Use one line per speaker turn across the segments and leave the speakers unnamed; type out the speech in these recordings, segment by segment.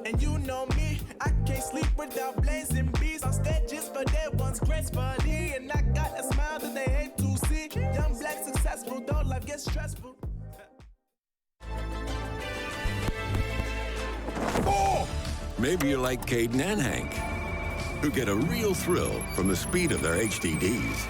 And you know me, I can't sleep without blazing beats. On stages for their ones gracefully. And I got a smile that they hate to see. Young, black, successful, though life gets stressful.
Maybe you're like Caden and Hank, who get a real thrill from the speed of their HDDs.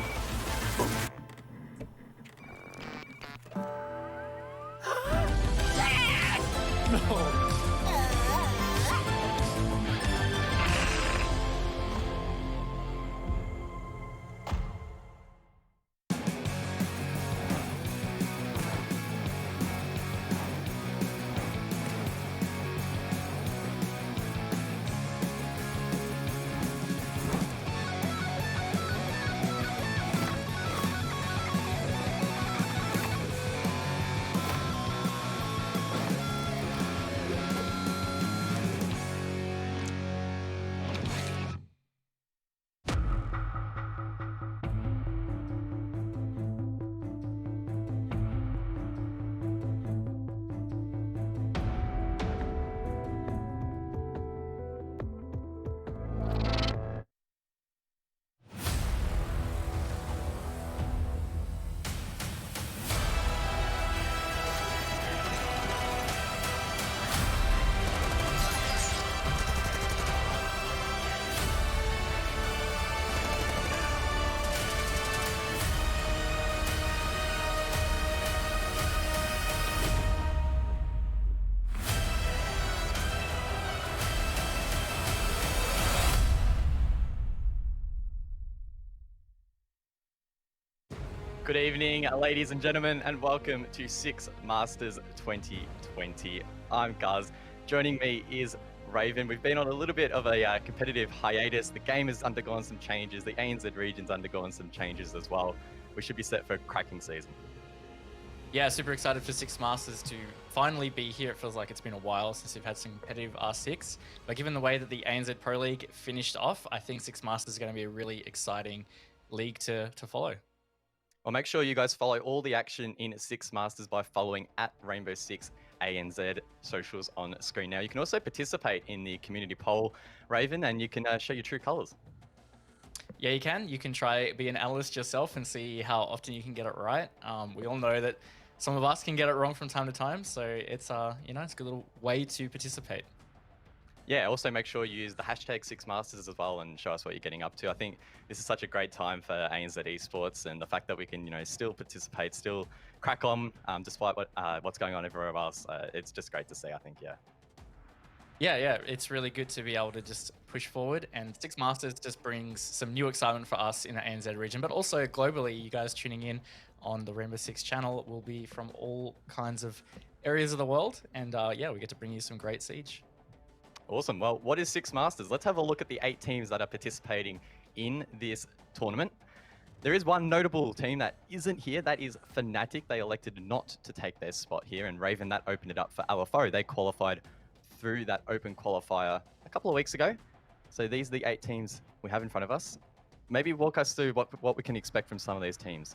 Good evening, ladies and gentlemen, and welcome to Six Masters 2020. I'm Guz. Joining me is Raven. We've been on a little bit of a competitive hiatus. The game has undergone some changes. The ANZ region's undergone some changes as well. We should be set for a cracking season.
Yeah, super excited for Six Masters to finally be here. It feels like it's been a while since we've had some competitive R6. But given the way that the ANZ Pro League finished off, I think Six Masters is going to be a really exciting league to follow.
Well, make sure you guys follow all the action in Six Masters by following at Rainbow Six ANZ socials on screen now. You can also participate in the community poll, Raven, and you can show your true colors.
Yeah, you can. You can try be an analyst yourself and see how often you can get it right. We all know that some of us can get it wrong from time to time, so it's it's a good little way to participate.
Yeah, also make sure you use the hashtag Six Masters as well and show us what you're getting up to. I think this is such a great time for ANZ esports, and the fact that we can, still participate, still crack on, despite what's going on everywhere else. It's just great to see, I think, yeah.
Yeah, it's really good to be able to just push forward, and Six Masters just brings some new excitement for us in the ANZ region, but also globally. You guys tuning in on the Rainbow Six channel will be from all kinds of areas of the world, and we get to bring you some great Siege.
Awesome. Well, what is Six Masters? Let's have a look at the 8 teams that are participating in this tournament. There is one notable team that isn't here. That is Fnatic. They elected not to take their spot here, and Raven, that opened it up for LFO. They qualified through that open qualifier a couple of weeks ago. So these are the 8 teams we have in front of us. Maybe walk us through what we can expect from some of these teams.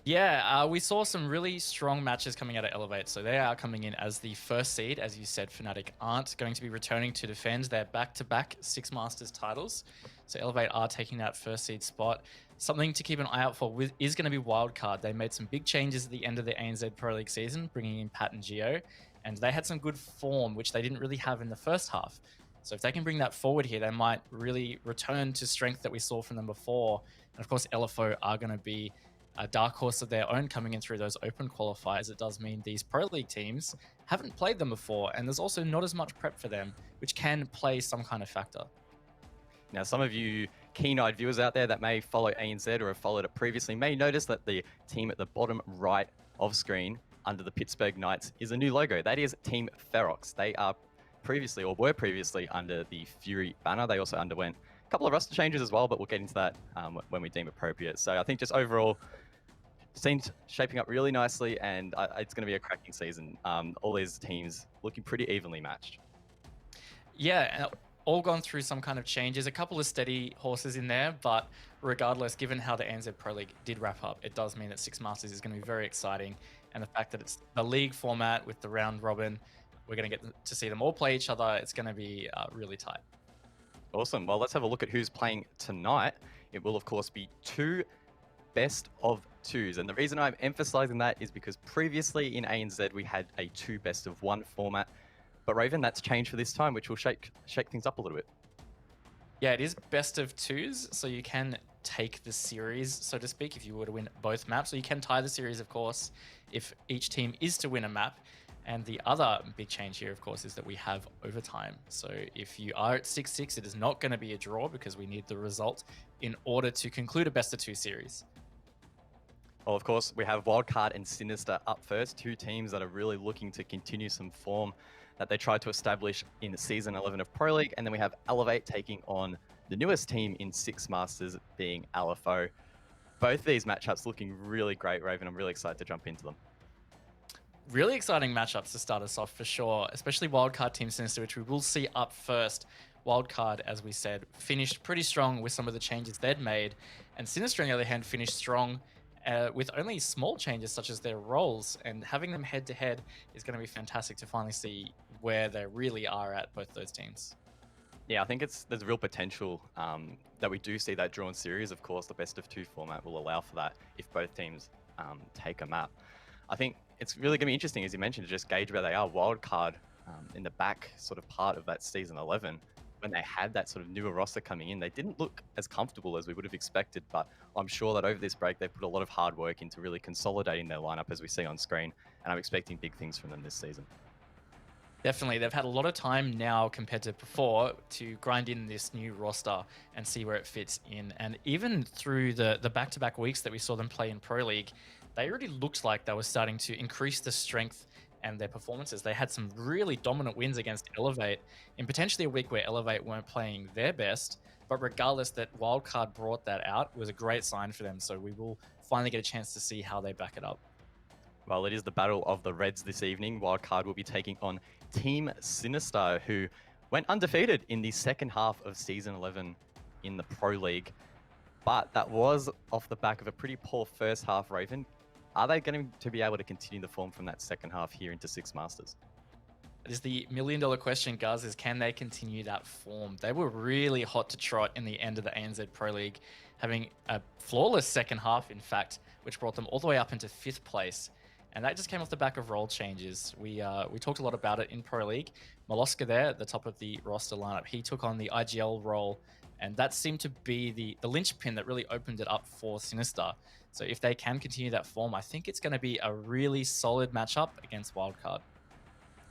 Yeah, we saw some really strong matches coming out of Elevate. So they are coming in as the first seed. As you said, Fnatic aren't going to be returning to defend their back-to-back Six Masters titles. So Elevate are taking that first seed spot. Something to keep an eye out for is going to be Wildcard. They made some big changes at the end of the ANZ Pro League season, bringing in Pat and Geo. And they had some good form, which they didn't really have in the first half. So if they can bring that forward here, they might really return to strength that we saw from them before. And of course, LFO are going to be a dark horse of their own coming in through those open qualifiers. It does mean these Pro League teams haven't played them before, and there's also not as much prep for them, which can play some kind of factor.
Now, some of you keen-eyed viewers out there that may follow ANZ or have followed it previously may notice that the team at the bottom right of screen under the Pittsburgh Knights is a new logo. That is Team Ferox. They are previously, or were previously, under the Fury banner. They also underwent a couple of roster changes as well, but we'll get into that when we deem appropriate. So I think just overall, seems shaping up really nicely, and it's going to be a cracking season. All these teams looking pretty evenly matched.
Yeah, all gone through some kind of changes. A couple of steady horses in there, but regardless, given how the ANZ Pro League did wrap up, it does mean that Six Masters is going to be very exciting. And the fact that it's the league format with the round robin, We're going to get to see them all play each other. It's going to be really tight.
Awesome. Well, let's have a look at who's playing tonight. It will, of course, be 2 best of 2s. And the reason I'm emphasizing that is because previously in ANZ, we had a 2 best of 1 format. But Raven, that's changed for this time, which will shake things up a little bit.
Yeah, it is best of 2s. So you can take the series, so to speak, if you were to win both maps. So you can tie the series, of course, if each team is to win a map. And the other big change here, of course, is that we have overtime. So if you are at 6-6, it is not going to be a draw because we need the result in order to conclude a best of 2 series.
Well, of course, we have Wildcard and Sinister up first, 2 teams that are really looking to continue some form that they tried to establish in Season 11 of Pro League. And then we have Elevate taking on the newest team in Six Masters, being LFO. Both these matchups looking really great, Raven. I'm really excited to jump into them.
Really exciting matchups to start us off for sure, especially Wildcard Team Sinister, which we will see up first. Wildcard, as we said, finished pretty strong with some of the changes they'd made, and Sinister, on the other hand, finished strong with only small changes such as their roles, and having them head to head is going to be fantastic to finally see where they really are at, both those teams.
Yeah, I think there's real potential that we do see that drawn series. Of course, the best of 2 format will allow for that if both teams take a map. I think it's really going to be interesting, as you mentioned, to just gauge where they are. Wildcard in the back sort of part of that Season 11, when they had that sort of newer roster coming in, they didn't look as comfortable as we would have expected, but I'm sure that over this break, they've put a lot of hard work into really consolidating their lineup, as we see on screen, and I'm expecting big things from them this season.
Definitely. They've had a lot of time now compared to before to grind in this new roster and see where it fits in. And even through the back-to-back weeks that we saw them play in Pro League, they already looked like they were starting to increase the strength and their performances. They had some really dominant wins against Elevate in potentially a week where Elevate weren't playing their best. But regardless, that Wildcard brought that out was a great sign for them. So we will finally get a chance to see how they back it up.
Well, it is the battle of the Reds this evening. Wildcard will be taking on Team Sinister, who went undefeated in the second half of Season 11 in the Pro League. But that was off the back of a pretty poor first half, Raven. Are they going to be able to continue the form from that second half here into Six Masters?
It is the million-dollar question, Guz, is can they continue that form? They were really hot to trot in the end of the ANZ Pro League, having a flawless second half, in fact, which brought them all the way up into 5th place. And that just came off the back of role changes. We talked a lot about it in Pro League. Moloska there at the top of the roster lineup, he took on the IGL role, and that seemed to be the linchpin that really opened it up for Sinister. So if they can continue that form, I think it's going to be a really solid matchup against Wildcard.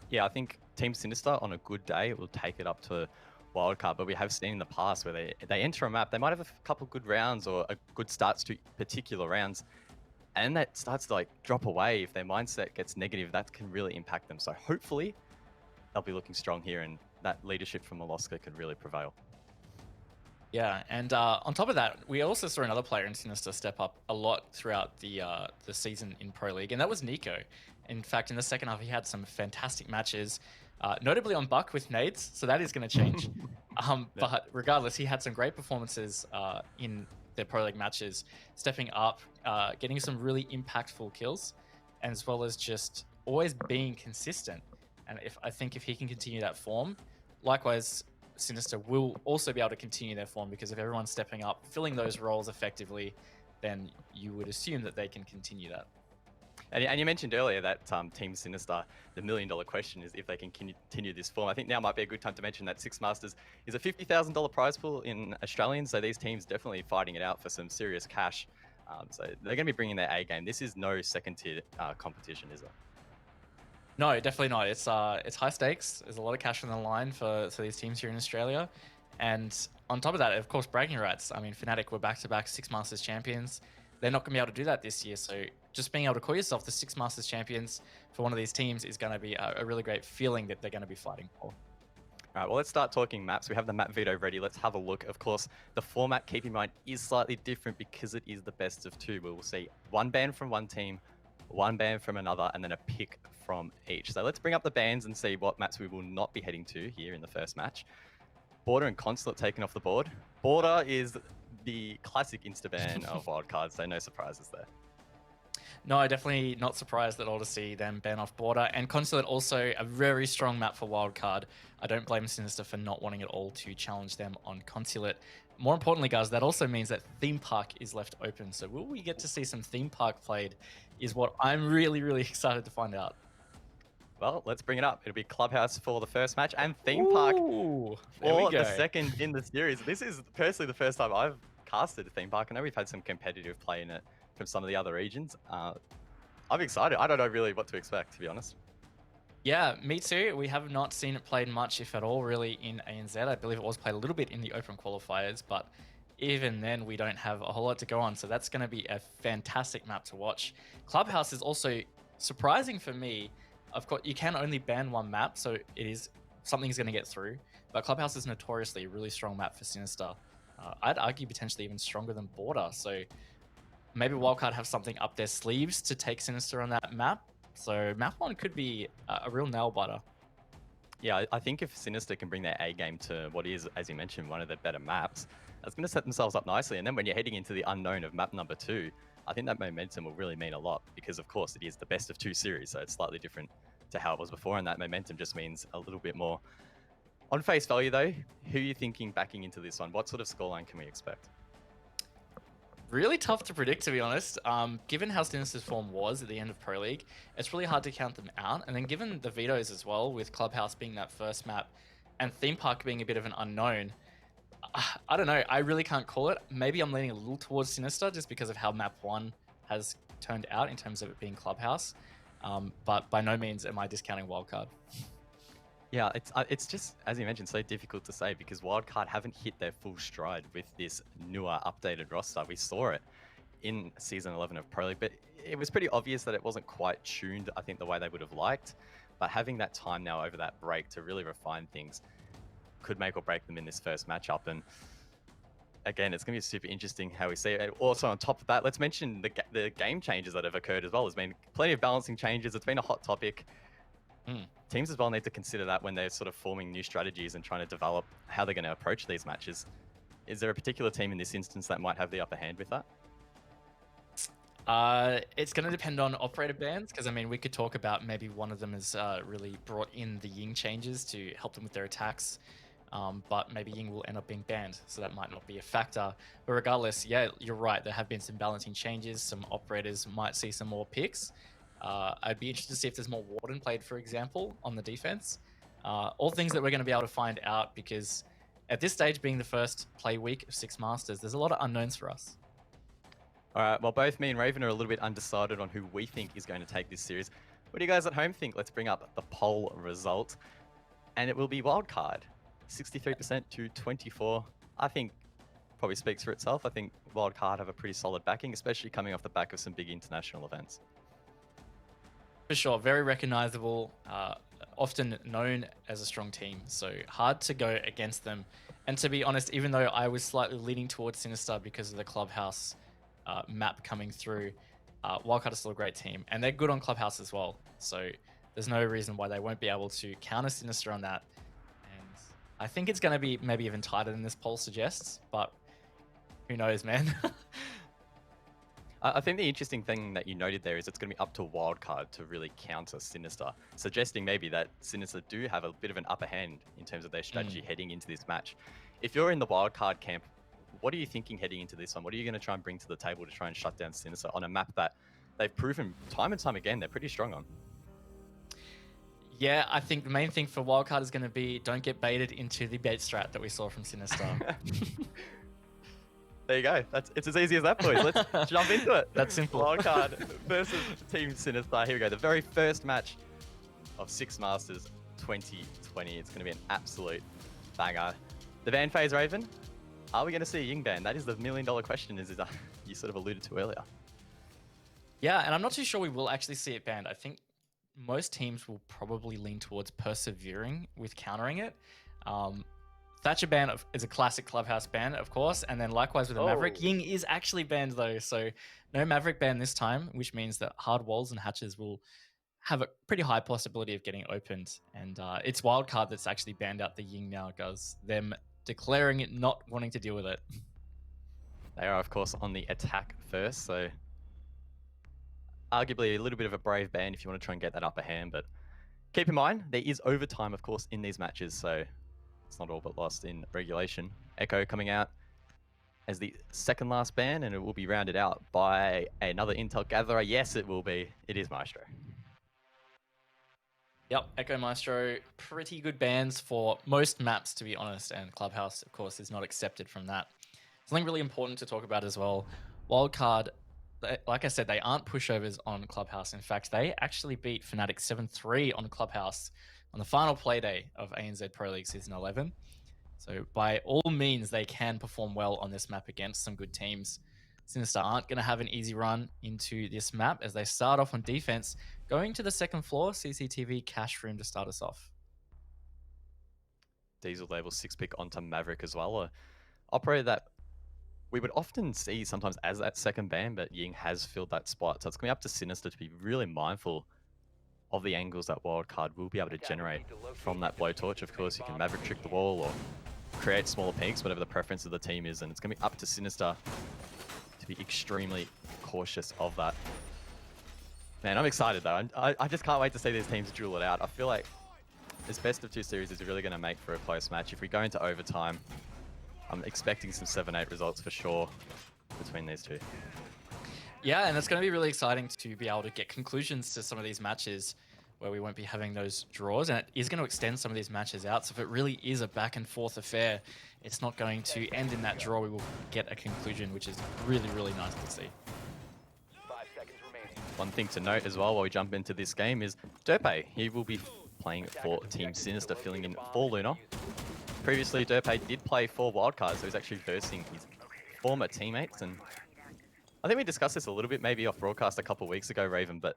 Yeah, I think Team Sinister on a good day will take it up to Wildcard, but we have seen in the past where they enter a map, they might have a couple good rounds or a good starts to particular rounds, and that starts to drop away. If their mindset gets negative, that can really impact them. So hopefully they'll be looking strong here, and that leadership from Moloska could really prevail.
Yeah, and on top of that, we also saw another player in Sinister step up a lot throughout the season in Pro League, and that was Nico. In fact, in the second half, he had some fantastic matches, notably on Buck with nades, so that is going to change. But regardless, he had some great performances in their Pro League matches, stepping up, getting some really impactful kills, as well as just always being consistent. And I think if he can continue that form, likewise, Sinister will also be able to continue their form, because if everyone's stepping up, filling those roles effectively, then you would assume that they can continue that.
And you mentioned earlier that Team Sinister, the million-dollar question is if they can continue this form. I think now might be a good time to mention that Six Masters is a $50,000 prize pool in Australian, so these teams definitely fighting it out for some serious cash. So they're going to be bringing their A game. This is no second-tier competition, is it?
No, definitely not. It's high stakes. There's a lot of cash on the line for these teams here in Australia. And on top of that, of course, bragging rights. I mean, Fnatic were back-to-back Six Masters champions. They're not going to be able to do that this year. So just being able to call yourself the Six Masters champions for one of these teams is going to be a really great feeling that they're going to be fighting for.
All right, well, let's start talking maps. We have the map veto ready. Let's have a look. Of course, the format, keep in mind, is slightly different because it is the best of 2. We will see one ban from one team, one ban from another, and then a pick from each. So let's bring up the bans and see what maps we will not be heading to here in the first match. Border and Consulate taken off the board. Border is the classic insta-ban of Wildcards, so no surprises there.
No, definitely not surprised at all to see them ban off Border. And Consulate also a very strong map for Wildcard. I don't blame Sinister for not wanting it all to challenge them on Consulate. More importantly, guys, that also means that Theme Park is left open. So will we get to see some Theme Park played is what I'm really, really excited to find out.
Well, let's bring it up. It'll be Clubhouse for the first match and Theme Park for the second in the series. This is personally the first time I've casted a Theme Park. I know we've had some competitive play in it from some of the other regions. I'm excited. I don't know really what to expect, to be honest.
Yeah, me too. We have not seen it played much, if at all, really, in ANZ. I believe it was played a little bit in the open qualifiers, but even then, we don't have a whole lot to go on. So that's going to be a fantastic map to watch. Clubhouse is also surprising for me. Of course, you can only ban one map, so something's going to get through. But Clubhouse is notoriously a really strong map for Sinister. I'd argue potentially even stronger than Border. So maybe Wildcard have something up their sleeves to take Sinister on that map. So map 1 could be a real nail biter.
Yeah, I think if Sinister can bring their A game to what is, as you mentioned, one of their better maps, that's going to set themselves up nicely. And then when you're heading into the unknown of map number 2, I think that momentum will really mean a lot because, of course, it is the best of 2 series. So it's slightly different to how it was before. And that momentum just means a little bit more. On face value, though, who are you thinking backing into this one? What sort of scoreline can we expect?
Really tough to predict, to be honest. Given how Sinister's form was at the end of Pro League, it's really hard to count them out. And then given the vetoes as well, with Clubhouse being that first map and Theme Park being a bit of an unknown, I don't know. I really can't call it. Maybe I'm leaning a little towards Sinister just because of how map 1 has turned out in terms of it being Clubhouse. But by no means am I discounting Wildcard.
Yeah, it's just, as you mentioned, so difficult to say because Wildcard haven't hit their full stride with this newer, updated roster. We saw it in Season 11 of Pro League, but it was pretty obvious that it wasn't quite tuned, I think, the way they would have liked. But having that time now over that break to really refine things could make or break them in this first matchup. And again, it's going to be super interesting how we see it. And also, on top of that, let's mention the game changes that have occurred as well. There's been plenty of balancing changes. It's been a hot topic. Teams as well need to consider that when they're sort of forming new strategies and trying to develop how they're going to approach these matches. Is there a particular team in this instance that might have the upper hand with that?
It's going to depend on operator bans, because I mean, we could talk about maybe one of them has really brought in the Ying changes to help them with their attacks, but maybe Ying will end up being banned, so that might not be a factor. But regardless, yeah, you're right. There have been some balancing changes. Some operators might see some more picks. I'd be interested to see if there's more Warden played, for example, on the defense. All things that we're going to be able to find out, because at this stage, being the first play week of 6 Masters, there's a lot of unknowns for us.
All right, well, both me and Raven are a little bit undecided on who we think is going to take this series. What do you guys at home think? Let's bring up the poll result. And it will be Wildcard, 63% to 24%. I think probably speaks for itself. I think Wildcard have a pretty solid backing, especially coming off the back of some big international events.
For sure, very recognizable, often known as a strong team, so hard to go against them. And to be honest, even though I was slightly leaning towards Sinister because of the Clubhouse map coming through, Wildcard is still a great team, and they're good on Clubhouse as well. So there's no reason why they won't be able to counter Sinister on that. And I think it's going to be maybe even tighter than this poll suggests, but who knows, man.
I think the interesting thing that you noted there is it's going to be up to Wildcard to really counter Sinister, suggesting maybe that Sinister do have a bit of an upper hand in terms of their strategy heading into this match. If you're in the Wildcard camp, what are you thinking heading into this one? What are you going to try and bring to the table to try and shut down Sinister on a map that they've proven time and time again they're pretty strong on?
Yeah, I think the main thing for Wildcard is going to be don't get baited into the bait strat that we saw from Sinister.
There you go. It's as easy as that, boys. Let's jump into it.
That's simple.
Wildcard versus Team Sinister. Here we go. The very first match of 6 Masters 2020. It's going to be an absolute banger. The ban phase, Raven. Are we going to see a Ying ban? That is the $1 million question, as you sort of alluded to earlier.
Yeah, and I'm not too sure we will actually see it banned. I think most teams will probably lean towards persevering with countering it. Thatcher ban is a classic Clubhouse ban, of course, and then likewise with the Maverick. Ying is actually banned though, so no Maverick ban this time, which means that hard walls and hatches will have a pretty high possibility of getting opened. And it's Wildcard that's actually banned out the Ying now, guys. Them declaring it, not wanting to deal with it.
They are, of course, on the attack first, so arguably a little bit of a brave ban if you want to try and get that upper hand, but keep in mind, there is overtime, of course, in these matches, so it's not all but lost in regulation. Echo coming out as the second last ban, and it will be rounded out by another Intel Gatherer. Yes, it will be. It is Maestro.
Yep, Echo Maestro, pretty good bans for most maps, to be honest, and Clubhouse, of course, is not accepted from that. Something really important to talk about as well, Wildcard, like I said, they aren't pushovers on Clubhouse. In fact, they actually beat Fnatic 7-3 on Clubhouse on the final playday of ANZ Pro League Season 11. So by all means, they can perform well on this map against some good teams. Sinister aren't going to have an easy run into this map as they start off on defense, going to the second floor, CCTV cash room to start us off.
Diesel level 6 pick onto Maverick as well. An operator that we would often see sometimes as that second ban, but Ying has filled that spot. So it's coming up to Sinister to be really mindful of the angles that Wildcard will be able to generate from that blowtorch. Of course, you can Maverick trick the wall or create smaller peaks, whatever the preference of the team is. And it's going to be up to Sinister to be extremely cautious of that. Man, I'm excited though. I just can't wait to see these teams duel it out. I feel like this best of 2 series is really going to make for a close match. If we go into overtime, I'm expecting some 7-8 results for sure between these two.
Yeah, and it's going to be really exciting to be able to get conclusions to some of these matches where we won't be having those draws, and it is going to extend some of these matches out. So if it really is a back and forth affair, it's not going to end in that draw. We will get a conclusion, which is really, really nice to see.
5 seconds remaining.
One thing to note as well while we jump into this game is Derpe. He will be playing for Team Sinister, filling in for Luna. Previously, Derpe did play for Wildcard, so he's actually versing his former teammates. And I think we discussed this a little bit, maybe off broadcast a couple of weeks ago, Raven, but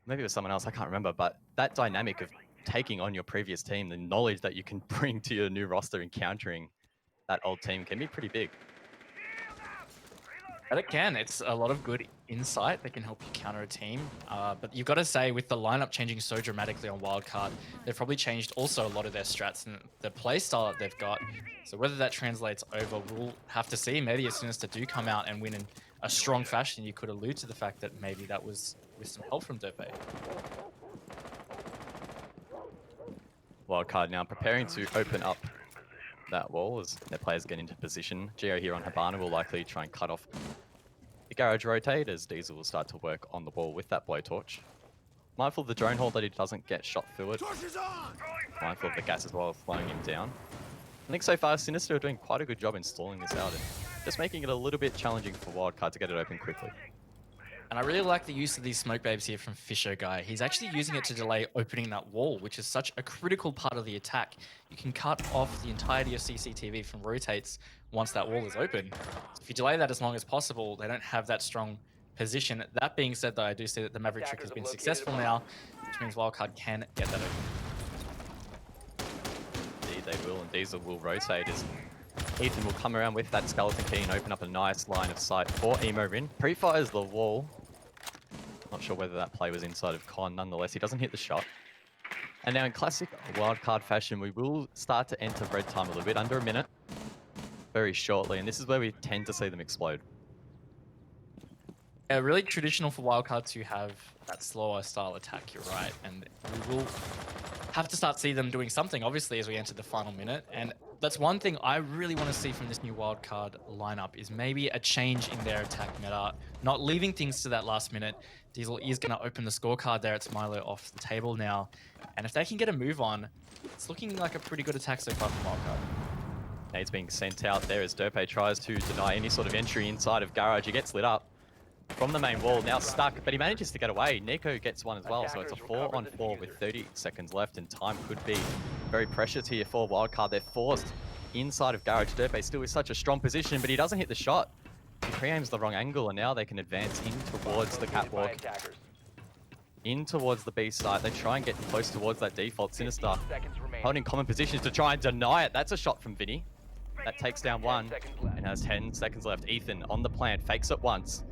maybe it was someone else, I can't remember. But that dynamic of taking on your previous team, the knowledge that you can bring to your new roster encountering that old team can be pretty big.
But it can. It's a lot of good insight that can help you counter a team. But you've got to say, with the lineup changing so dramatically on Wildcard, they've probably changed also a lot of their strats and the play style that they've got. So whether that translates over, we'll have to see. Maybe as Sinister do come out and win in a strong fashion, you could allude to the fact that maybe that was with some help from Derpe.
Wildcard now preparing to open up that wall as their players get into position. Geo here on Habana will likely try and cut off the garage rotate as Diesel will start to work on the wall with that blowtorch. Mindful of the drone hole that he doesn't get shot through it. Mindful of the gas as well, slowing him down. I think so far Sinister are doing quite a good job in stalling this out and just making it a little bit challenging for Wildcard to get it open quickly.
And I really like the use of these smoke babes here from Fisher Guy. He's actually using it to delay opening that wall, which is such a critical part of the attack. You can cut off the entirety of CCTV from rotates once that wall is open. So if you delay that as long as possible, they don't have that strong position. That being said, though, I do see that the Maverick trick has been successful now, which means Wildcard can get that open.
Indeed they will, and Diesel will rotate as Ethan will come around with that skeleton key and open up a nice line of sight for Emo Rin. Pre-fires the wall. Not sure whether that play was inside of Con. Nonetheless, he doesn't hit the shot. And now in classic Wildcard fashion, we will start to enter red time a little bit, under a minute, very shortly. And this is where we tend to see them explode.
Yeah, really traditional for Wildcard to have that slower style attack, you're right. And we will have to start see them doing something, obviously, as we enter the final minute. And that's one thing I really want to see from this new Wildcard lineup is maybe a change in their attack meta, not leaving things to that last minute. Diesel is going to open the scorecard there. It's Milo off the table now. And if they can get a move on, it's looking like a pretty good attack so far from Wildcard.
Nade's being sent out there as Derpe tries to deny any sort of entry inside of Garage. He gets lit up from the main wall, now stuck, but he manages to get away. Nico gets one as well, so it's a 4-on-4 with 30 seconds left, and time could be very precious here for Wildcard. They're forced inside of Garage. Derpe still is such a strong position, but he doesn't hit the shot. He pre-aims the wrong angle, and now they can advance in towards the catwalk, in towards the B site. They try and get close towards that default. Sinister holding common positions to try and deny it. That's a shot from Vinny. That takes down one and has 10 seconds left. Ethan on the plant, fakes it once.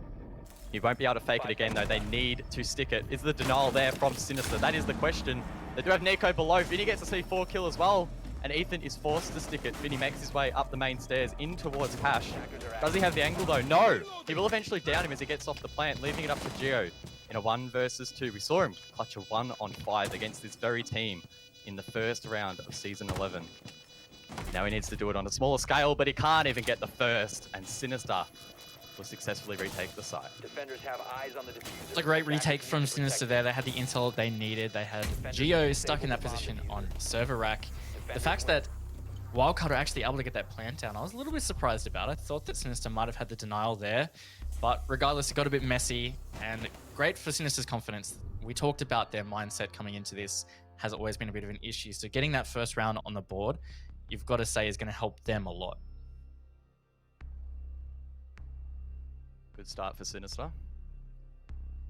He won't be able to fake it again though. They need to stick it. Is the denial there from Sinister? That is the question. They do have Nico below. Vinny gets a C4 kill as well. And Ethan is forced to stick it. Vinny makes his way up the main stairs in towards Cash. Does he have the angle though? No! He will eventually down him as he gets off the plant, leaving it up to Geo. in a 1 versus 2. We saw him clutch a 1-on-5 against this very team in the first round of Season 11. Now he needs to do it on a smaller scale, but he can't even get the first, and Sinister will successfully retake the site.
Defenders have eyes on the diffuser.
It's a great retake from Sinister there. They had the intel they needed. They had Geo stuck in that position on server rack. The fact that Wildcard are actually able to get that plant down, I was a little bit surprised about. I thought that Sinister might have had the denial there, but regardless, it got a bit messy, and great for Sinister's confidence. We talked about their mindset coming into this has always been a bit of an issue, so getting that first round on the board, you've got to say, is going to help them a lot.
Good start for Sinister.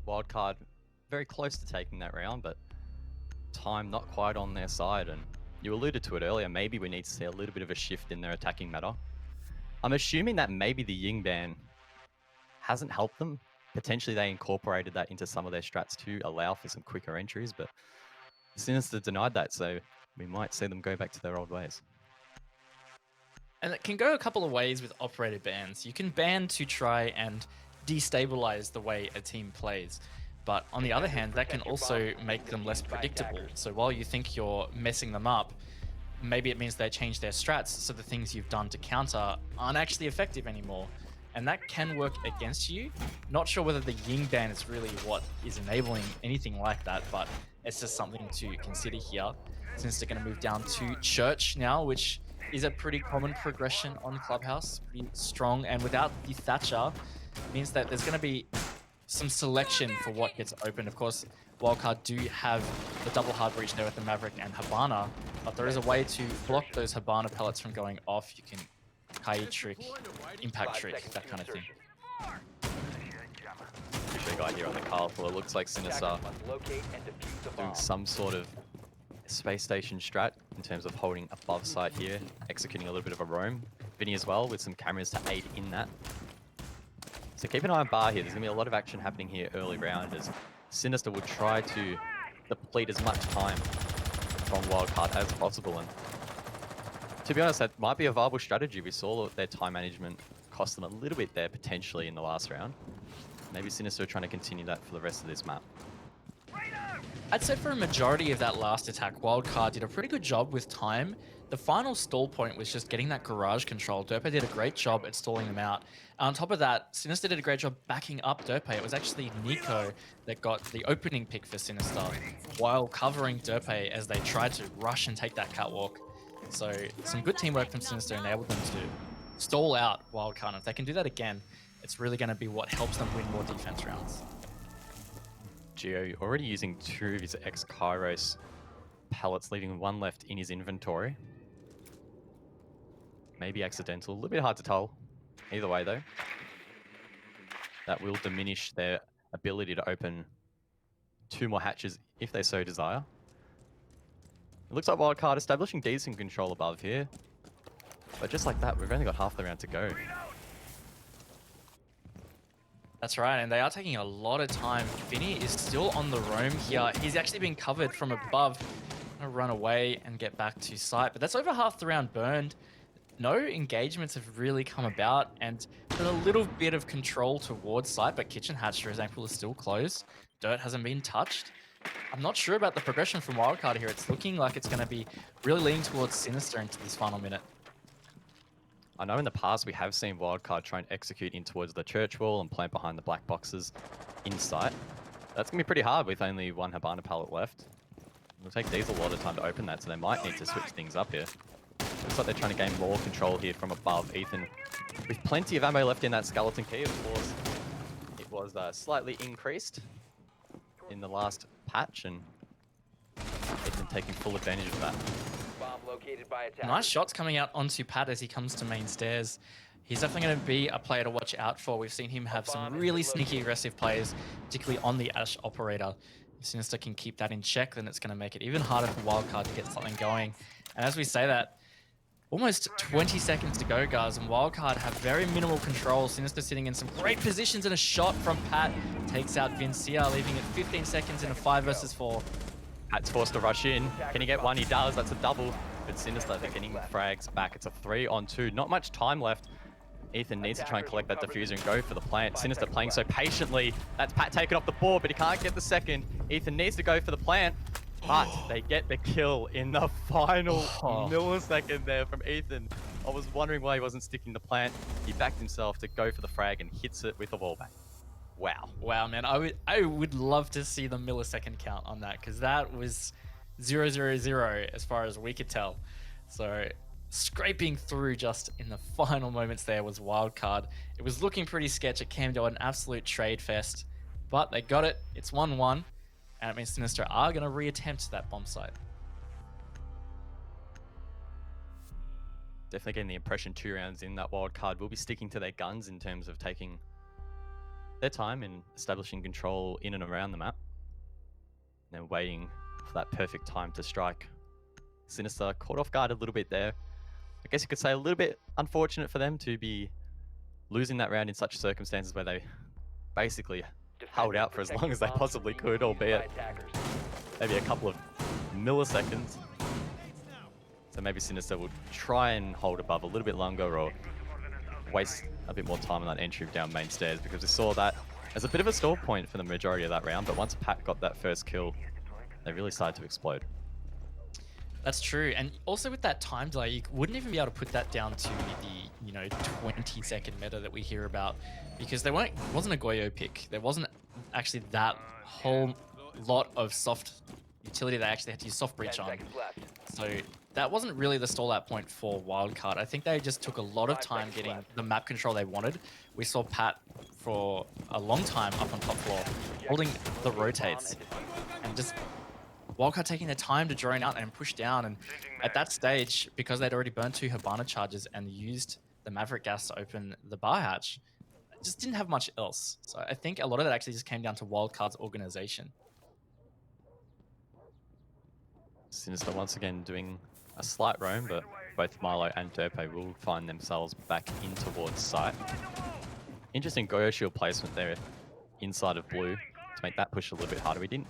Wildcard very close to taking that round, but time not quite on their side, and you alluded to it earlier, maybe we need to see a little bit of a shift in their attacking meta. I'm assuming that maybe the Ying ban hasn't helped them. Potentially they incorporated that into some of their strats to allow for some quicker entries, but Sinister denied that, so we might see them go back to their old ways.
And it can go a couple of ways with operator bans. You can ban to try and destabilize the way a team plays. But on the other hand, that can also make them less predictable. So while you think you're messing them up, maybe it means they change their strats so the things you've done to counter aren't actually effective anymore. And that can work against you. Not sure whether the Ying ban is really what is enabling anything like that, but it's just something to consider here. Since they're going to move down to Church now, which is a pretty common progression on Clubhouse, pretty strong. And without the Thatcher, it means that there's going to be some selection for what gets open. Of course, Wildcard do have the double hard breach there with the Maverick and Habana, but there is a way to block those Habana pellets from going off. You can Kai trick, impact trick, that kind of thing.
Appreciate a guy here on the colorful. It looks like Sinister doing some sort of space station strat in terms of holding above site here, executing a little bit of a roam. Vinny as well with some cameras to aid in that. So keep an eye on bar here. There's going to be a lot of action happening here early round as Sinister will try to deplete as much time from Wildcard as possible. And to be honest, that might be a viable strategy. We saw their time management cost them a little bit there potentially in the last round. Maybe Sinister are trying to continue that for the rest of this map.
I'd say for a majority of that last attack, Wildcard did a pretty good job with time. The final stall point was just getting that garage control. Derpe did a great job at stalling them out. On top of that, Sinister did a great job backing up Derpe. It was actually Nico that got the opening pick for Sinister while covering Derpe as they tried to rush and take that catwalk. So some good teamwork from Sinister enabled them to stall out Wildcard. If they can do that again, it's really going to be what helps them win more defense rounds.
Geo already using 2 of his ex-Kairos pellets, leaving 1 left in his inventory. Maybe accidental, a little bit hard to tell. Either way though, that will diminish their ability to open 2 more hatches if they so desire. It looks like Wildcard establishing decent control above here. But just like that, we've only got half the round to go.
That's right, and they are taking a lot of time. Vinny is still on the roam here. He's actually being covered from above. Gonna run away and get back to site, but that's over half the round burned. No engagements have really come about, and there's a little bit of control towards site, but Kitchen Hatcher is able to still close. Dirt hasn't been touched. I'm not sure about the progression from Wildcard here. It's looking like it's going to be really leaning towards Sinister into this final minute.
I know in the past we have seen Wildcard try and execute in towards the church wall and plant behind the black boxes in sight. That's going to be pretty hard with only 1 Habana pallet left. It'll take these a lot of time to open that, so they might need to switch things up here. Looks like they're trying to gain more control here from above. Ethan, with plenty of ammo left in that skeleton key, of course, it was slightly increased in the last patch, and Ethan taking full advantage of that.
Bomb located by attack.
Nice shots coming out onto Pat as he comes to main stairs. He's definitely going to be a player to watch out for. We've seen him have some really sneaky aggressive plays, particularly on the Ash operator. If Sinister can keep that in check, then it's going to make it even harder for Wildcard to get something going. And as we say that, almost 20 seconds to go, guys, and Wildcard have very minimal control. Sinister sitting in some great positions, and a shot from Pat takes out Vincia, leaving it 15 seconds in a 5 versus 4.
Pat's forced to rush in. Can he get one? He does. That's a double. But Sinister, they're getting frags back. It's a 3-on-2. Not much time left. Ethan needs to try and collect that diffuser and go for the plant. Sinister playing so patiently. That's Pat taken off the board, but he can't get the second. Ethan needs to go for the plant, but they get the kill in the final millisecond there from Ethan. I was wondering why he wasn't sticking the plant. He backed himself to go for the frag and hits it with the wallbang. Wow.
Wow, man. I would love to see the millisecond count on that, because that was 0-0-0 as far as we could tell. So scraping through just in the final moments there was Wildcard. It was looking pretty sketch. It came to an absolute trade fest, but they got it. It's 1-1, and it means Sinister are going to reattempt that bomb site.
Definitely getting the impression 2 rounds in that Wildcard will be sticking to their guns in terms of taking their time in establishing control in and around the map. And then waiting for that perfect time to strike. Sinister caught off guard a little bit there. I guess you could say a little bit unfortunate for them to be losing that round in such circumstances where they basically held out for as long as they possibly could, albeit maybe a couple of milliseconds. So maybe Sinister will try and hold above a little bit longer or waste a bit more time on that entry down main stairs, because we saw that as a bit of a stall point for the majority of that round. But once Pat got that first kill, they really started to explode.
That's true, and also with that time delay, you wouldn't even be able to put that down to the 20-second meta that we hear about, because there wasn't a Goyo pick. There wasn't actually that whole lot of soft utility they actually had to use soft breach on. So that wasn't really the stall out point for Wildcard. I think they just took a lot of time getting the map control they wanted. We saw Pat for a long time up on top floor, holding the rotates, and just Wildcard taking their time to drone out and push down. And at that stage, because they'd already burned 2 Hibana charges and used the Maverick gas to open the bar hatch, just didn't have much else. So I think a lot of that actually just came down to Wildcard's organization.
Sinister once again doing a slight roam, but both Milo and Derpe will find themselves back in towards site. Interesting Goyo shield placement there inside of blue to make that push a little bit harder. We didn't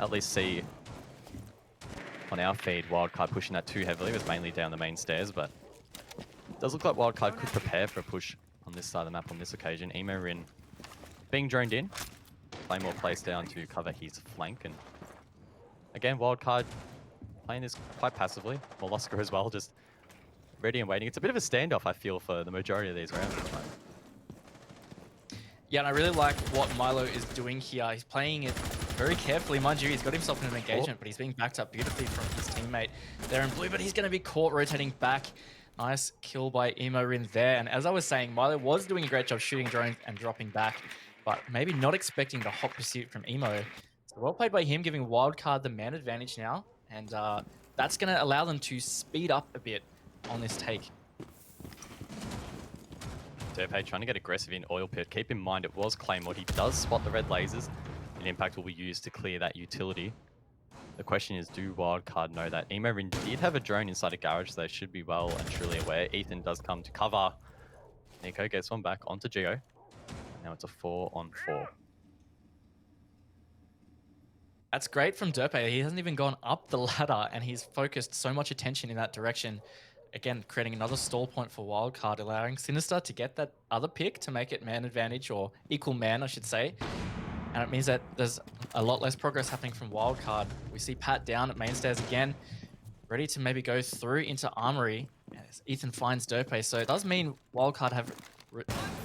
at least see on our feed Wildcard pushing that too heavily. It was mainly down the main stairs, but it does look like Wildcard could prepare for a push on this side of the map on this occasion. Emo Rin being droned in, Claymore placed down to cover his flank, and again Wildcard playing this quite passively. Mollusker as well, just ready and waiting. It's a bit of a standoff, I feel, for the majority of these rounds.
Yeah, and I really like what Milo is doing here. He's playing it very carefully. Mind you, he's got himself in an engagement, but he's being backed up beautifully from his teammate there in blue, but he's going to be caught rotating back. Nice kill by Emo Rin there. And as I was saying, Milo was doing a great job shooting drones and dropping back, but maybe not expecting the hot pursuit from Emo. So well played by him, giving Wildcard the man advantage now. And that's going to allow them to speed up a bit on this take.
Derpe trying to get aggressive in Oil Pit. Keep in mind it was Claymore. He does spot the red lasers, and Impact will be used to clear that utility. The question is, do Wildcard know that? Emo Rin did have a drone inside a garage, so they should be well and truly aware. Ethan does come to cover. Nico gets one back onto Geo. Now it's a 4-on-4.
That's great from Derpe. He hasn't even gone up the ladder, and he's focused so much attention in that direction. Again, creating another stall point for Wildcard, allowing Sinister to get that other pick to make it man advantage, or equal man, I should say. And it means that there's a lot less progress happening from Wildcard. We see Pat down at main stairs again, ready to maybe go through into Armory as Ethan finds Derpe. So it does mean Wildcard have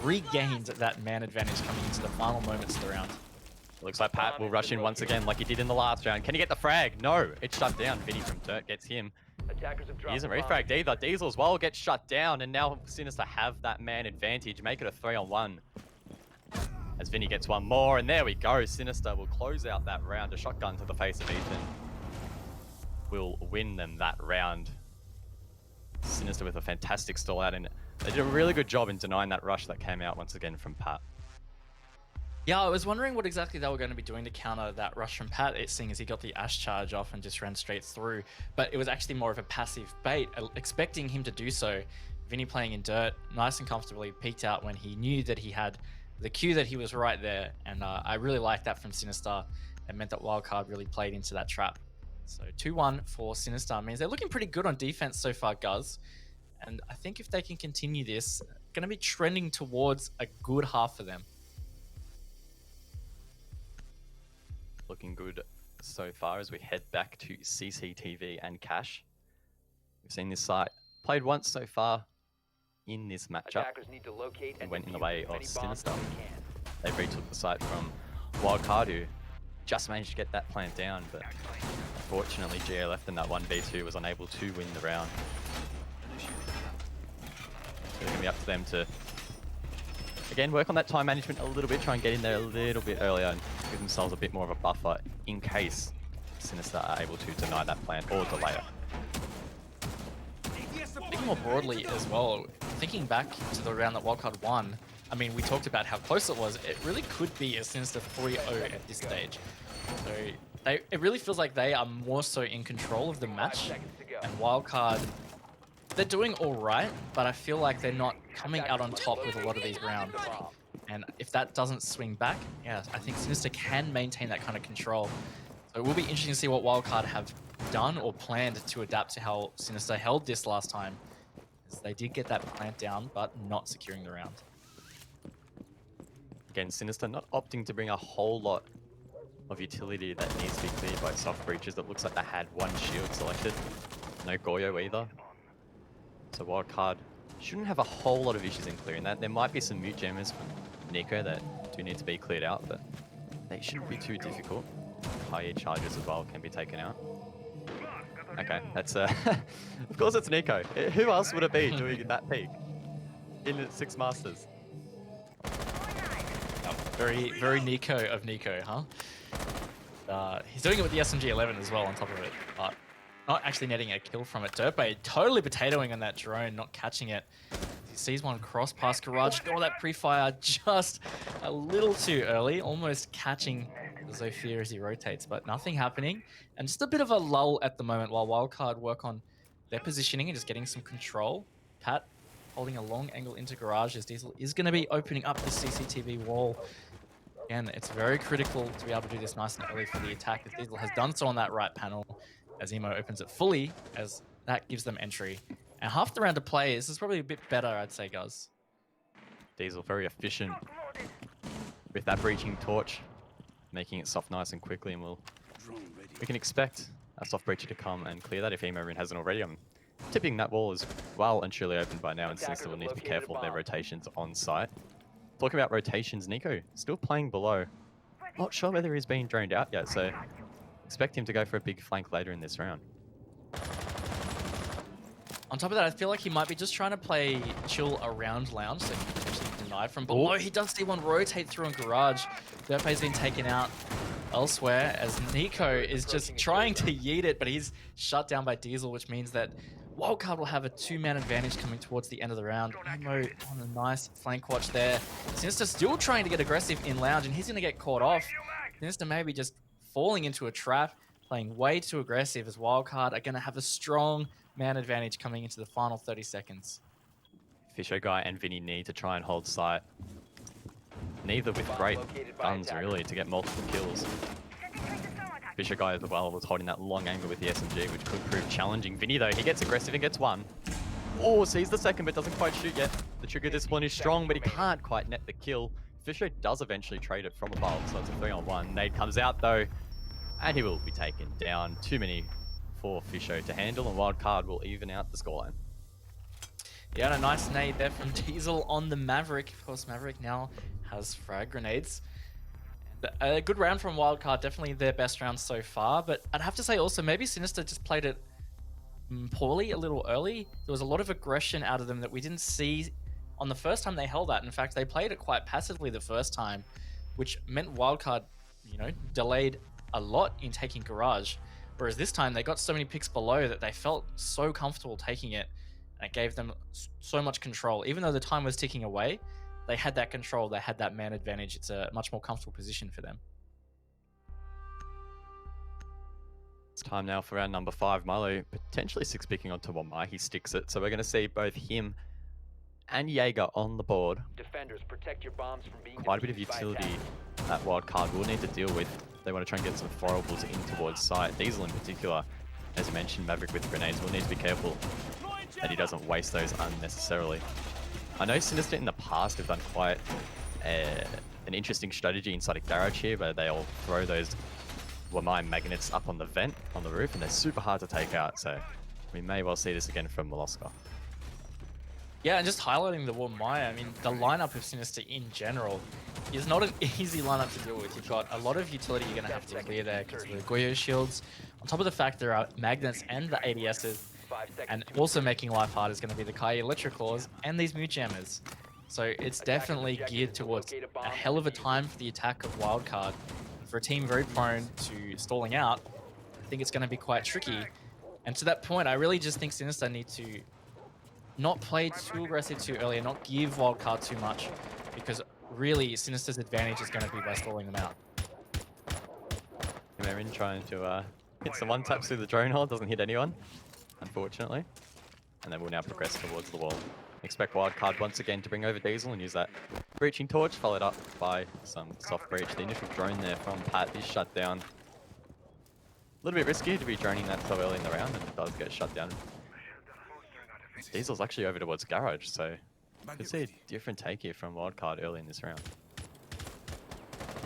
regained that man advantage coming into the final moments of the round.
Looks like Pat will rush in once again like he did in the last round. Can he get the frag? No, it's shut down. Vinny from Dirt gets him. He isn't refragged either. Diesel as well gets shut down, and now Sinister have that man advantage. Make it a 3-on-1. As Vinny gets one more, and there we go. Sinister will close out that round. A shotgun to the face of Ethan will win them that round. Sinister with a fantastic stall out, and they did a really good job in denying that rush that came out once again from Pat.
Yeah, I was wondering what exactly they were going to be doing to counter that rush from Pat, seeing as he got the Ash charge off and just ran straight through. But it was actually more of a passive bait, expecting him to do so. Vinny playing in Dirt, nice and comfortably peeked out when he knew that he had the cue that he was right there. And I really liked that from Sinister. It meant that Wildcard really played into that trap. So 2-1 for Sinister means they're looking pretty good on defense so far, Guz. And I think if they can continue this, going to be trending towards a good half for them.
Looking good so far as we head back to CCTV and Cash. We've seen this site played once so far in this matchup.
Attackers need to locate
And
and
went in the
defuse
way
as
of
many bombs
Sinister.
as they can.
They retook the site from Wildcard, who just managed to get that plant down, but unfortunately GA left in that 1v2 was unable to win the round. So it's going to be up to them to, again, work on that time management a little bit, try and get in there a little bit earlier and give themselves a bit more of a buffer in case Sinister are able to deny that plant or delay it.
Thinking more broadly as well, thinking back to the round that Wildcard won, I mean, we talked about how close it was. It really could be a Sinister 3-0 at this stage. So it really feels like they are more so in control of the match. And Wildcard, they're doing all right, but I feel like they're not coming out on top with a lot of these rounds. And if that doesn't swing back, yeah, I think Sinister can maintain that kind of control. So it will be interesting to see what Wildcard have done or planned to adapt to how Sinister held this last time. As they did get that plant down, but not securing the round.
Again, Sinister not opting to bring a whole lot of utility that needs to be cleared by soft breaches. It looks like they had one shield selected. No Goyo either. So Wildcard shouldn't have a whole lot of issues in clearing that. There might be some mute jammers from Nico that do need to be cleared out, but they shouldn't be too difficult. High charges as well can be taken out. Okay, that's of course it's Nico. Who else would it be doing that peak in the 6 Masters?
Very, very Nico of Nico, huh? He's doing it with the SMG-11 as well on top of it, but not actually netting a kill from it. Dirtbay totally potatoing on that drone, not catching it. He sees one cross past Garage, got all that pre-fire just a little too early, almost catching Zofia as he rotates, but nothing happening. And just a bit of a lull at the moment while Wildcard work on their positioning and just getting some control. Pat holding a long angle into Garage as Diesel is going to be opening up the CCTV wall. Again, it's very critical to be able to do this nice and early for the attack, as Diesel has done so on that right panel as Emo opens it fully, as that gives them entry. And half the round to play, this is probably a bit better, I'd say, guys.
Diesel very efficient with that breaching torch, making it soft nice and quickly, and we can expect a soft breacher to come and clear that if Emo Rune hasn't already. I'm tipping that wall is well and truly open by now, and Sinister will need to be careful of their rotations on site. Talking about rotations, Nico still playing below. Not sure whether he's been drained out yet, so expect him to go for a big flank later in this round.
On top of that, I feel like he might be just trying to play chill around Lounge, so he can potentially deny from below. He does see one rotate through on Garage. Dirtbay's been taken out elsewhere as Nico is just trying to yeet it, but he's shut down by Diesel, which means that Wildcard will have a 2-man advantage coming towards the end of the round. Emo on a nice flank watch there. Sinister still trying to get aggressive in Lounge, and he's going to get caught off. Sinister maybe just falling into a trap, playing way too aggressive, as Wildcard are going to have a strong man advantage coming into the final 30 seconds.
Fisher Guy and Vinny need to try and hold sight. Neither with great guns, really, to get multiple kills. Fisher Guy as well was holding that long angle with the SMG, which could prove challenging. Vinny, though, he gets aggressive and gets one. Oh, sees the second, but doesn't quite shoot yet. The trigger discipline is strong, but he can't quite net the kill. Fisher does eventually trade it from above, so it's a 3-on-1. Nade comes out, though, and he will be taken down. Too many for Fisher to handle, and Wildcard will even out the scoreline.
Yeah, and a nice nade there from Diesel on the Maverick. Of course, Maverick now has frag grenades. A good round from Wildcard, definitely their best round so far, but I'd have to say also maybe Sinister just played it poorly a little early. There was a lot of aggression out of them that we didn't see on the first time they held that. In fact, they played it quite passively the first time, which meant Wildcard, you know, delayed a lot in taking Garage, whereas this time they got so many picks below that they felt so comfortable taking it, and it gave them so much control. Even though the time was ticking away, they had that control, they had that man advantage. It's a much more comfortable position for them.
It's time now for our number 5. Milo potentially 6-picking onto Wamai. He sticks it, so we're going to see both him and Jaeger on the board.
Defenders, protect your bombs from being
Quite a bit of
defused by
utility
attackers.
that Wildcard will need to deal with. They want to try and get some throwables in towards site. Diesel in particular, as you mentioned, Maverick with grenades will need to be careful that he doesn't waste those unnecessarily. I know Sinister in the past have done quite an interesting strategy inside a garage here, where they'll throw those Wamai magnets up on the vent on the roof, and they're super hard to take out. So we may well see this again from Molosca.
Yeah, and just highlighting the Wamai, I mean, the lineup of Sinister in general is not an easy lineup to deal with. You've got a lot of utility you're going to have to clear there because of the Goyo shields. On top of the fact there are magnets and the ADSs, and also making life hard is going to be the Kai Electroclaws and these Mood Jammers. So it's definitely geared towards a hell of a time for the attack of Wildcard. For a team very prone to stalling out, I think it's going to be quite tricky. And to that point, I really just think Sinister need to not play too aggressive too early and not give Wildcard too much, because really Sinister's advantage is going to be by stalling them out.
Marin trying to hit some one-taps through the drone hole, doesn't hit anyone, unfortunately. And then we'll now progress towards the wall. Expect Wildcard once again to bring over Diesel and use that breaching torch, followed up by some soft breach. The initial drone there from Pat is shut down. A little bit risky to be droning that so early in the round, and it does get shut down. Diesel's actually over towards garage, so could see a different take here from Wildcard early in this round.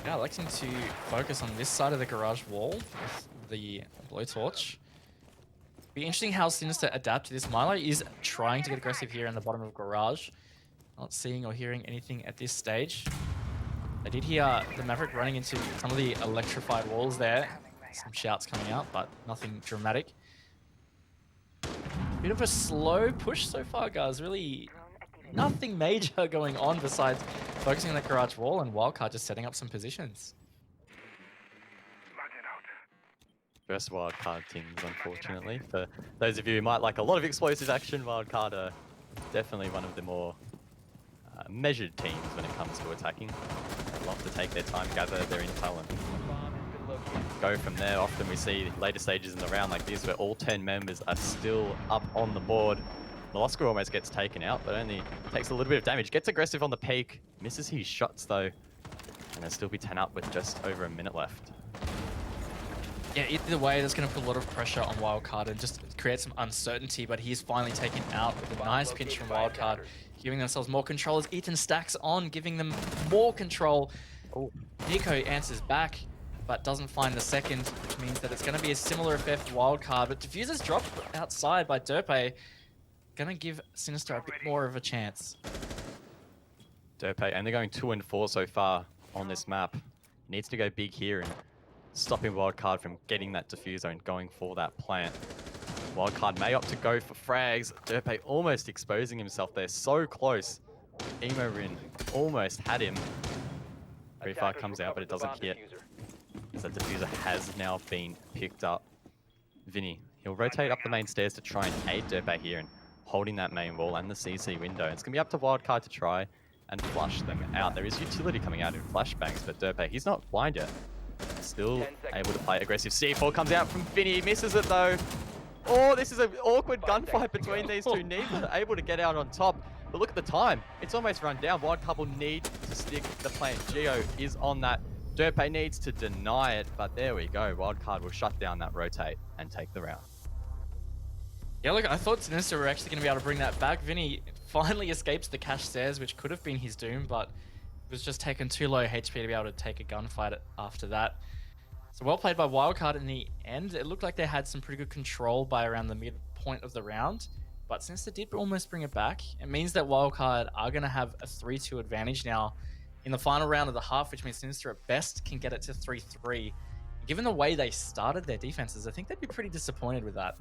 Yeah, electing to focus on this side of the garage wall with the blowtorch. Be interesting how Sinister adapt to this. Milo is trying to get aggressive here in the bottom of garage. Not seeing or hearing anything at this stage. I did hear the Maverick running into some of the electrified walls there. Some shouts coming out, but nothing dramatic. Bit of a slow push so far, guys. Really nothing major going on besides focusing on the garage wall and Wildcard just setting up some positions.
First Wildcard teams, unfortunately. For those of you who might like a lot of explosive action, Wildcard are definitely one of the more measured teams when it comes to attacking. They love to take their time, gather their intel, and go from there. Often we see later stages in the round like this where all 10 members are still up on the board. Molosca almost gets taken out, but only takes a little bit of damage. Gets aggressive on the peak, misses his shots though, and they'll still be 10 up with just over a minute left.
Yeah, either way, that's going to put a lot of pressure on Wildcard and just create some uncertainty, but he's finally taken out with a nice pinch from Wildcard, giving themselves more control as Ethan stacks on, giving them more control. Oh, Nico answers back, but doesn't find the second, which means that it's going to be a similar effect for Wildcard, but Diffuser's dropped outside by Derpe, going to give Sinister a bit more of a chance.
Derpe, and they're going 2 and 4 so far on this map. Needs to go big here and stopping Wildcard from getting that diffuser and going for that plant. Wildcard may opt to go for frags. Derpe almost exposing himself there, so close. Emo-Rin almost had him. Free Fire comes out, but it doesn't hit. As that diffuser has now been picked up. Vinny, he'll rotate up the main stairs to try and aid Derpe here and holding that main wall and the CC window. It's going to be up to Wildcard to try and flush them out. There is utility coming out in flashbangs, but Derpe, he's not blind yet. Still able to play aggressive. C4 comes out from Vinny, misses it though. Oh, this is an awkward gunfight between these two. Neither able to get out on top. But look at the time. It's almost run down. Wildcard will need to stick the plant. Geo is on that. Derpe needs to deny it, but there we go. Wildcard will shut down that rotate and take the round.
Yeah, look, I thought Sinister were actually going to be able to bring that back. Vinny finally escapes the cash stairs, which could have been his doom, but it was just taken too low HP to be able to take a gunfight after that. So well played by Wildcard in the end. It looked like they had some pretty good control by around the midpoint of the round, but Sinister did almost bring it back. It means that Wildcard are going to have a 3-2 advantage now in the final round of the half, which means Sinister at best can get it to 3-3. Given the way they started their defenses, I think they'd be pretty disappointed with that.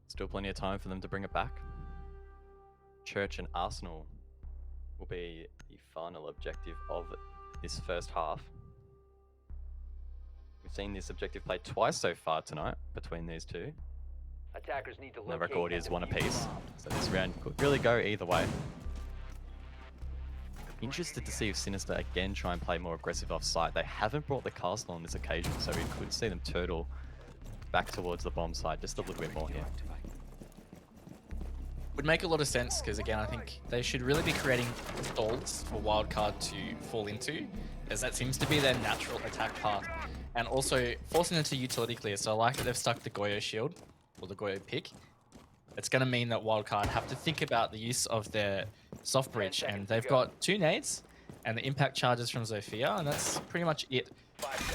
Still plenty of time for them to bring it back. Church and Arsenal will be the final objective of this first half. We've seen this objective played twice so far tonight between these two.
Attackers need to
The record is 1 apiece, so this round could really go either way. Interested to see if Sinister again try and play more aggressive off-site. They haven't brought the castle on this occasion, so we could see them turtle back towards the bomb side just a little bit more here.
Would make a lot of sense because, again, I think they should really be creating stalls for Wildcard to fall into, as that seems to be their natural attack path, and also forcing them to utility clear. So I like that they've stuck the Goyo shield, or the Goyo pick, it's going to mean that Wildcard have to think about the use of their soft breach, and they've got 2 nades and the impact charges from Zofia, and that's pretty much it.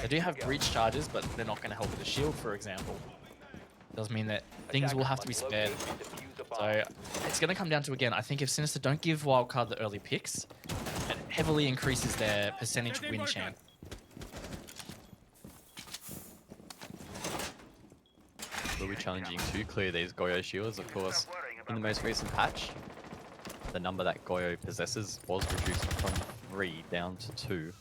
They do have breach charges, but they're not going to help with the shield, for example. Does mean that things will have to be spared. So it's going to come down to, again, I think if Sinister don't give Wildcard the early picks, it heavily increases their percentage win chance.
Will be challenging to clear these Goyo shields, of course. In the most recent patch, the number that Goyo possesses was reduced from 3 down to 2.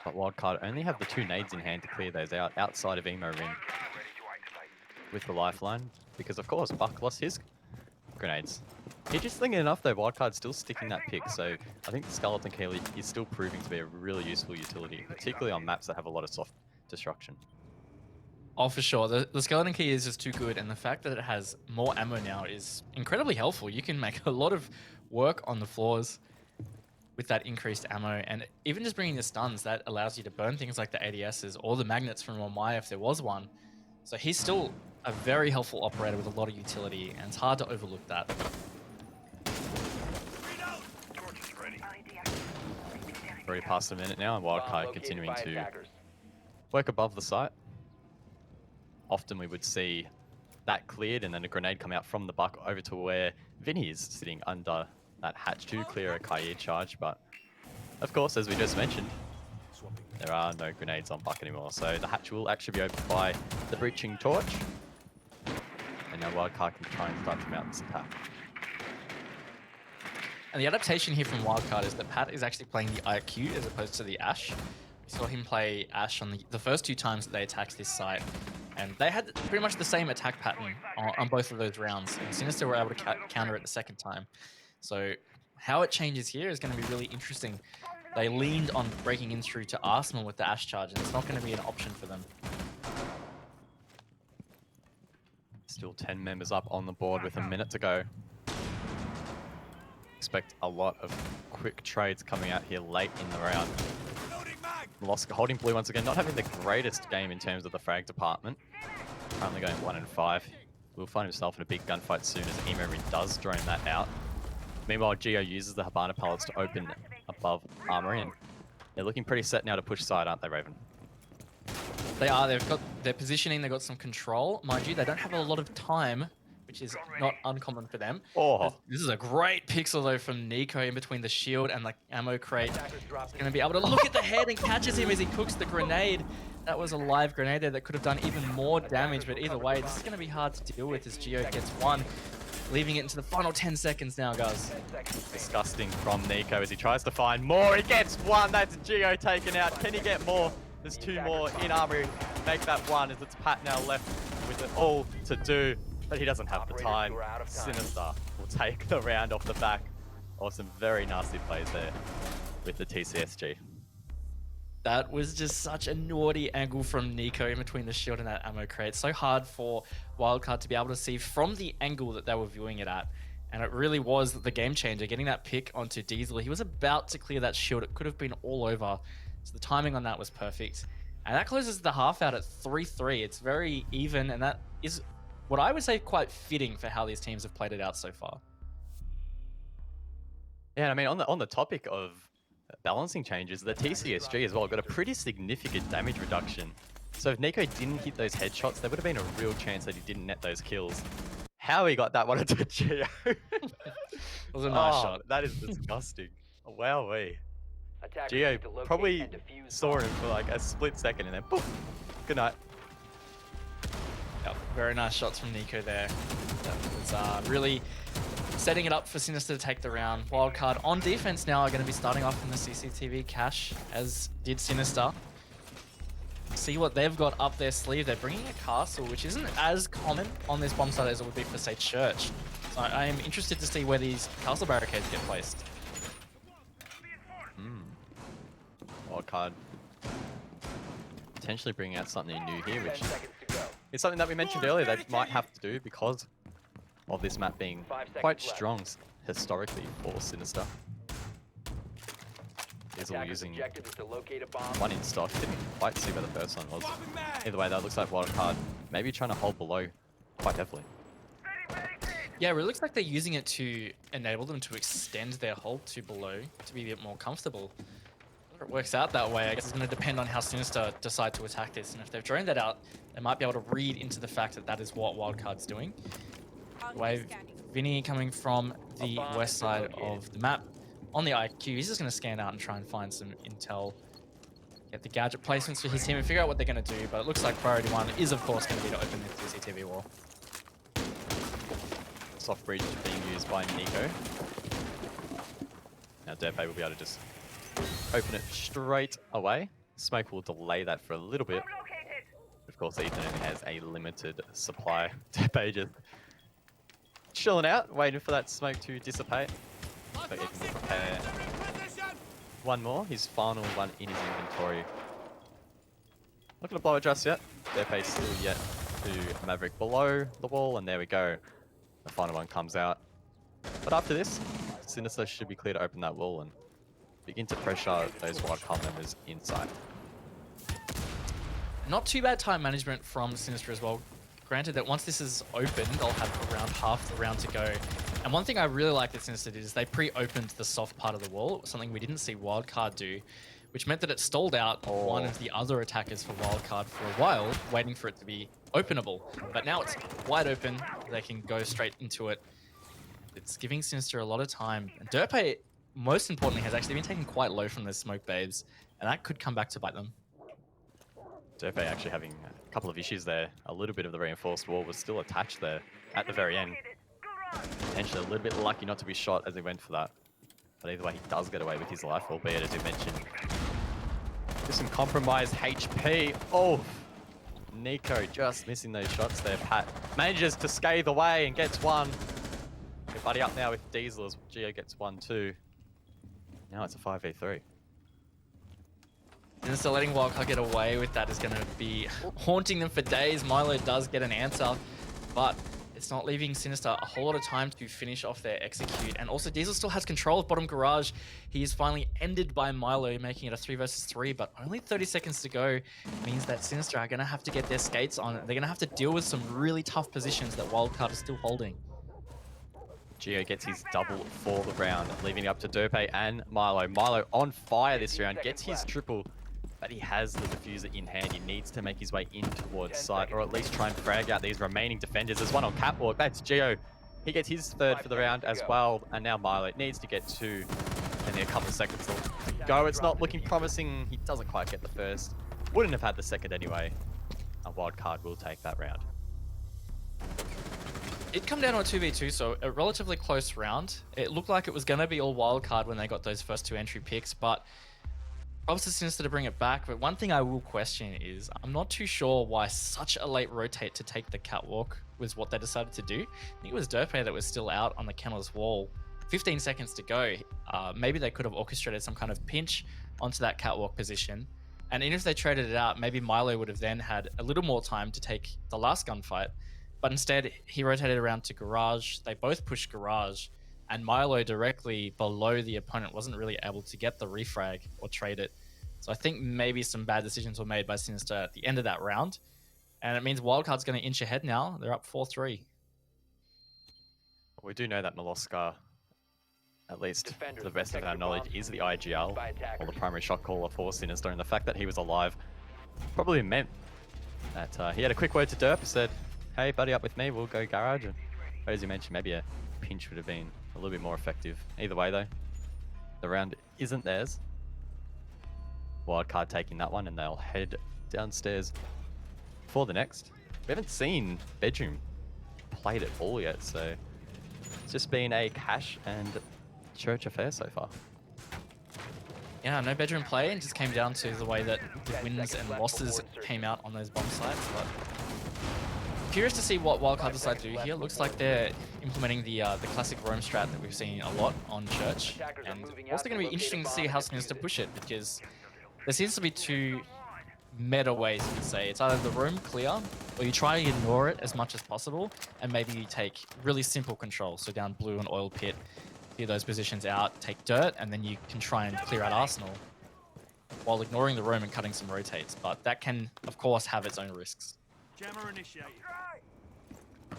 But Wildcard only have the 2 nades in hand to clear those out, outside of Emo Ring. With the lifeline, because of course Buck lost his grenades. Interestingly enough though, Wildcard's still sticking that pick, so I think the Skeleton Key is still proving to be a really useful utility, particularly on maps that have a lot of soft destruction.
Oh, for sure. The Skeleton Key is just too good, and the fact that it has more ammo now is incredibly helpful. You can make a lot of work on the floors with that increased ammo, and even just bringing the stuns, that allows you to burn things like the ADSs or the magnets from Omai if there was one. So he's still a very helpful operator with a lot of utility, and it's hard to overlook that.
Already past a minute now, and Wildcard continuing to work above the site. Often we would see that cleared and then a grenade come out from the Buck over to where Vinny is sitting under that hatch to clear a Kaid charge, but of course, as we just mentioned, there are no grenades on Buck anymore, so the hatch will actually be opened by the breaching torch, and now Wildcard can try and start to mount this attack.
And the adaptation here from Wildcard is that Pat is actually playing the IQ as opposed to the Ash. We saw him play Ash on the first 2 times that they attacked this site, and they had pretty much the same attack pattern on both of those rounds, and Sinister were able to counter it the second time. So how it changes here is going to be really interesting. They leaned on breaking in through to Arsenal with the Ash charge, and it's not going to be an option for them.
Still 10 members up on the board with a minute to go. Expect a lot of quick trades coming out here late in the round. Lost holding blue once again, not having the greatest game in terms of the frag department. Currently going 1-5. Will find himself in a big gunfight soon as Emo Ring does drone that out. Meanwhile, Geo uses the Habana pallets to open above Armory, and they're looking pretty set now to push side, aren't they, Raven?
They are. They've got their positioning. They've got some control. Mind you, they don't have a lot of time, which is not uncommon for them.
Oh.
This is a great pixel, though, from Nico in between the shield and the ammo crate. He's going to be able to look at the head and catches him as he cooks the grenade. That was a live grenade there that could have done even more damage, but either way, this is going to be hard to deal with as Geo gets one. Leaving it into the final 10 seconds now, guys.
Disgusting from Nico as he tries to find more. He gets one. That's Geo taken out. Can he get more? There's 2 more in Armory. Make that 1 as it's Pat now left with it all to do. But he doesn't have the time. Sinister will take the round off the back of some very nasty plays there with the TCSG.
That was just such a naughty angle from Nico in between the shield and that ammo crate. So hard for Wildcard to be able to see from the angle that they were viewing it at. And it really was the game changer, getting that pick onto Diesel. He was about to clear that shield. It could have been all over. So the timing on that was perfect. And that closes the half out at 3-3. It's very even, and that is what I would say quite fitting for how these teams have played it out so far.
Yeah, I mean, on the topic of balancing changes, the TCSG as well got a pretty significant damage reduction. So if Nico didn't hit those headshots, there would have been a real chance that he didn't net those kills. How he got that one into Geo.
It was a nice shot.
That is disgusting. Wowee. Geo probably saw him for like a split second and then poof. Good night.
Yep, very nice shots from Nico there. That was really setting it up for Sinister to take the round. Wildcard on defense now are going to be starting off in the CCTV cache, as did Sinister. See what they've got up their sleeve. They're bringing a castle, which isn't as common on this bomb site as it would be for, say, Church. So I am interested to see where these castle barricades get placed.
Wildcard potentially bringing out something new here, which is something that we mentioned earlier they might have to do because of this map being quite strong historically for Sinister. Diesel using 1 in stock. Didn't quite see where the first one was. Either way, that looks like Wildcard maybe trying to hold below quite heavily.
Yeah, it looks like they're using it to enable them to extend their hold to below to be a bit more comfortable. Whether it works out that way, I guess it's going to depend on how Sinister decide to attack this. And if they've droned that out, they might be able to read into the fact that that is what Wildcard's doing. Wave Vinny coming from the west side of the map on the IQ. He's just going to scan out and try and find some intel, get the gadget placements for his team and figure out what they're going to do. But it looks like priority one is, of course, going to be to open the CCTV wall.
Soft breach being used by Nico. Now Derpay will be able to just open it straight away. Smoke will delay that for a little bit. Of course, Ethan only has a limited supply. Derpay just chilling out, waiting for that smoke to dissipate. But Ethan will prepare one more, his final one in his inventory. Not going to blow it just yet. Derpay still yet to Maverick below the wall, and there we go. The final one comes out. But after this, Sinister should be clear to open that wall and begin to pressure those wildcard members inside.
Not too bad time management from Sinister as well. Granted that once this is open, they'll have around half the round to go. And one thing I really like that Sinister did is they pre-opened the soft part of the wall. It was something we didn't see Wildcard do, which meant that it stalled out one of the other attackers for Wildcard for a while, waiting for it to be openable. But now it's wide open. They can go straight into it. It's giving Sinister a lot of time. And Derpay, most importantly, has actually been taken quite low from the smoke babes, and that could come back to bite them.
Derpay actually having a couple of issues there. A little bit of the reinforced wall was still attached there at the very end. Potentially a little bit lucky not to be shot as he went for that. But either way, he does get away with his life, albeit, as you mentioned, just some compromised HP. Oh, Nico just missing those shots there. Pat manages to scathe away and gets one. They're buddy up now with Diesel as Geo gets one too. Now it's a 5v3.
And so letting Wildcard get away with that is going to be haunting them for days. Milo does get an answer, but it's not leaving Sinister a whole lot of time to finish off their execute. And also Diesel still has control of bottom garage. He is finally ended by Milo, making it a 3 versus 3, but only 30 seconds to go means that Sinister are going to have to get their skates on. They're going to have to deal with some really tough positions that Wildcard is still holding.
Geo gets his double for the round, leaving it up to Derpay and Milo. Milo on fire this round, gets his triple, but he has the diffuser in hand. He needs to make his way in towards site, or at least try and frag out these remaining defenders. There's one on catwalk. That's Geo. He gets his third for the round as well, and now Milo needs to get two. Only a couple of seconds to go. It's not looking promising. He doesn't quite get the first. Wouldn't have had the second anyway. A Wildcard will take that round.
It come down to a 2v2, so a relatively close round. It looked like it was going to be all Wildcard when they got those first two entry picks, but obviously Sinister to bring it back. But one thing I will question is, I'm not too sure why such a late rotate to take the catwalk was what they decided to do. I think it was Derpay that was still out on the Kennel's wall. 15 seconds to go. Maybe they could have orchestrated some kind of pinch onto that catwalk position. And even if they traded it out, maybe Milo would have then had a little more time to take the last gunfight. But instead, he rotated around to garage. They both pushed garage. And Milo directly below the opponent wasn't really able to get the refrag or trade it. So I think maybe some bad decisions were made by Sinister at the end of that round. And it means Wildcard's going to inch ahead now. They're up 4-3.
We do know that Moloscar, at least to the best of our knowledge, is the IGL, or the primary shot caller for Sinister. And the fact that he was alive probably meant that he had a quick word to Derp, said, hey, buddy up with me, we'll go garage. And as you mentioned, maybe a pinch would have been a little bit more effective. Either way, though, the round isn't theirs. Wildcard taking that one, and they'll head downstairs for the next. We haven't seen Bedroom played at all yet, so it's just been a cash and church affair so far.
Yeah, no Bedroom play, and just came down to the way that the wins and losses came out on those bomb sites. But curious to see what Wildcard decide to do here. Looks like they're implementing the classic roam strat that we've seen a lot on Church. And also going to be interesting to see how Sinister push it, because there seems to be two meta ways you could say. It's either the roam clear, or you try to ignore it as much as possible, and maybe you take really simple control. So down blue and oil pit, clear those positions out, take dirt, and then you can try and clear out Arsenal while ignoring the roam and cutting some rotates. But that can, of course, have its own risks.
Jammer initiated.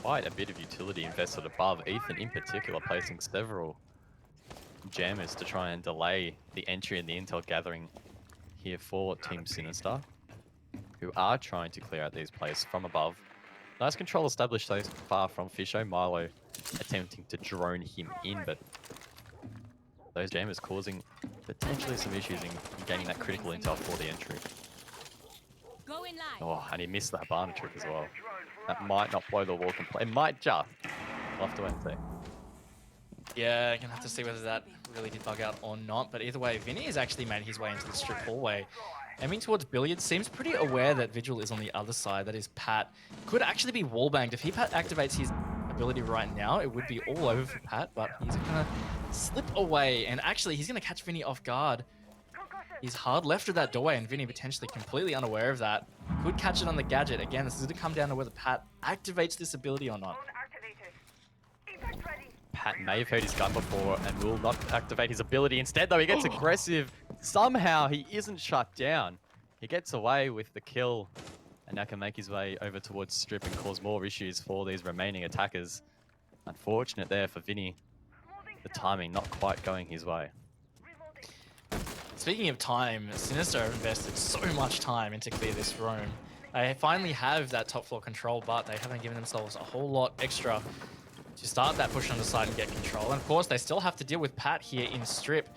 quite a bit of utility invested above. Ethan in particular placing several jammers to try and delay the entry and the intel gathering here for Team Sinister, who are trying to clear out these players from above. Nice control established so far from Fisho. Milo attempting to drone him in, but those jammers causing potentially some issues in gaining that critical intel for the entry. Oh, and he missed that Habana trick as well. That might not blow the wall completely. It might just. We'll have to wait and see.
Yeah, you're gonna have to see whether that really did bug out or not. But either way, Vinny has actually made his way into the strip hallway. Aiming towards Billiard, seems pretty aware that Vigil is on the other side. That is Pat. Could actually be wallbanged. If he activates his ability right now, it would be all over for Pat, but he's gonna slip away. And actually, he's gonna catch Vinny off guard. He's hard left of that doorway, and Vinny potentially completely unaware of that. Could catch it on the gadget. Again, this is gonna come down to whether Pat activates this ability or not.
Pat may have heard his gun before and will not activate his ability. Instead, though, he gets aggressive. Somehow, he isn't shut down. He gets away with the kill and now can make his way over towards Strip and cause more issues for these remaining attackers. Unfortunate there for Vinny. The timing not quite going his way.
Speaking of time, Sinister have invested so much time into clear this room. They finally have that top floor control, but they haven't given themselves a whole lot extra to start that push on the side and get control. And of course, they still have to deal with Pat here in Strip.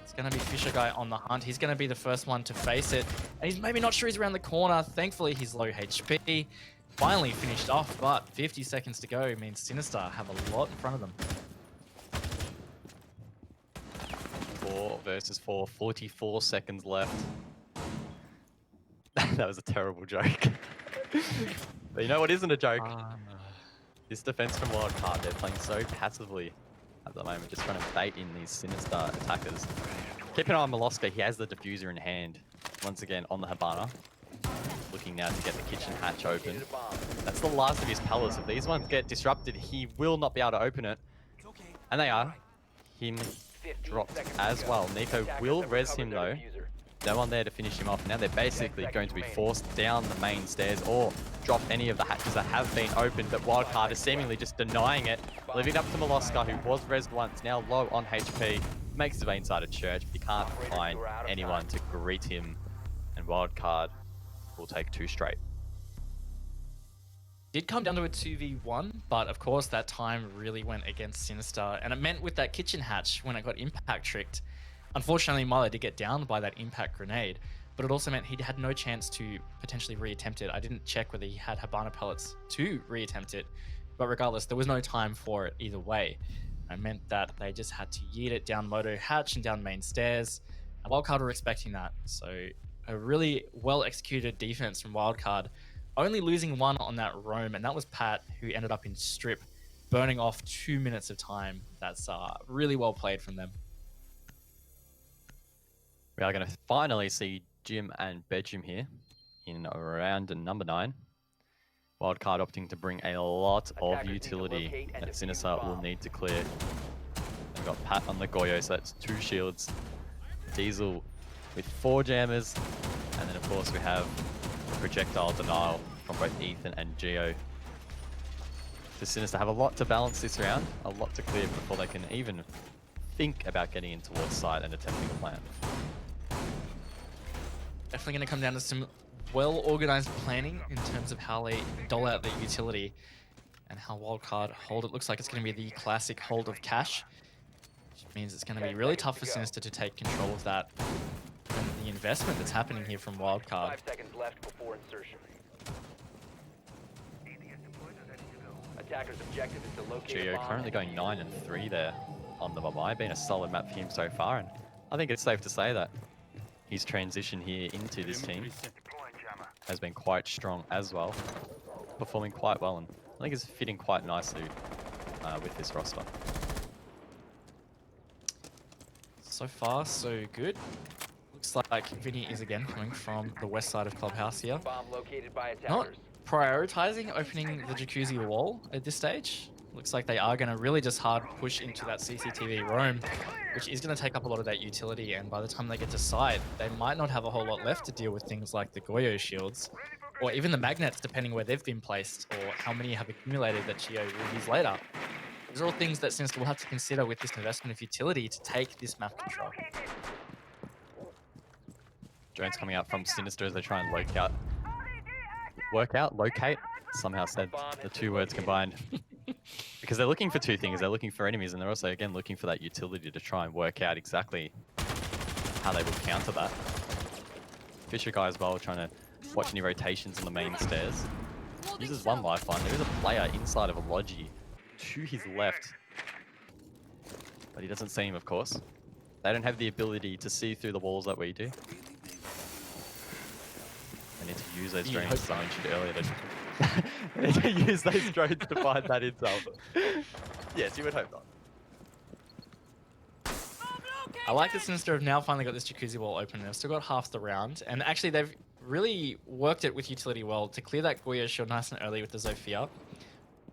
It's going to be Fisher Guy on the hunt. He's going to be the first one to face it. And he's maybe not sure he's around the corner. Thankfully, he's low HP. Finally finished off, but 50 seconds to go means Sinister have a lot in front of them.
4 versus 4, 44 seconds left. That was a terrible joke. But you know what isn't a joke? This defense from Wildcard, they're playing so passively at the moment, just trying to bait in these Sinister attackers. Keep an eye on Moloska, he has the diffuser in hand. Once again on the Habana. Looking now to get the kitchen hatch open. That's the last of his palace. If these ones get disrupted, he will not be able to open it. And they are. Him dropped as well. Nico will res him though. No one there to finish him off. Now they're basically going to be forced down the main stairs or drop any of the hatches that have been opened, but Wildcard is seemingly just denying it, leaving it up to Moloska, who was resed once, now low on HP, makes his way inside a church, but he can't find anyone to greet him, and Wildcard will take 2 straight.
Did come down to a 2v1, but of course that time really went against Sinister, and it meant with that kitchen hatch when it got impact tricked. Unfortunately, Milo did get downed by that impact grenade, but it also meant he had no chance to potentially reattempt it. I didn't check whether he had Habana pellets to reattempt it, but regardless, there was no time for it either way. It meant that they just had to yeet it down Moto Hatch and down main stairs, and Wildcard were expecting that. So a really well-executed defense from Wildcard, only losing one on that roam, and that was Pat, who ended up in Strip, burning off 2 minutes of time. That's really well played from them.
We are going to finally see Jim and Bedjim here in round number 9. Wildcard opting to bring a lot of utility that Sinister will need to clear. We've got Pat on the Goyo, so that's 2 shields. Diesel with 4 jammers. And then of course we have projectile denial from both Ethan and Geo. So Sinister have a lot to balance this round, a lot to clear before they can even think about getting in towards side and attempting a plan.
Definitely going to come down to some well-organized planning in terms of how they dole out their utility and how Wildcard hold it. Looks like it's going to be the classic hold of cash, which means it's going to be really tough for Sinister to take control of that and the investment that's happening here from Wildcard.
5 seconds left before insertion. Attacker's objective is to locate
Geo currently going 9 and 3 there on the Mumbai, been a solid map for him so far, and I think it's safe to say that his transition here into this team has been quite strong as well, performing quite well, and I think it's fitting quite nicely with this roster.
So far, so good. Looks like Vinny is again coming from the west side of Clubhouse here.
bomb located by
Not
attackers.
prioritizing opening the jacuzzi wall at this stage. Looks like they are going to really just hard push into that CCTV roam, which is going to take up a lot of that utility, and by the time they get to site, they might not have a whole lot left to deal with things like the Goyo shields. or even the magnets, depending where they've been placed, or how many have accumulated that Geo will use later. These are all things that Sinister will have to consider with this investment of utility to take this map control.
Drones coming out from Sinister as they try and locate. Somehow said the two words combined. Because they're looking for two things. They're looking for enemies, and they're also, again, looking for that utility to try and work out exactly how they will counter that. Fisher guy as well, trying to watch any rotations on the main stairs. Uses one lifeline. There is a player inside of a Logi to his left. But he doesn't see him, of course. They don't have the ability to see through the walls that we do. They need to use those drones, as I mentioned earlier, they need to use those drones to find that intel. Yes, you would hope not.
I like that Sinister have now finally got this jacuzzi wall open. They've still got half the round. And actually, they've really worked it with utility well to clear that Goya shield nice and early with the Zofia.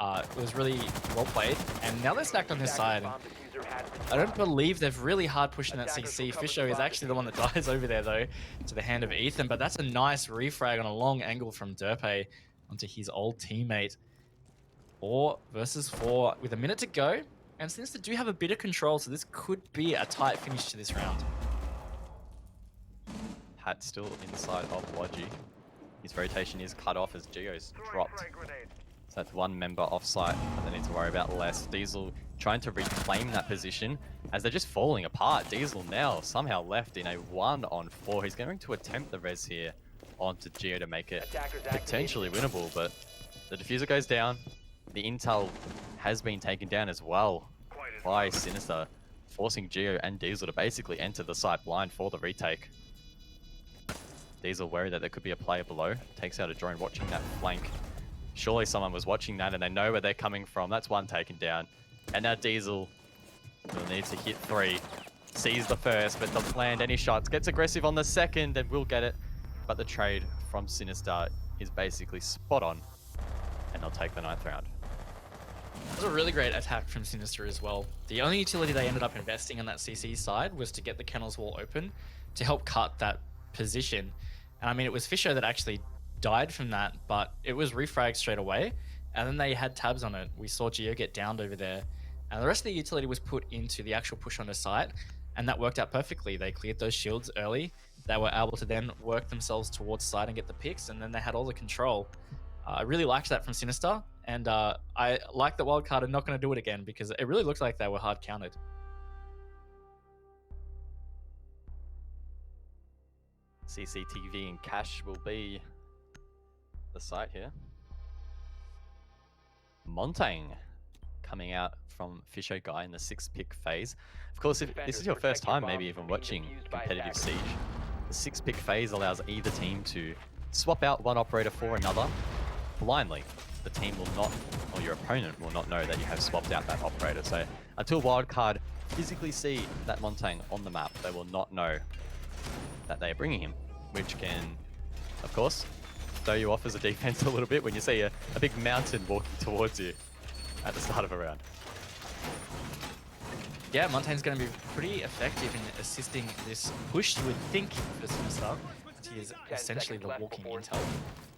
It was really well played. And now they're stacked on this side. And I don't believe they've really hard pushed in that CC. Fisho is actually the one that dies over there, though, to the hand of Ethan. But that's a nice refrag on a long angle from Derpe onto his old teammate. 4 versus 4 with a minute to go. And Sinister do have a bit of control, so this could be a tight finish to this round.
Pat still inside of Logi. His rotation is cut off as Geo's dropped. So that's one member off-site, but they need to worry about less. Diesel trying to reclaim that position as they're just falling apart. Diesel now somehow left in a 1-on-4. He's going to attempt the res here onto Geo to make it potentially winnable, but the diffuser goes down. The intel has been taken down as well by Sinister, forcing Geo and Diesel to basically enter the site blind for the retake. Diesel worried that there could be a player below, takes out a drone watching that flank. Surely someone was watching that and they know where they're coming from. That's one taken down. And now Diesel will need to hit 3. Sees the first, but doesn't land any shots. Gets aggressive on the second and will get it. But the trade from Sinister is basically spot on. And they'll take the 9th round.
It was a really great attack from Sinister as well. The only utility they ended up investing on that CC side was to get the kennels wall open to help cut that position. And I mean, it was Fisher that actually died from that, but it was refragged straight away. And then they had tabs on it. We saw Geo get downed over there. And the rest of the utility was put into the actual push on the site. And that worked out perfectly. They cleared those shields early. They were able to then work themselves towards site and get the picks. And then they had all the control. I really liked that from Sinister. And I like that Wildcard are not going to do it again because it really looked like they were hard counted.
CCTV and cash will be the site here. Montaigne coming out from Fisho Guy in the 6th pick phase. Of course, if this is your first time maybe even watching competitive Siege, the 6th pick phase allows either team to swap out one operator for another blindly. The team will not, or your opponent will not know that you have swapped out that operator. So until Wildcard physically see that Montaigne on the map, they will not know that they are bringing him, which can, of course, throw you off as a defense a little bit when you see a big mountain walking towards you at the start of a round.
Yeah, Montaigne's going to be pretty effective in assisting this push, you would think, for Sinister. He is essentially the walking intel.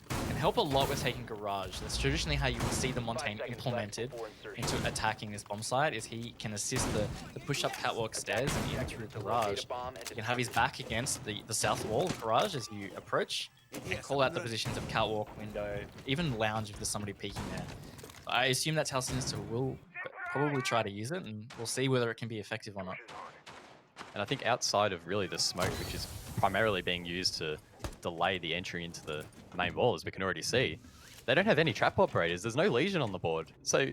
Can help a lot with taking Garage. That's traditionally how you would see the Montaigne implemented into attacking this bomb site, is he can assist the push-up catwalk stairs and in through Garage. You can have his back against the south wall of Garage as you approach, and call out the positions of catwalk, window, even lounge if there's somebody peeking there. I assume that's how Sinister will probably try to use it, and we'll see whether it can be effective or not.
And I think outside of really the smoke, which is primarily being used to delay the entry into the main wall, as we can already see, they don't have any trap operators. There's no Legion on the board. So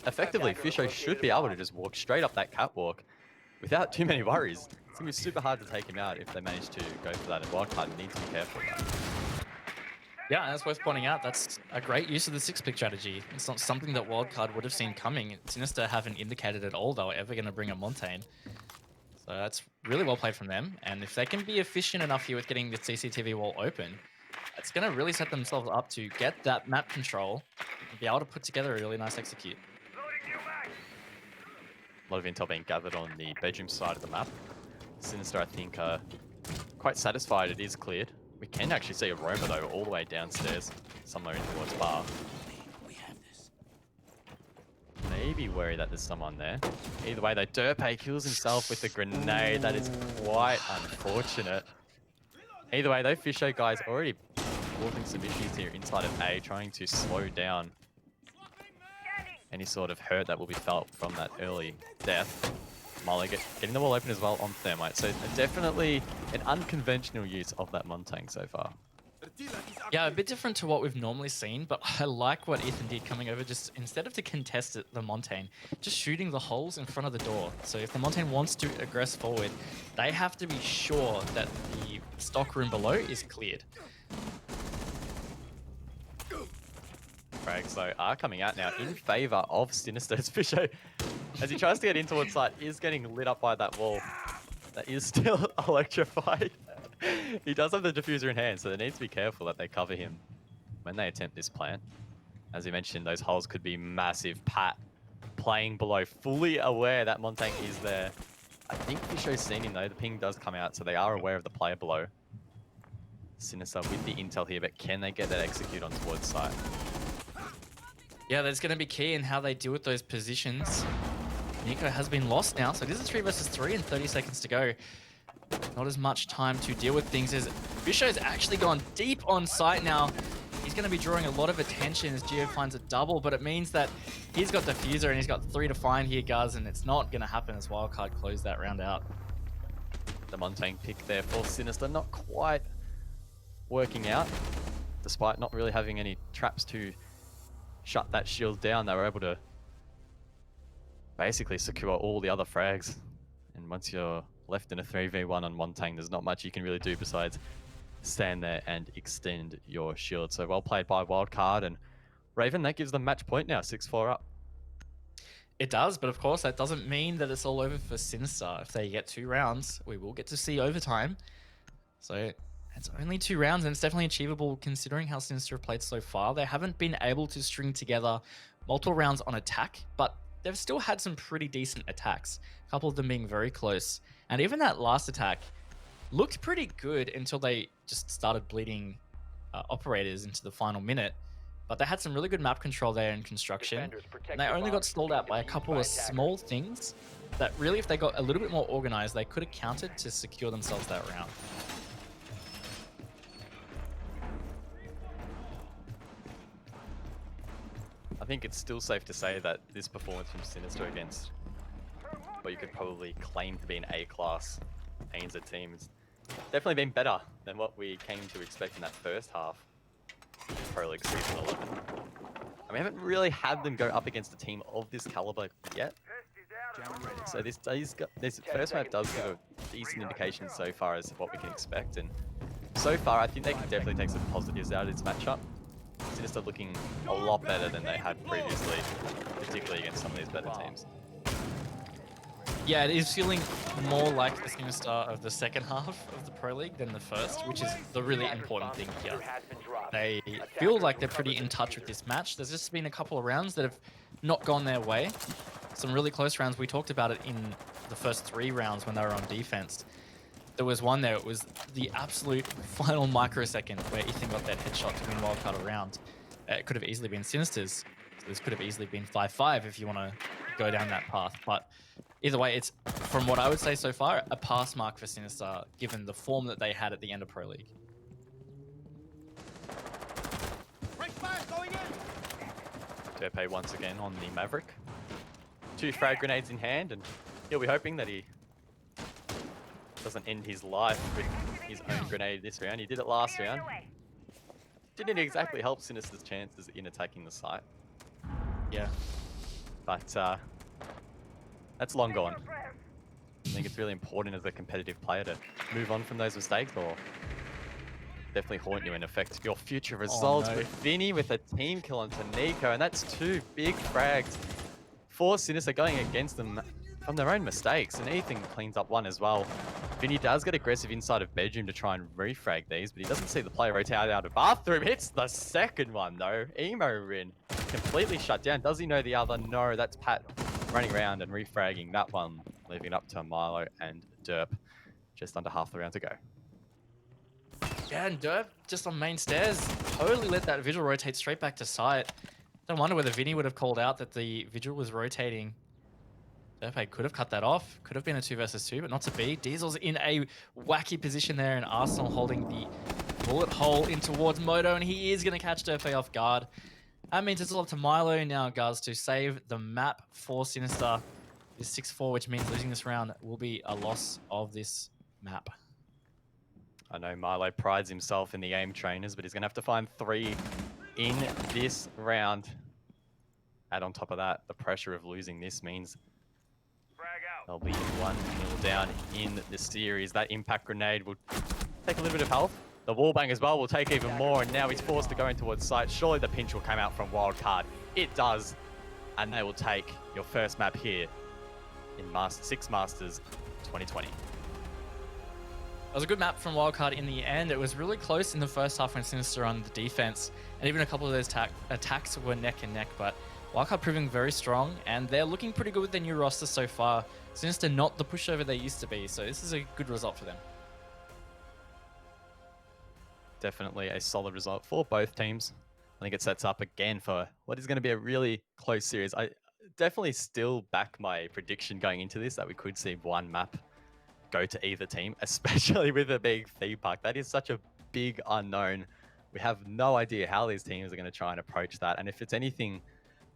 effectively, Fisho should be able to just walk straight up that catwalk without too many worries. It's going to be super hard to take him out if they manage to go for that, and Wildcard needs to be careful of that.
Yeah, and that's worth pointing out. That's a great use of the 6-pick strategy. It's not something that Wildcard would have seen coming. Sinister haven't indicated at all they were ever going to bring a Montaigne. So that's really well played from them. And if they can be efficient enough here with getting the CCTV wall open, it's going to really set themselves up to get that map control and be able to put together a really nice execute.
A lot of intel being gathered on the bedroom side of the map. Sinister, I think, are quite satisfied it is cleared. We can actually see a roamer though, all the way downstairs, somewhere in towards bar. Maybe worry that there's someone there. Either way, though, Derpay kills himself with a grenade. That is quite unfortunate. Either way, though, Fisho guys already causing some issues here inside of A, trying to slow down any sort of hurt that will be felt from that early death. Molly getting the wall open as well on Thermite. So definitely an unconventional use of that Montang so far.
Yeah, a bit different to what we've normally seen, but I like what Ethan did coming over. Just instead of to contest it, the Montaigne, just shooting the holes in front of the door. So if the Montaigne wants to aggress forward, they have to be sure that the stock room below is cleared.
Frags, though, are coming out now in favor of Sinister. Fisho, as he tries to get in towards site, is getting lit up by that wall. That is still electrified. He does have the diffuser in hand, so they need to be careful that they cover him when they attempt this plant. As you mentioned, those holes could be massive. Pat playing below, fully aware that Montang is there. I think Fisho's seen him though. The ping does come out, so they are aware of the player below. Sinister with the intel here, but can they get that execute on towards site?
Yeah, that's going to be key in how they deal with those positions. Nico has been lost now, so it is a 3 versus 3 and 30 seconds to go. Not as much time to deal with things as Fisho's actually gone deep on site now. He's going to be drawing a lot of attention as Geo finds a double, but it means that he's got diffuser and he's got 3 to find here, Guz, and it's not going to happen as Wildcard close that round out.
The Montang pick there for Sinister, not quite working out, despite not really having any traps to shut that shield down. They were able to basically secure all the other frags, and once you're left in a 3v1 on Montang, there's not much you can really do besides stand there and extend your shield. So well played by Wildcard, and Raven, that gives them match point now, 6-4 up.
It does, but of course that doesn't mean that it's all over for Sinister. If they get 2 rounds, we will get to see overtime. So it's only 2 rounds, and it's definitely achievable considering how Sinister have played so far. They haven't been able to string together multiple rounds on attack, but they've still had some pretty decent attacks, a couple of them being very close. And even that last attack looked pretty good until they just started bleeding operators into the final minute. But they had some really good map control there in construction, and they only got stalled out by a couple of small things that really, if they got a little bit more organized, they could have countered to secure themselves that round.
I think it's still safe to say that this performance from Sinister against what you could probably claim to be an A-class ANZ team has definitely been better than what we came to expect in that first half of Pro League Season 11. And we haven't really had them go up against a team of this caliber yet. So this first map does give a decent indication so far as what we can expect. And so far, I think they can definitely take some positives out of this matchup. Sinister looking a lot better than they had previously, particularly against some of these better teams.
Yeah, it is feeling more like the Sinister of the second half of the Pro League than the first, which is the really important thing here. They feel like they're pretty in touch with this match. There's just been a couple of rounds that have not gone their way. Some really close rounds. We talked about it in the first 3 rounds when they were on defense. There was one there, it was the absolute final microsecond where Ethan got that headshot to win Wildcard around. It could have easily been Sinister's. So this could have easily been 5-5 if you want to go down that path. But either way, it's, from what I would say so far, a pass mark for Sinister, given the form that they had at the end of Pro League.
Derpay once again on the Maverick. 2 frag grenades in hand, and he'll be hoping that he doesn't end his life with his own grenade this round. He did it last round. Didn't exactly help Sinister's chances in attacking the site.
Yeah.
But that's long gone. I think it's really important as a competitive player to move on from those mistakes, or definitely haunt you and affect your future results. With Vinny with a team kill onto Nico, and that's 2 big frags for Sinister going against them from their own mistakes, and Ethan cleans up 1 as well. Vinny does get aggressive inside of bedroom to try and refrag these, but he doesn't see the player rotate out of bathroom. Hits the second one though. Emo Rin completely shut down. Does he know the other? No, that's Pat running around and refragging that one, leaving it up to Milo and Derp. Just under half the round to go.
again, Derp just on main stairs. Totally let that Vigil rotate straight back to site. Don't wonder whether Vinny would have called out that the Vigil was rotating. Derp could have cut that off. Could have been a 2 versus 2, but not to be. Diesel's in a wacky position there, and Arsenal holding the bullet hole in towards Moto, and he is going to catch Derp off guard. That means it's all up to Milo now, guys, to save the map for Sinister. It's 6-4, which means losing this round will be a loss of this map.
I know Milo prides himself in the aim trainers, but he's going to have to find 3 in this round. Add on top of that, the pressure of losing this means they'll be 1-0 down in the series. That impact grenade will take a little bit of health. The wallbang as well will take even more, and now he's forced to go in towards site. Surely the pinch will come out from Wildcard. It does, and they will take your first map here in Six Masters 2020.
It was a good map from Wildcard in the end. It was really close in the first half when Sinister on the defense, and even a couple of those attacks were neck and neck, but Wildcard proving very strong, and they're looking pretty good with their new roster so far. Sinister not the pushover they used to be, so this is a good result for them.
Definitely a solid result for both teams. I think it sets up again for what is going to be a really close series. I definitely still back my prediction going into this that we could see one map go to either team, especially with a big theme park. That is such a big unknown. We have no idea how these teams are going to try and approach that. And if it's anything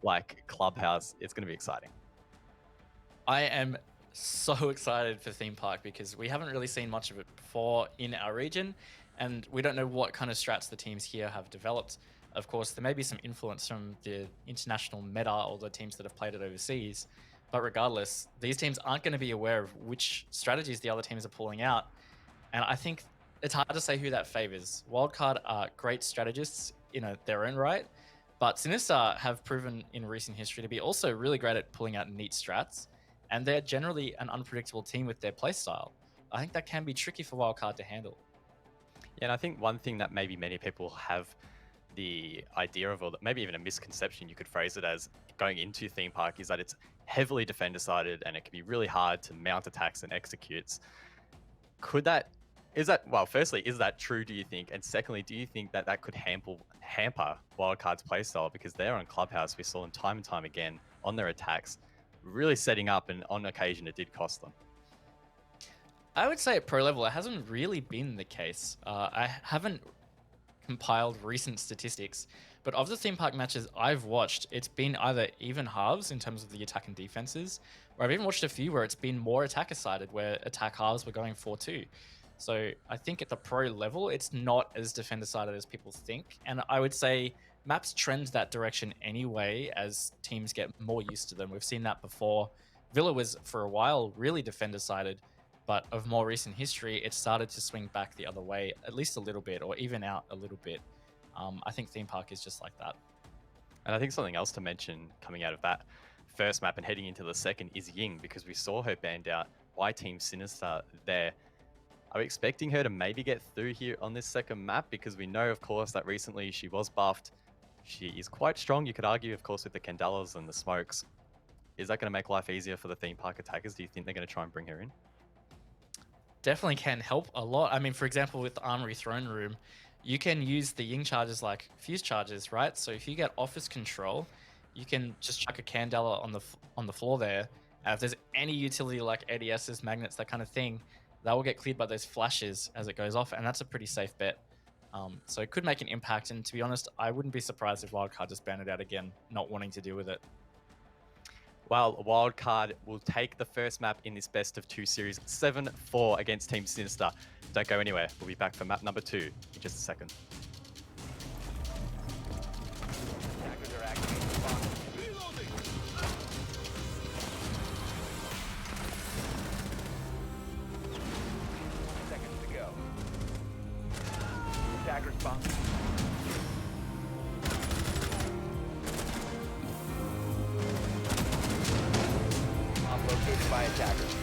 like Clubhouse, it's going to be exciting.
I am so excited for theme park because we haven't really seen much of it before in our region, and we don't know what kind of strats the teams here have developed. Of course, there may be some influence from the international meta or the teams that have played it overseas, but regardless, these teams aren't going to be aware of which strategies the other teams are pulling out, and I think it's hard to say who that favors. Wildcard are great strategists in their own right, but Sinister have proven in recent history to be also really great at pulling out neat strats, and they're generally an unpredictable team with their playstyle. I think that can be tricky for Wildcard to handle.
Yeah, and I think one thing that maybe many people have the idea of, or maybe even a misconception you could phrase it as going into theme park, is that it's heavily defender sided and it can be really hard to mount attacks and executes. Well, firstly, is that true, do you think? And secondly, do you think that that could hamper Wildcard's playstyle? Because they're on Clubhouse, we saw them time and time again on their attacks, really setting up, and on occasion it did cost them.
I would say at pro level, it hasn't really been the case. I haven't compiled recent statistics, but of the theme park matches I've watched, it's been either even halves in terms of the attack and defenses, or I've even watched a few where it's been more attacker sided, where attack halves were going 4-2. So I think at the pro level, it's not as defender sided as people think. And I would say maps trend that direction anyway as teams get more used to them. We've seen that before. Villa was for a while really defender sided, but of more recent history, it started to swing back the other way, at least a little bit, or even out a little bit. I think theme park is just like that.
And I think something else to mention coming out of that first map and heading into the second is Ying, because we saw her banned out by Team Sinister there. Are we expecting her to maybe get through here on this second map? Because we know, of course, that recently she was buffed. She is quite strong, you could argue, of course, with the Candelas and the smokes. Is that going to make life easier for the theme park attackers? Do you think they're going to try and bring her in?
Definitely can help a lot. I mean, for example, with the Armory Throne Room, you can use the Ying charges like fuse charges, right? So if you get office control, you can just chuck a Candela on the floor there. And if there's any utility like ADSs, magnets, that kind of thing, that will get cleared by those flashes as it goes off, and that's a pretty safe bet. So it could make an impact, and to be honest, I wouldn't be surprised if Wildcard just banned it out again, not wanting to deal with it.
Well, Wildcard will take the first map in this best of 2 series, 7-4 against Team Sinister. Don't go anywhere. We'll be back for map number 2 in just a second.
Attackers are activating the bomb. Seconds to go. Attackers bomb. Bomb located by attackers.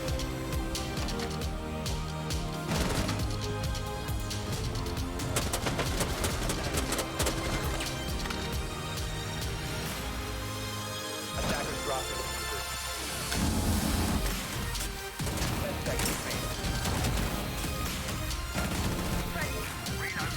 Attackers drop to the diffuser. 10 seconds remaining.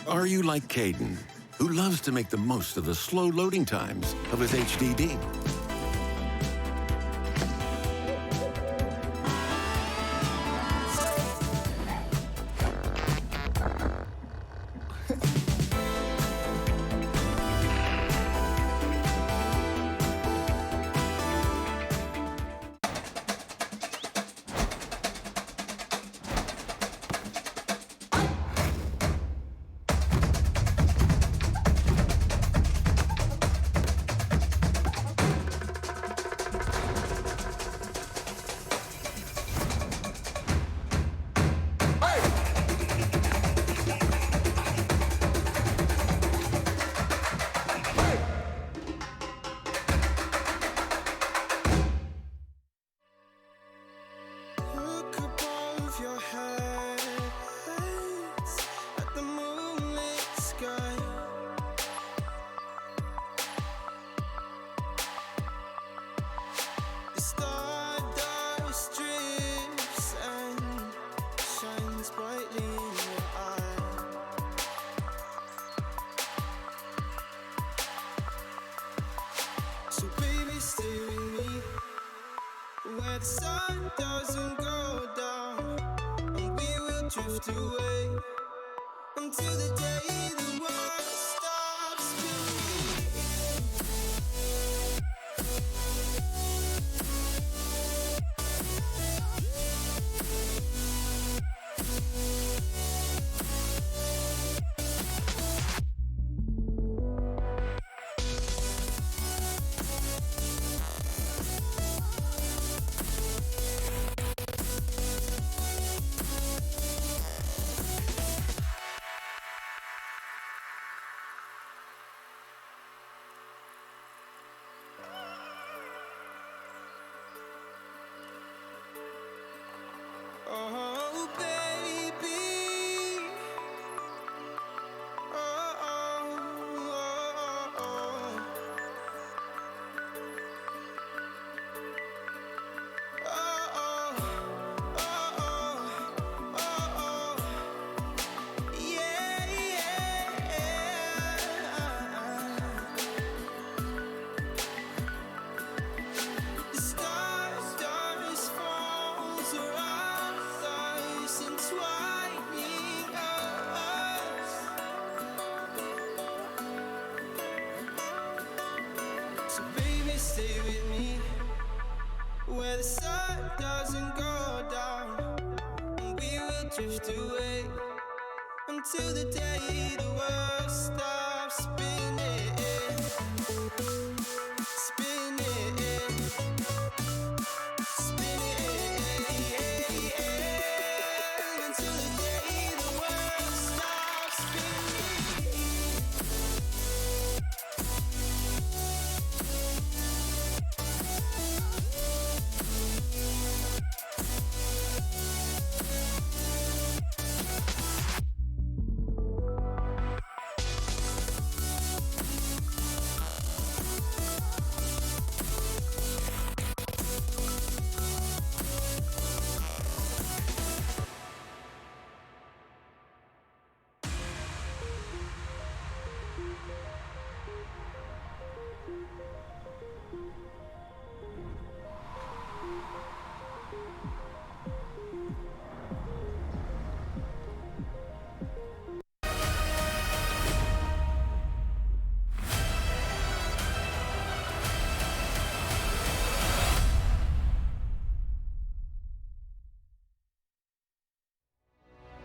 Are you like Caden, who loves to make the most of the slow loading times of his HDD?
Look above your head at the moonlit sky. The stardust drifts and shines brightly in your eye. So baby, stay with me where the sun doesn't go down, and we will drift away until the day the world stops spinning. Oh, baby. Oh, oh, oh, oh. Oh, oh, oh, oh, oh. Yeah, yeah. The stars falls around us, entwining us. So baby, stay with me where the sun doesn't go down, and we will drift away until the day the world stops spinning, spinning, spinning, until the day the world stops spinning.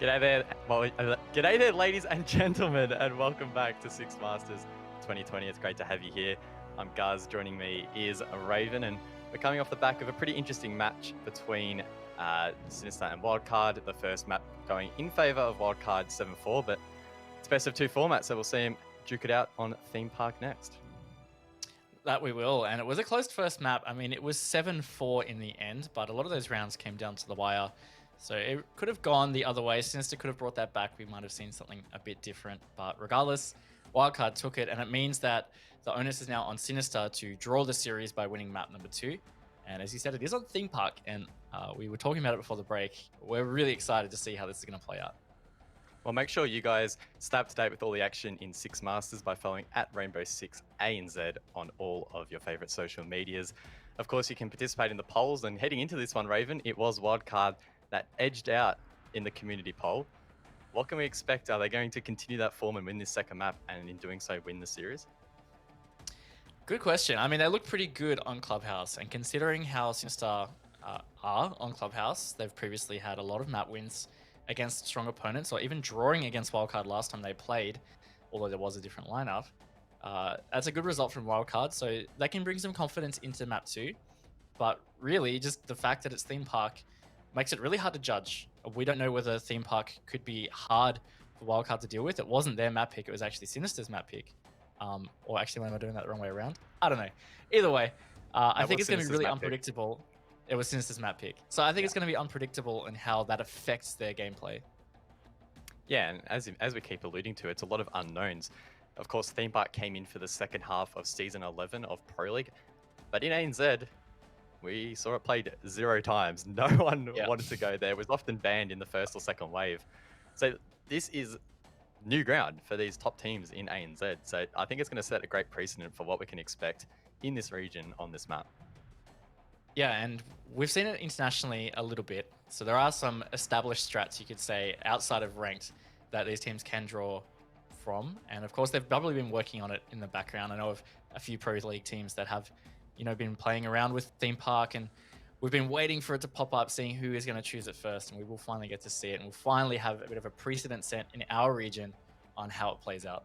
G'day there, g'day there, ladies and gentlemen, and welcome back to Six Masters 2020. It's great to have you here. I'm Guz. Joining me is Raven, and we're coming off the back of a pretty interesting match between Sinister and Wildcard. The first map going in favor of Wildcard 7-4, but it's best of two format, so we'll see him duke it out on Theme Park next.
That we will, and it was a close first map. I mean, it was 7-4 in the end, but a lot of those rounds came down to the wire. So it could have gone the other way. Sinister could have brought that back. We might have seen something a bit different. But regardless, Wildcard took it. And it means that the onus is now on Sinister to draw the series by winning map number 2. And as you said, it is on Theme Park. And we were talking about it before the break. We're really excited to see how this is going to play out.
Well, make sure you guys stay up to date with all the action in Six Masters by following at Rainbow6 ANZ on all of your favorite social medias. Of course, you can participate in the polls, and heading into this one, Raven, it was Wildcard that edged out in the community poll. What can we expect? Are they going to continue that form and win this second map, and in doing so, win the series?
Good question. I mean, they look pretty good on Clubhouse, and considering how Sinister are on Clubhouse, they've previously had a lot of map wins against strong opponents, or even drawing against Wildcard last time they played, although there was a different lineup. That's a good result from Wildcard, so they can bring some confidence into map 2. But really, just the fact that it's theme park makes it really hard to judge. We don't know whether theme park could be hard for Wildcard to deal with. It wasn't their map pick, it was actually Sinister's map pick. Or actually, am I doing that the wrong way around? I don't know. Either way, I think it's going to be really unpredictable. It was Sinister's map pick. So I think it's going to be unpredictable in how that affects their gameplay.
Yeah, and as we keep alluding to, it's a lot of unknowns. Of course, Theme Park came in for the second half of Season 11 of Pro League. But in ANZ, we saw it played 0 times. No one wanted to go there. It was often banned in the first or second wave. So this is new ground for these top teams in ANZ. So I think it's going to set a great precedent for what we can expect in this region on this map.
Yeah, and we've seen it internationally a little bit. So there are some established strats, you could say, outside of ranked that these teams can draw from. And of course, they've probably been working on it in the background. I know of a few Pro League teams that have, been playing around with theme park, and we've been waiting for it to pop up, seeing who is going to choose it first. And we will finally get to see it, and we'll finally have a bit of a precedent set in our region on how it plays out.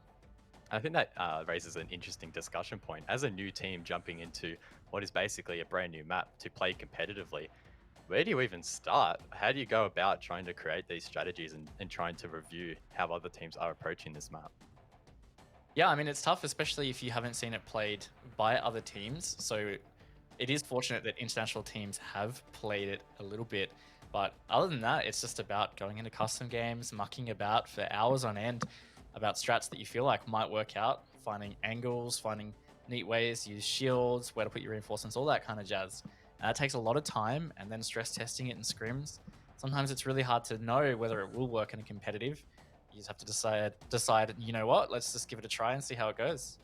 I think that raises an interesting discussion point. As a new team jumping into what is basically a brand new map to play competitively, where do you even start? How do you go about trying to create these strategies and trying to review how other teams are approaching this map?
Yeah, I mean, it's tough, especially if you haven't seen it played by other teams. So it is fortunate that international teams have played it a little bit. But other than that, it's just about going into custom games, mucking about for hours on end about strats that you feel like might work out, finding angles, finding neat ways to use shields, where to put your reinforcements, all that kind of jazz. And that takes a lot of time, and then stress testing it in scrims. Sometimes it's really hard to know whether it will work in a competitive. You just have to decide, you know what, let's just give it a try and see how it goes.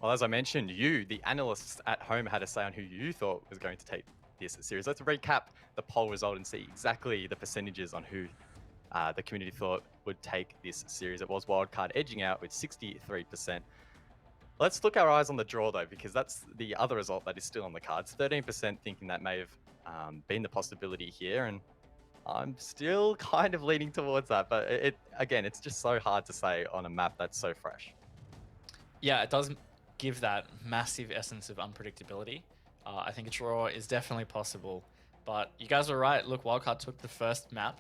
Well, as I mentioned, you, the analysts at home, had a say on who you thought was going to take this series. Let's recap the poll result and see exactly the percentages on who the community thought would take this series. It was Wildcard edging out with 63%. Let's look our eyes on the draw, though, because that's the other result that is still on the cards. 13% thinking that may have been the possibility here, and I'm still kind of leaning towards that. But it's just so hard to say on a map that's so fresh.
Yeah, it does give that massive essence of unpredictability. I think a draw is definitely possible, but you guys were right. Look, Wildcard took the first map,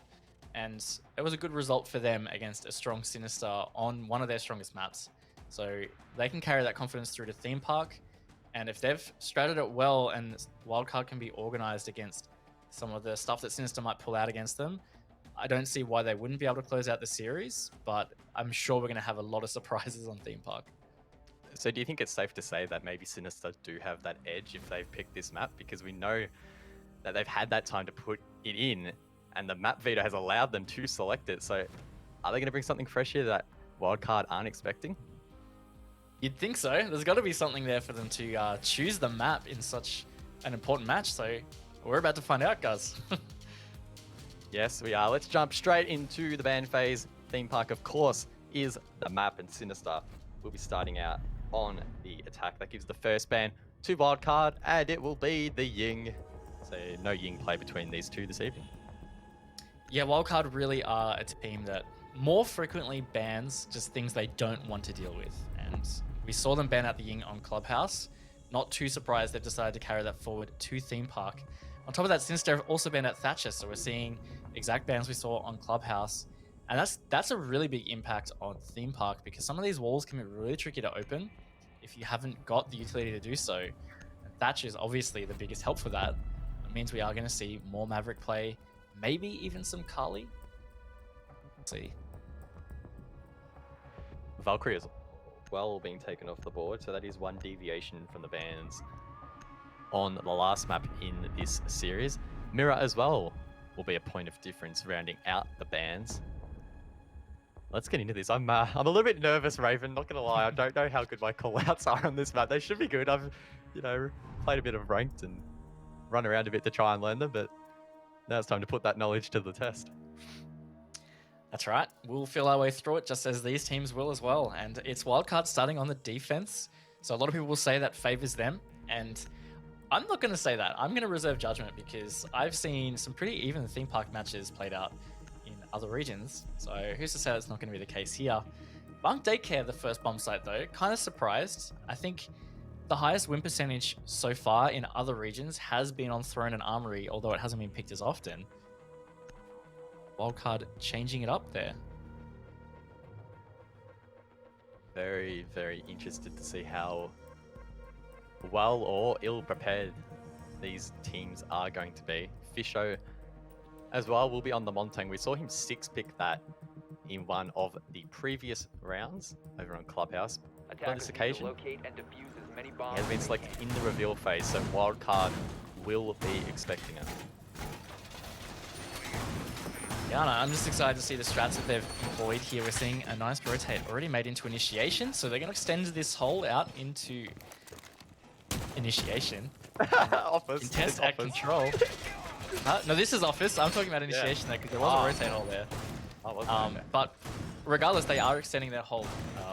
and it was a good result for them against a strong Sinister on one of their strongest maps. So they can carry that confidence through to Theme Park, and if they've stratted it well and Wildcard can be organized against some of the stuff that Sinister might pull out against them, I don't see why they wouldn't be able to close out the series, but I'm sure we're going to have a lot of surprises on Theme Park.
So do you think it's safe to say that maybe Sinister do have that edge if they've picked this map? Because we know that they've had that time to put it in, and the map veto has allowed them to select it. So are they going to bring something fresh here that Wildcard aren't expecting?
You'd think so. There's got to be something there for them to choose the map in such an important match. So we're about to find out, guys.
Yes, we are. Let's jump straight into the ban phase. Theme Park, of course, is the map, and Sinister will be starting out on the attack. That gives the first ban to Wildcard, and it will be the Ying. So no Ying play between these two this evening.
Yeah, Wildcard really are a team that more frequently bans just things they don't want to deal with. And we saw them ban out the Ying on Clubhouse. Not too surprised they've decided to carry that forward to Theme Park. On top of that, Sinister have also banned out Thatcher, so we're seeing exact bans we saw on Clubhouse. And that's a really big impact on Theme Park, because some of these walls can be really tricky to open if you haven't got the utility to do so. And Thatcher is obviously the biggest help for that. It means we are going to see more Maverick play, maybe even some Kali. Let's see.
Valkyrie is well being taken off the board, so that is one deviation from the bans on the last map in this series. Mirror as well will be a point of difference rounding out the bans. Let's get into this. I'm a little bit nervous, Raven. Not gonna lie, I don't know how good my callouts are on this map. They should be good. I've, played a bit of ranked and run around a bit to try and learn them, but now it's time to put that knowledge to the test.
That's right. We'll feel our way through it just as these teams will as well. And it's Wildcard starting on the defense. So a lot of people will say that favors them. And I'm not going to say that. I'm going to reserve judgment because I've seen some pretty even theme park matches played out in other regions. So who's to say that's not going to be the case here? Bunk Daycare, the first bomb site though, kind of surprised. I think the highest win percentage so far in other regions has been on Throne and Armory, although it hasn't been picked as often. Wildcard changing it up there.
Very, very interested to see how well or ill prepared these teams are going to be. Fisho as well will be on the Montang. We saw him 6-pick that in one of the previous rounds over on Clubhouse. On this occasion, he has been selected in the reveal phase, so Wildcard will be expecting it.
Yeah, no, I'm just excited to see the strats that they've employed here. We're seeing a nice rotate already made into initiation, so they're going to extend this hole out into initiation.
Office.
Contest at
office.
Control. No, this is office. I'm talking about initiation there because there was a rotate hole there. But regardless, they are extending their hold.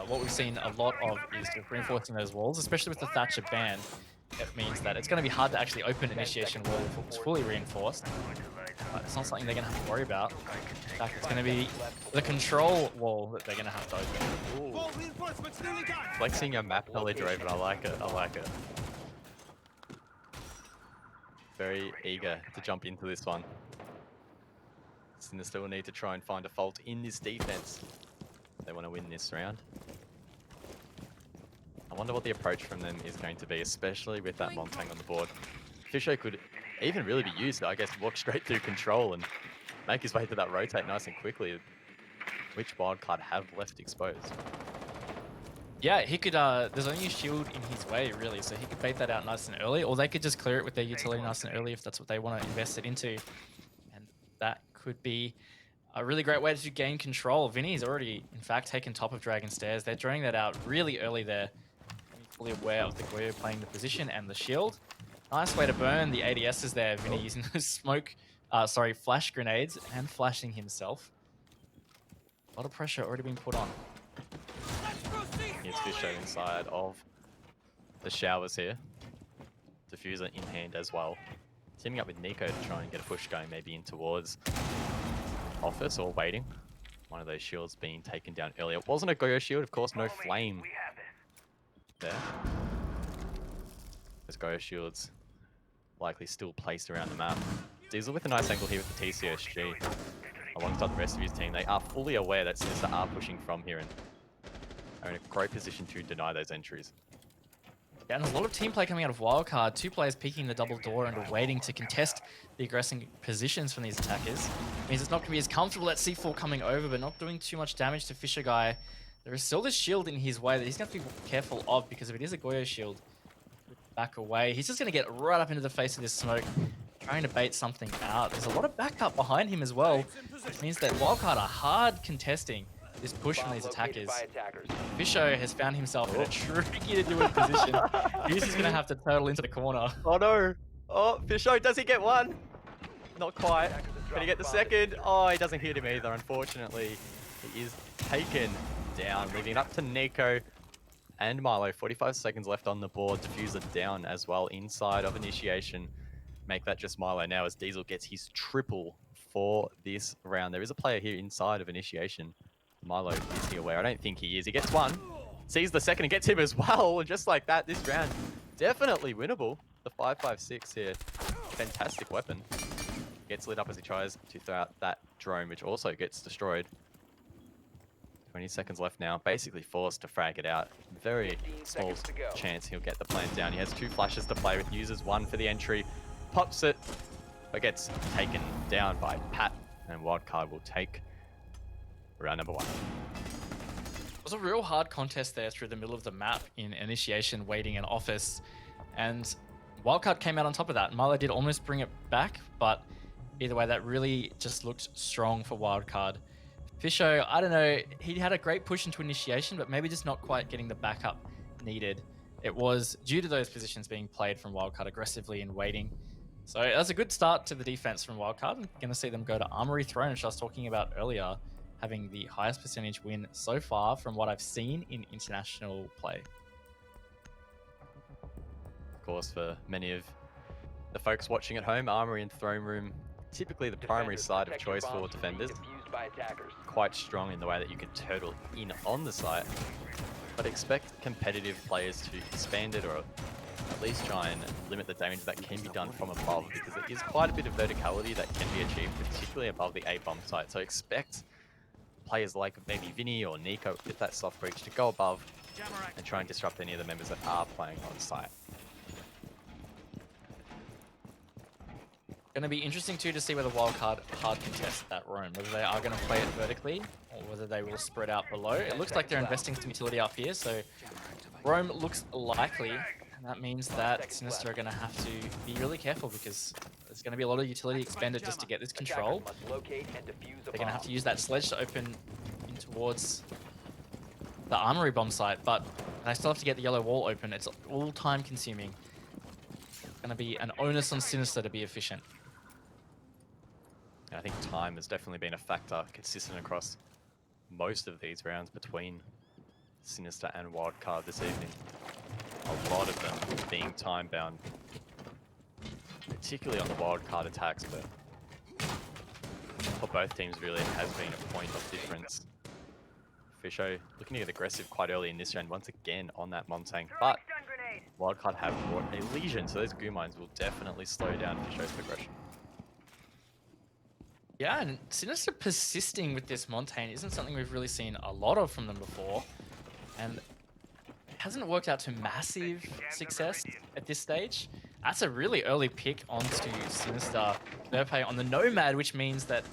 What we've seen a lot of is just reinforcing those walls, especially with the Thatcher ban. It means that it's going to be hard to actually open initiation wall if it's fully reinforced. But it's not something they're going to have to worry about. In fact, it's going to be the control wall that they're going to have to open.
Ooh. Flexing your map knowledge, Raven. I like it. I like it. Very eager to jump into this one. Sinister will need to try and find a fault in this defense. They want to win this round. I wonder what the approach from them is going to be, especially with that Montang on the board. Fisho could even really be used, I guess, walk straight through control and make his way to that rotate nice and quickly, which Wildcard have left exposed.
Yeah, he could, there's only a shield in his way, really, so he could bait that out nice and early, or they could just clear it with their utility nice and early if that's what they want to invest it into. And that could be a really great way to gain control. Vinny's already, in fact, taken top of Dragon Stairs. They're drawing that out really early there. Fully aware of the Goyo playing the position and the shield. Nice way to burn the ADSs there. Vinny using those flash grenades and flashing himself. A lot of pressure already been put on.
Here's Fisho inside of the showers here. Diffuser in hand as well. Teaming up with Nico to try and get a push going maybe in towards office or waiting. One of those shields being taken down earlier. It wasn't a Goyo shield, of course, no flame there. Those Goyo shields likely still placed around the map. Diesel with a nice angle here with the TCSG. Alongside the rest of his team, they are fully aware that Sinister are pushing from here and are in a great position to deny those entries.
Yeah, and a lot of team play coming out of Wildcard. 2 players peeking the double door and waiting to contest the aggressing positions from these attackers. Means it's not going to be as comfortable at C4 coming over, but not doing too much damage to Fisher Guy. There is still this shield in his way that he's going to have to be careful of, because if it is a Goyo shield, back away. He's just going to get right up into the face of this smoke, trying to bait something out. There's a lot of backup behind him as well, which means that Wildcard are hard contesting this push from these attackers. Fisho has found himself in a tricky to do it position. He's just going to have to turtle into the corner.
Oh no! Oh, Fisho, does he get one? Not quite. Can he get the second? Oh, he doesn't hit him either, unfortunately. He is taken down, leaving it up to Nico and Milo. 45 seconds left on the board. Diffuser down as well inside of initiation. Make that just Milo now as Diesel gets his triple for this round. There is a player here inside of initiation. Milo, is he aware? I don't think he is. He gets one, sees the second and gets him as well. And just like that, this round definitely winnable. The 5.56 here. Fantastic weapon. Gets lit up as he tries to throw out that drone, which also gets destroyed. 20 seconds left now. Basically forced to frag it out. Very small chance he'll get the plant down. He has 2 flashes to play with. Uses 1 for the entry. Pops it, but gets taken down by Pat. And Wildcard will take round number 1.
It was a real hard contest there through the middle of the map in initiation, waiting, and office. And Wildcard came out on top of that. Milo did almost bring it back, but either way, that really just looked strong for Wildcard. Fisho, I don't know, he had a great push into initiation, but maybe just not quite getting the backup needed. It was due to those positions being played from Wildcard aggressively and waiting. So that's a good start to the defense from Wildcard. I'm going to see them go to Armory Throne, which I was talking about earlier, having the highest percentage win so far from what I've seen in international play.
Of course, for many of the folks watching at home, Armory and Throne Room, typically the primary side of choice for defenders.
By attackers.
Quite strong in the way that you can turtle in on the site, but expect competitive players to expand it or at least try and limit the damage that can be done from above, because there is quite a bit of verticality that can be achieved, particularly above the A-bomb site. So expect players like maybe Vinny or Nico with that soft breach to go above and try and disrupt any of the members that are playing on site.
Going to be interesting too to see whether Wildcard hard contest that roam, whether they are going to play it vertically or whether they will spread out below. It looks like they're investing some utility up here, so roam looks likely, and that means that Sinister are going to have to be really careful because there's going to be a lot of utility expended just to get this control. They're going to have to use that sledge to open in towards the Armory bomb site, but they still have to get the yellow wall open. It's all time consuming. Going to be an onus on Sinister to be efficient.
I think time has definitely been a factor consistent across most of these rounds between Sinister and Wildcard this evening. A lot of them being time bound, particularly on the Wildcard attacks, but for both teams really it has been a point of difference. Fisho looking to get aggressive quite early in this round once again on that Montang, but Wildcard have brought a lesion, so those goo mines will definitely slow down Fisho's progression.
Yeah, and Sinister persisting with this Montaigne isn't something we've really seen a lot of from them before. And it hasn't worked out to massive success at this stage. That's a really early pick onto Sinister Verpe on the Nomad, which means that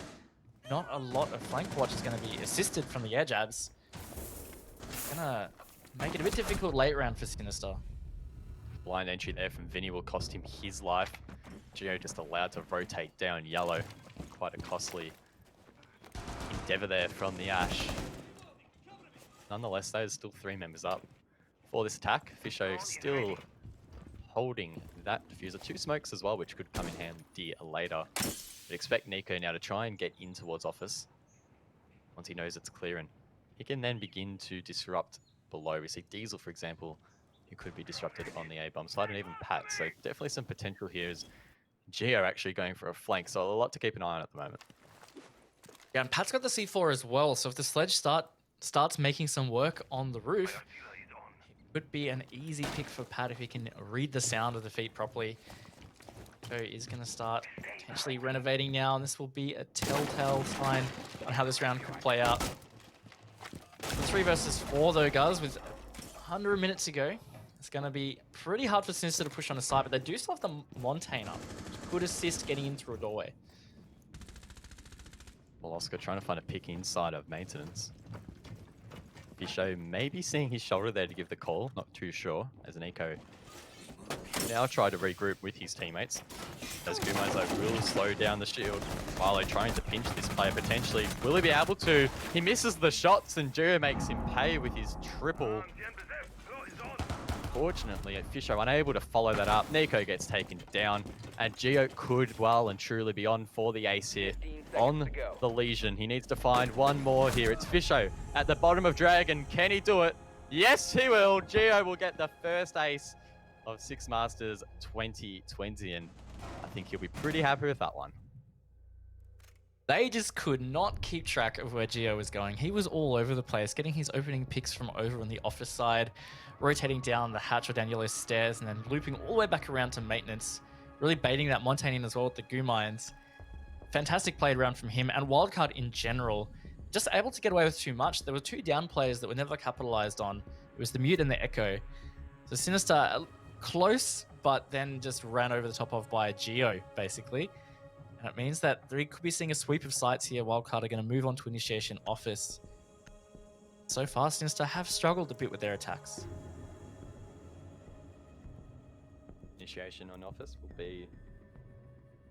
not a lot of flank watch is going to be assisted from the air jabs. Gonna make it a bit difficult late round for Sinister.
Blind entry there from Vinny will cost him his life. Geo just allowed to rotate down yellow. Quite a costly endeavor there from the Ash. Nonetheless, there's still 3 members up for this attack. Fisho still holding that diffuser. 2 smokes as well, which could come in handy later. But expect Nico now to try and get in towards office once he knows it's clear, and he can then begin to disrupt below. We see Diesel, for example, who could be disrupted on the A-bomb side, and even Pat. So definitely some potential here as Geo actually going for a flank, so a lot to keep an eye on at the moment.
Yeah, and Pat's got the C4 as well, so if the sledge starts making some work on the roof, it could be an easy pick for Pat if he can read the sound of the feet properly. So he's going to start potentially renovating now, and this will be a telltale sign on how this round could play out. The 3 versus 4 though, guys, with 100 minutes to go. It's going to be pretty hard for Sinister to push on the side, but they do still have the Montaigne up. Could assist getting in through a doorway.
Well, Oscar trying to find a pick inside of maintenance. Fisho maybe seeing his shoulder there to give the call, not too sure, as Nico now try to regroup with his teammates. As Gumazo will slow down the shield. Milo trying to pinch this player potentially. Will he be able to? He misses the shots and Geo makes him pay with his triple. Fortunately, Fisho unable to follow that up. Nico gets taken down, and Geo could well and truly be on for the ace here on the Legion. He needs to find one more here. It's Fisho at the bottom of Dragon. Can he do it? Yes, he will. Geo will get the first ace of Six Masters 2020, and I think he'll be pretty happy with that one.
They just could not keep track of where Geo was going. He was all over the place, getting his opening picks from over on the office side, rotating down the hatch or down yellow stairs, and then looping all the way back around to maintenance, really baiting that Montaigne in as well with the goo mines. Fantastic played around from him, and Wildcard in general, just able to get away with too much. There were 2 down players that were never capitalized on. It was the Mute and the Echo. So Sinister, close, but then just ran over the top of by Geo, basically. And it means that we could be seeing a sweep of sites here. Wildcard are going to move on to initiation office. So far, Sinister have struggled a bit with their attacks.
Initiation on office will be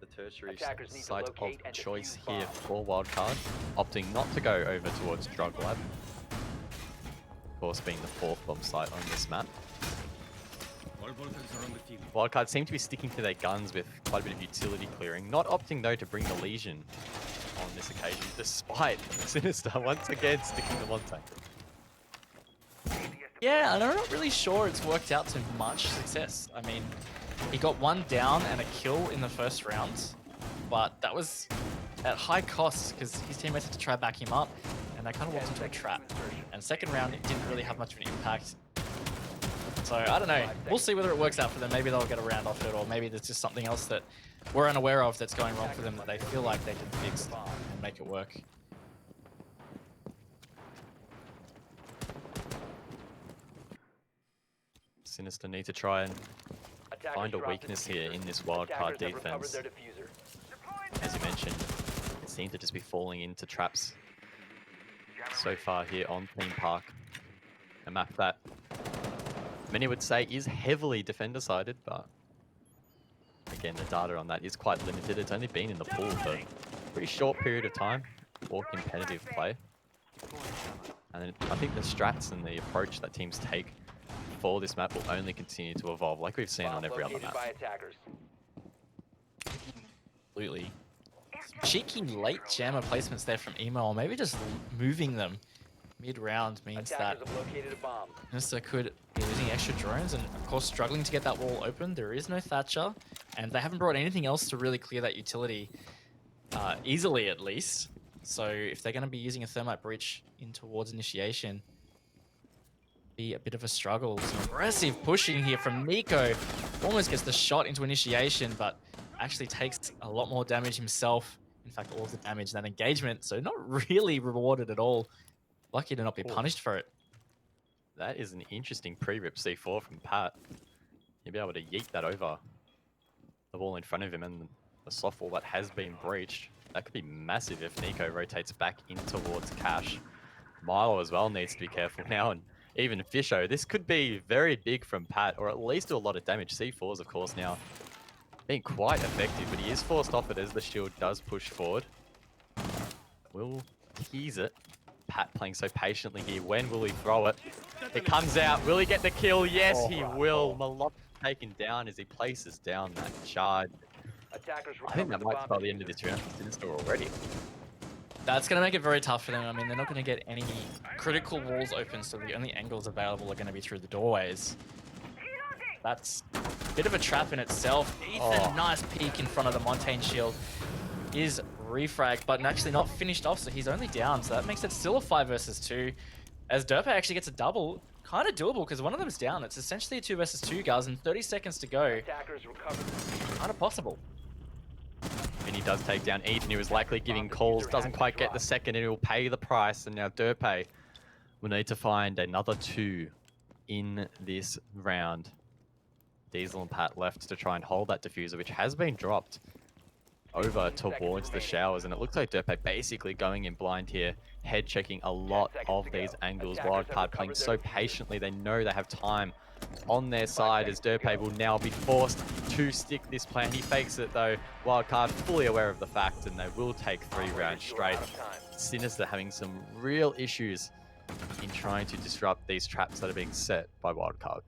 the tertiary
Attackers need to
site
locate
of
and
choice
defuse
here
bombs.
for Wildcard, opting not to go over towards Drug Lab. Of course, being the 4th bomb site on this map. Wildcard seem to be sticking to their guns with quite a bit of utility clearing, not opting though to bring the Legion on this occasion, despite Sinister once again sticking the Montagne.
Yeah, and I'm not really sure it's worked out to much success. I mean, he got 1 down and a kill in the first round, but that was at high cost because his teammates had to try to back him up, and they kind of walked into a trap. And second round, it didn't really have much of an impact. So I don't know. We'll see whether it works out for them. Maybe they'll get a round off it, or maybe there's just something else that we're unaware of that's going wrong for them that they feel like they can fix and make it work.
Sinister need to try and find a weakness here in this Wildcard defense. As you mentioned, it seems to just be falling into traps so far here on Theme Park. A map that many would say is heavily defender-sided, but again, the data on that is quite limited. It's only been in the pool for a pretty short period of time for competitive play. And then I think the strats and the approach that teams take for this map will only continue to evolve, like we've seen on every other map.
Absolutely. Cheeky late jammer placements there from Emo, or maybe just moving them mid-round means that Sinister could be losing extra drones and of course struggling to get that wall open. There is no Thatcher, and they haven't brought anything else to really clear that utility easily, at least. So if they're going to be using a Thermite Breach in towards initiation, be a bit of a struggle. Some aggressive pushing here from Nico. Almost gets the shot into initiation, but actually takes a lot more damage himself. In fact, all of the damage in that engagement, so not really rewarded at all. Lucky to not be punished for it.
That is an interesting pre-rip C4 from Pat. He'll be able to yeet that over the wall in front of him, and the soft wall that has been breached. That could be massive if Nico rotates back in towards Cash. Milo as well needs to be careful now, and even Fisho. This could be very big from Pat, or at least do a lot of damage. C4s, of course, now being quite effective, but he is forced off it as the shield does push forward. Will tease it. Pat playing so patiently here. When will he throw it? It comes out. Will he get the kill? Yes, he will. Malok taken down as he places down that charge. I think that might spell the end of this round for Sinister already.
That's going to make it very tough for them. I mean, they're not going to get any critical walls open, so the only angles available are going to be through the doorways. That's a bit of a trap in itself. Ethan, nice peek in front of the Montaigne shield. Is refrag, but actually not finished off, so he's only down. So that makes it still a 5 versus 2. As Derpe actually gets a double, kind of doable because one of them's down. It's essentially a 2 versus 2, guys, and 30 seconds to go. Kind of possible.
And he does take down Ethan, who is likely giving calls, doesn't quite get the second, and he will pay the price. And now Derpe will need to find another 2 in this round. Diesel and Pat left to try and hold that diffuser, which has been dropped over towards the showers, and it looks like Derpe basically going in blind here, head checking a lot of these angles. Wildcard playing so patiently, they know they have time on their side, as Derpe will now be forced to stick this plan. He fakes it though. Wildcard fully aware of the fact, and they will take 3 rounds straight. Sinister having some real issues in trying to disrupt these traps that are being set by Wildcard.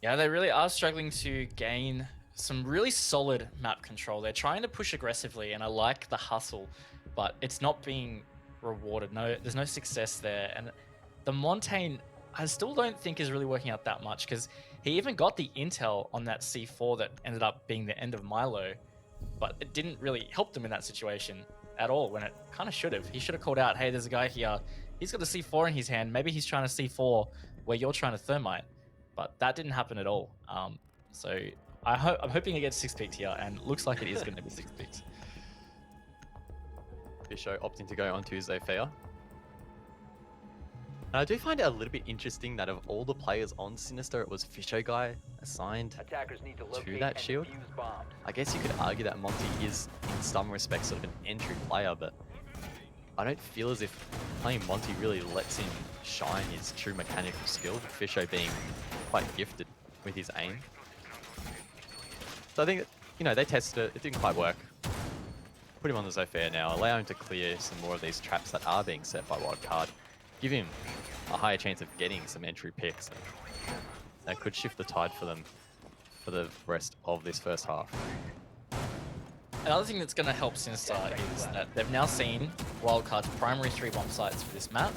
Yeah, they really are struggling to gain some really solid map control. They're trying to push aggressively, and I like the hustle, but it's not being rewarded. No, there's no success there. And the Montaigne, I still don't think is really working out that much, because he even got the intel on that C4 that ended up being the end of Milo, but it didn't really help them in that situation at all, when it kind of should have. He should have called out, hey, there's a guy here. He's got a C4 in his hand. Maybe he's trying to C4 where you're trying to thermite, but that didn't happen at all. So I'm hoping it gets 6-picked here, and looks like it is going to be 6-picked.
Fisho opting to go onto Zephyr. And I do find it a little bit interesting that of all the players on Sinister, it was Fisho guy assigned to that shield. I guess you could argue that Monty is, in some respects, sort of an entry player, but I don't feel as if playing Monty really lets him shine his true mechanical skill, Fisho being quite gifted with his aim. So I think, you know, they tested it. It didn't quite work. Put him on the Zofia now. Allow him to clear some more of these traps that are being set by Wildcard. Give him a higher chance of getting some entry picks. And that could shift the tide for them for the rest of this first half.
Another thing that's going to help Sinister is that they've now seen Wildcard's primary 3 bomb sites for this map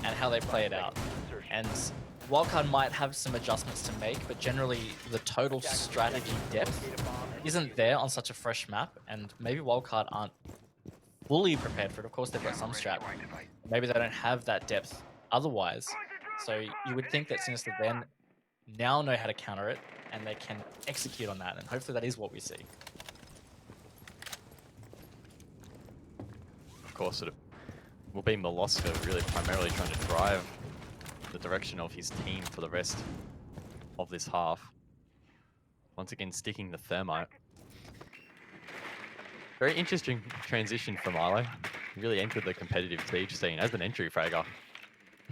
and how they play it out. And Wildcard might have some adjustments to make, but generally the total strategy depth isn't there on such a fresh map, and maybe Wildcard aren't fully prepared for it. Of course, they've got some strat. Maybe they don't have that depth otherwise. So you would think that Sinister then now know how to counter it, and they can execute on that, and hopefully that is what we see.
Of course, it will be Molosca really primarily trying to drive the direction of his team for the rest of this half. Once again, sticking the Thermite. Very interesting transition from Milo. He really entered the competitive siege scene as an entry fragger,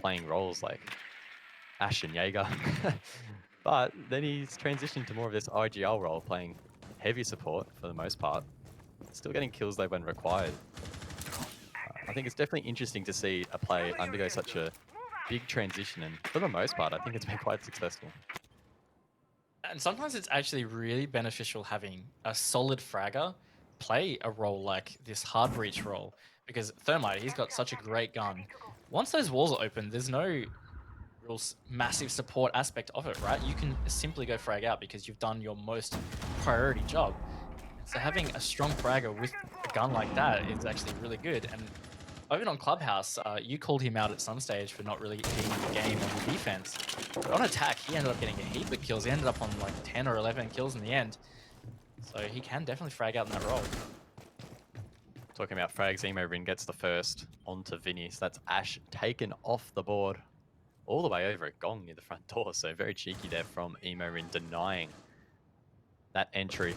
playing roles like Ash and Jaeger. But then he's transitioned to more of this IGL role, playing heavy support for the most part. Still getting kills though when required. I think it's definitely interesting to see a play undergo such a big transition, and for the most part, I think it's been quite successful.
And sometimes it's actually really beneficial having a solid fragger play a role like this hard breach role, because Thermite, he's got such a great gun. Once those walls are open, there's no real massive support aspect of it, right? You can simply go frag out because you've done your most priority job. So having a strong fragger with a gun like that is actually really good. And even on Clubhouse, you called him out at some stage for not really getting the game on the defense. But on attack, he ended up getting a heap of kills. He ended up on like 10 or 11 kills in the end. So he can definitely frag out in that role.
Talking about frags, Emo Rin gets the first onto Vinny. So that's Ash taken off the board all the way over at Gong near the front door. So very cheeky there from Emo Rin, denying that entry.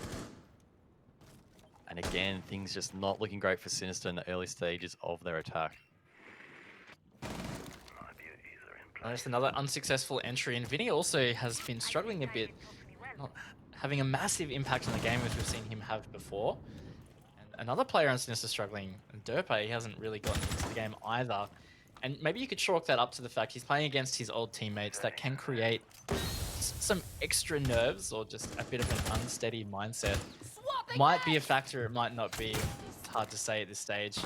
And again, things just not looking great for Sinister in the early stages of their attack.
Just another unsuccessful entry, and Vinny also has been struggling a bit, not having a massive impact on the game as we've seen him have before. And another player on Sinister struggling, Derpe, he hasn't really gotten into the game either. And maybe you could chalk that up to the fact he's playing against his old teammates. That can create some extra nerves or just a bit of an unsteady mindset. Might be a factor, it might not be. It's hard to say at this stage.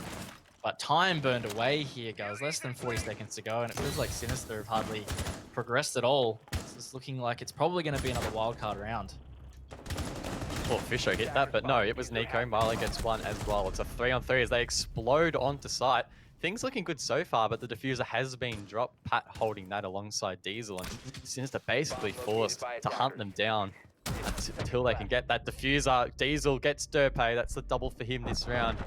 But time burned away here, guys. Less than 40 seconds to go, and it feels like Sinister have hardly progressed at all. It's looking like it's probably going to be another wildcard round.
Thought Fisher hit that, but no, it was Nico. Marley gets one as well. It's a 3-on-3 as they explode onto site. Things looking good so far, but the diffuser has been dropped. Pat holding that alongside Diesel, and Sinister basically forced to hunt them down until they can get that diffuser. Diesel gets Derpe. That's the double for him this round.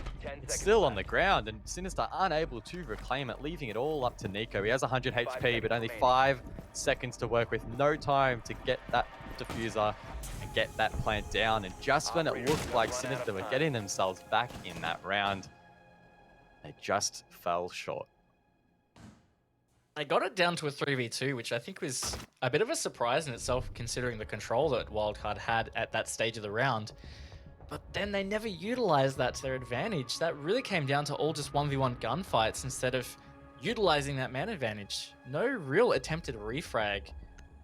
It's still on the ground, and Sinister unable to reclaim it, leaving it all up to Nico. He has 100 HP, but only 5 seconds to work with. No time to get that diffuser and get that plant down. And just when it looked like Sinister were getting themselves back in that round, they just fell short.
They got it down to a 3v2, which I think was a bit of a surprise in itself, considering the control that Wildcard had at that stage of the round. But then they never utilized that to their advantage. That really came down to all just 1v1 gunfights instead of utilizing that man advantage. No real attempted refrag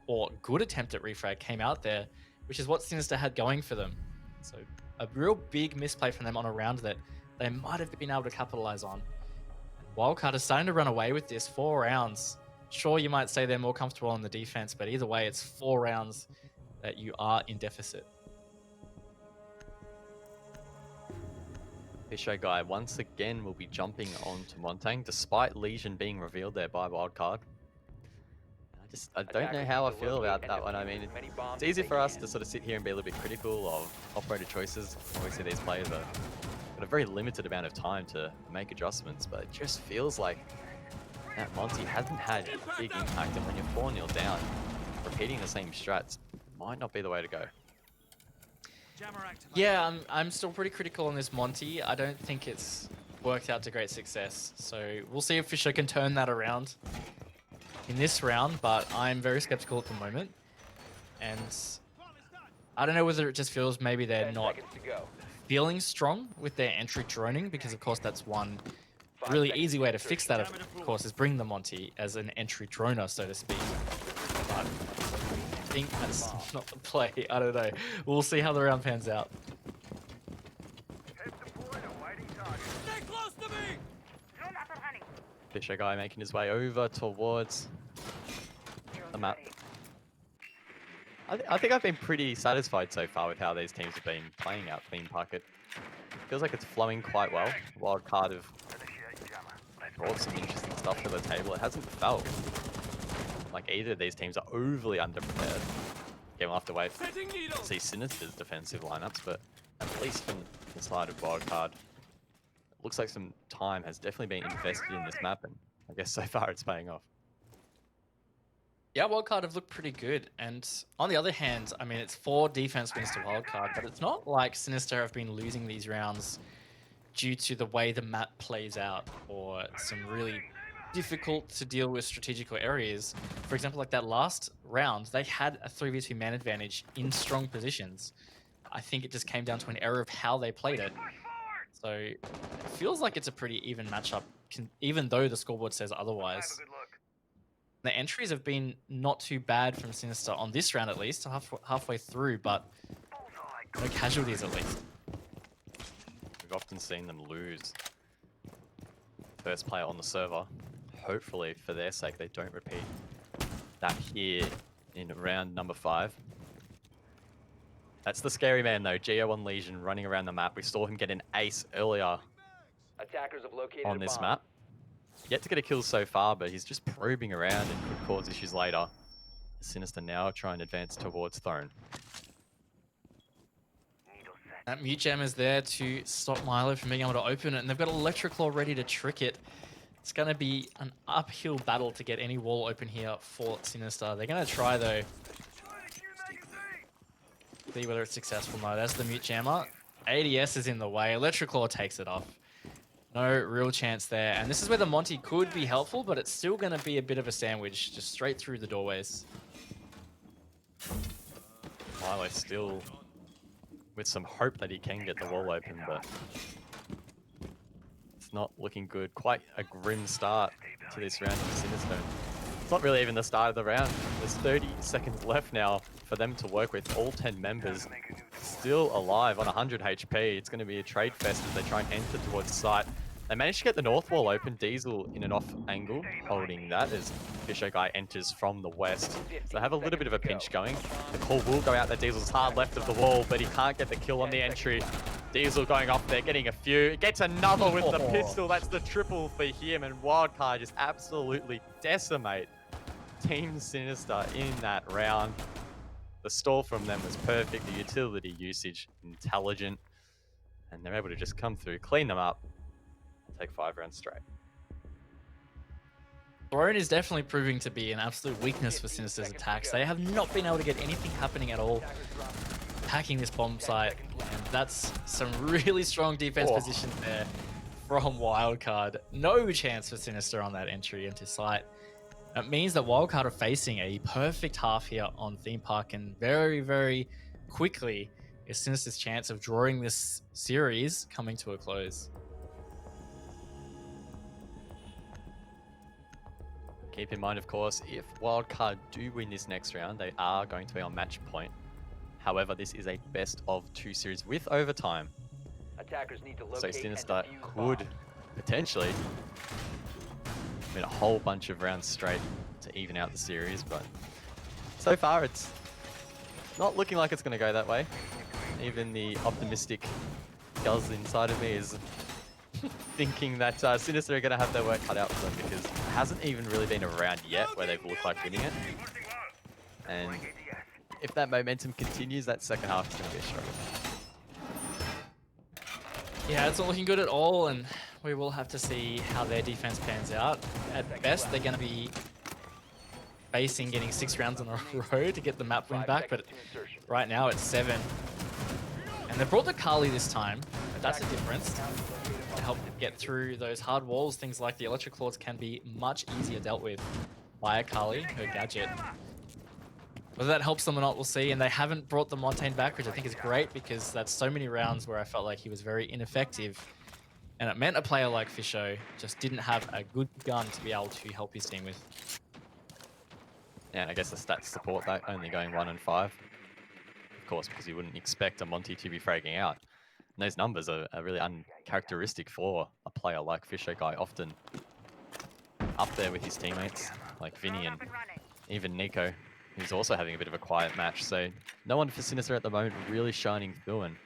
or good attempt at refrag came out there, which is what Sinister had going for them. So a real big misplay from them on a round that they might have been able to capitalize on. Wildcard is starting to run away with this. 4 rounds. Sure, you might say they're more comfortable on the defense, but either way, it's 4 rounds that you are in deficit.
Fisher guy once again will be jumping onto Montang, despite Legion being revealed there by Wildcard. I don't know how I feel about that one. I mean, it's easy for us to sort of sit here and be a little bit critical of operator choices. Obviously, these players are got a very limited amount of time to make adjustments, but it just feels like that Monty hasn't had a big impact, and when you're 4-0 down, repeating the same strats might not be the way to go.
Yeah, I'm still pretty critical on this Monty. I don't think it's worked out to great success, so we'll see if Fisher can turn that around in this round, but I'm very skeptical at the moment. And I don't know whether it just feels maybe they're
10
not
seconds to go.
feeling strong with their entry droning, because of course that's one
5
really
seconds
easy
to
way to
insertion.
fix that, of course, is bring the Monty as an entry droner, so to speak. But I think that's not the play. I don't know. We'll see how the round pans out.
Fisher guy making his way over towards the map. I think I've been pretty satisfied so far with how these teams have been playing out Clean Pocket. Feels like it's flowing quite well. Wildcard have brought some interesting stuff to the table. It hasn't felt like either of these teams are overly underprepared. Again, we'll have to wait to see Sinister's defensive lineups, but at least from the side of Wildcard, it looks like some time has definitely been invested in this map, and I guess so far it's paying off.
Yeah, Wildcard have looked pretty good. And on the other hand, I mean, it's 4 defense wins to Wildcard, but it's not like Sinister have been losing these rounds due to the way the map plays out or some really difficult to deal with strategical areas. For example, like that last round, they had a 3v2 man advantage in strong positions. I think it just came down to an error of how they played it. So it feels like it's a pretty even matchup, even though the scoreboard says otherwise. The entries have been not too bad from Sinister on this round, at least, halfway through, but no casualties at least.
We've often seen them lose first player on the server. Hopefully, for their sake, they don't repeat that here in round number 5. That's the scary man, though. Geo on Legion running around the map. We saw him get an ace earlier
Attackers have located
on
a
this
bomb.
map. Yet to get a kill so far, but he's just probing around and could cause issues later. Sinister now trying to advance towards Throne.
That mute gem is there to stop Milo from being able to open it, and they've got Electroclaw ready to trick it. It's going to be an uphill battle to get any wall open here for Sinister. They're going to try, though. See whether it's successful. No, that's the mute jammer. ADS is in the way. Electroclaw takes it off. No real chance there. And this is where the Monty could be helpful, but it's still going to be a bit of a sandwich, just straight through the doorways.
Milo still with some hope that he can get the wall open, but it's not looking good. Quite a grim start to this round for Sinister. It's not really even the start of the round. There's 30 seconds left now for them to work with. All 10 members still alive on 100 HP. It's going to be a trade fest as they try and enter towards site. They managed to get the north wall open. Diesel in an off angle, holding that as Fisher guy enters from the west. So they have a little bit of a pinch going. The call will go out that Diesel's hard left of the wall, but he can't get the kill on the entry. Diesel going off there, getting a few. He gets another with the pistol. That's the triple for him, and Wildcard just absolutely decimate Team Sinister in that round. The stall from them was perfect. The utility usage, intelligent. And they're able to just come through, clean them up, take 5 rounds straight.
Throne is definitely proving to be an absolute weakness for Sinister's attacks. They have not been able to get anything happening at all, packing this bomb site. And that's some really strong defense position there from Wildcard. No chance for Sinister on that entry into site. That means that Wildcard are facing a perfect half here on Theme Park, and very, very quickly is Sinister's chance of drawing this series coming to a close.
Keep in mind, of course, if Wildcard do win this next round, they are going to be on match point. However, this is a best of 2 series with overtime.
Attackers need to
So
locate
Sinister
and defuse
could
bombs.
potentially win a whole bunch of rounds straight to even out the series, but so far it's not looking like it's going to go that way. Even the optimistic Guz inside of me is thinking that Sinister are going to have their work cut out for them, because it hasn't even really been a round yet where they've looked like winning it. And if that momentum continues, that second half is going to be a struggle.
Yeah, it's not looking good at all, and we will have to see how their defense pans out. At best, they're going to be facing getting 6 rounds in a row to get the map win
5
back, but
seconds to insertion.
right now it's 7. And they brought the Kali this time, but that's a difference. To help get through those hard walls, things like the Electroclaws can be much easier dealt with by a Kali, her gadget. Whether that helps them or not, we'll see. And they haven't brought the Montaigne back, which I think is great because that's so many rounds where I felt like he was very ineffective. And it meant a player like Fisho just didn't have a good gun to be able to help his team with.
Yeah, and I guess the stats support that, only going 1 and 5. Of course, because you wouldn't expect a Monty to be fragging out. And those numbers are really uncharacteristic for a player like Fisher Guy, often up there with his teammates, like Vinny and even Nico, who's also having a bit of a quiet match. So no one for Sinister at the moment really shining through, and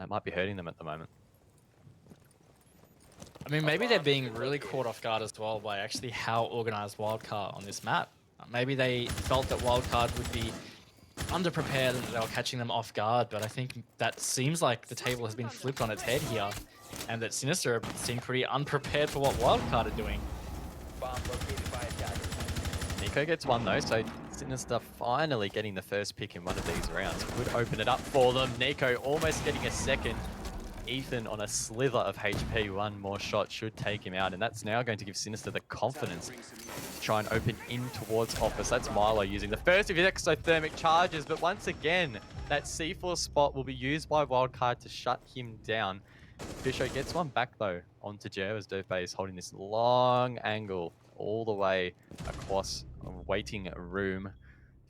that might be hurting them at the moment.
I mean, maybe they're being really caught off guard as well by actually how organized Wildcard on this map. Maybe they felt that Wildcard would be underprepared and they were catching them off guard, but I think that seems like the table has been flipped on its head here, and that Sinister seem pretty unprepared for what Wildcard are doing.
Bomb located by attackers.
Nico gets one though, so Sinister finally getting the first pick in one of these rounds could open it up for them. Nico almost getting a second. Ethan on a slither of HP, one more shot should take him out, and that's now going to give Sinister the confidence to try and open in towards Office. That's Milo using the first of his exothermic charges, but once again, that C4 spot will be used by Wildcard to shut him down. Fisho gets one back though onto Jer as Dove Bay is holding this long angle all the way across a waiting room.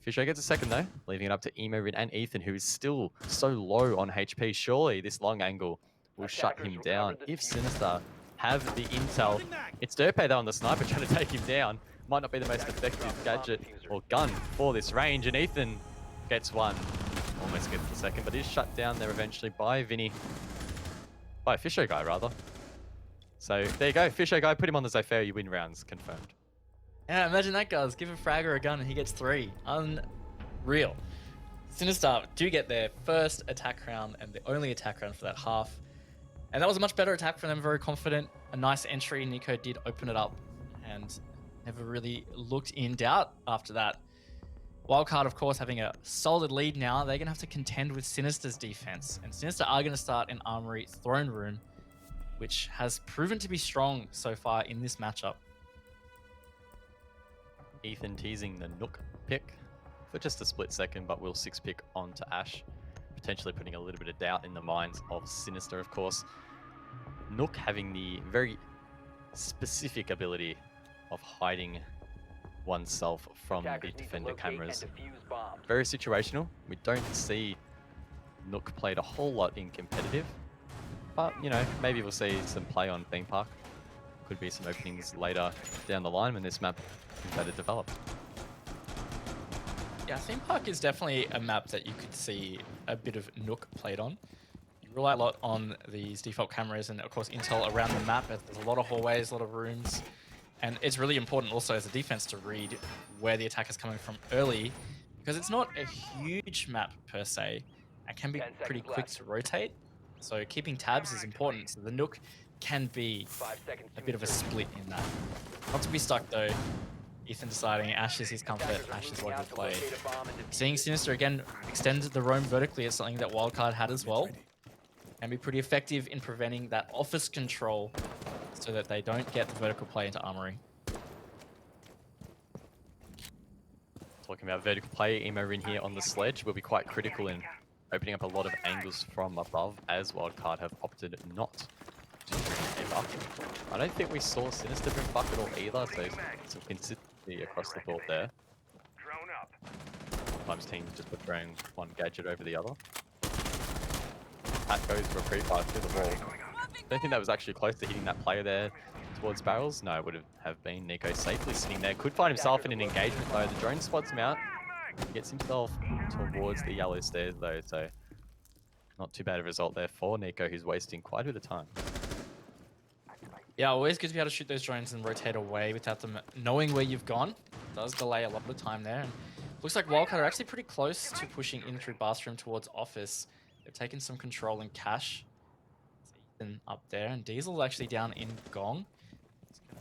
Fisho gets a second though, leaving it up to Emorin and Ethan, who is still so low on HP. Surely this long angle will shut him down. If Sinister have the intel, it's Derpe though on the sniper trying to take him down. Might not be the most effective gadget or gun for this range, and Ethan gets one. Almost gets the second, but is shut down there eventually by Vinny. By Fisho Guy, rather. So there you go, Fisho Guy, put him on the Zofia, you win rounds, confirmed.
Yeah, imagine that, guys. Give a fragger a gun and he gets 3. Unreal. Sinister do get their first attack round and the only attack round for that half. And that was a much better attack for them, very confident. A nice entry. Nico did open it up and never really looked in doubt after that. Wildcard, of course, having a solid lead now. They're going to have to contend with Sinister's defense. And Sinister are going to start in Armory Throne Room, which has proven to be strong so far in this matchup.
Ethan teasing the Nook pick for just a split second, but will 6-pick onto Ash, potentially putting a little bit of doubt in the minds of Sinister, of course. Nook having the very specific ability of hiding oneself from the defender cameras. Very situational. We don't see Nook played a whole lot in competitive, but you know, maybe we'll see some play on Theme Park. Could be some openings later down the line when this map is better developed.
Yeah, Theme Park is definitely a map that you could see a bit of Nook played on. You rely a lot on these default cameras and of course intel around the map. There's a lot of hallways, a lot of rooms, and it's really important also as a defense to read where the attack is coming from early, because it's not a huge map per se. It can be pretty quick to rotate, so keeping tabs is important. So the Nook can be a bit of a split in that. Not to be stuck though. Ethan deciding Ash is his comfort, Ash is what he'll play. Seeing Sinister again extend the roam vertically is something that Wildcard had as well. And be pretty effective in preventing that office control so that they don't get the vertical play into Armory.
Talking about vertical play, Emorin here on the sledge will be quite critical in opening up a lot of angles from above, as Wildcard have opted not to bring a buck. I don't think we saw Sinister bring buck at all either, so some consistency across the board there. Sometimes teams just put throwing one gadget over the other. Pat goes for a pre-fire through the wall. Don't think that was actually close to hitting that player there towards barrels. No, it would have been Nico safely sitting there. Could find himself in an engagement though. The drone spots him out. Gets himself towards the yellow stairs though, so not too bad a result there for Nico, who's wasting quite a bit of time.
Yeah, always good to be able to shoot those drones and rotate away without them knowing where you've gone. It does delay a lot of the time there. And looks like Wildcard are actually pretty close to pushing in through bathroom towards office. They've taken some control in cash. Ethan up there, and Diesel actually down in Gong.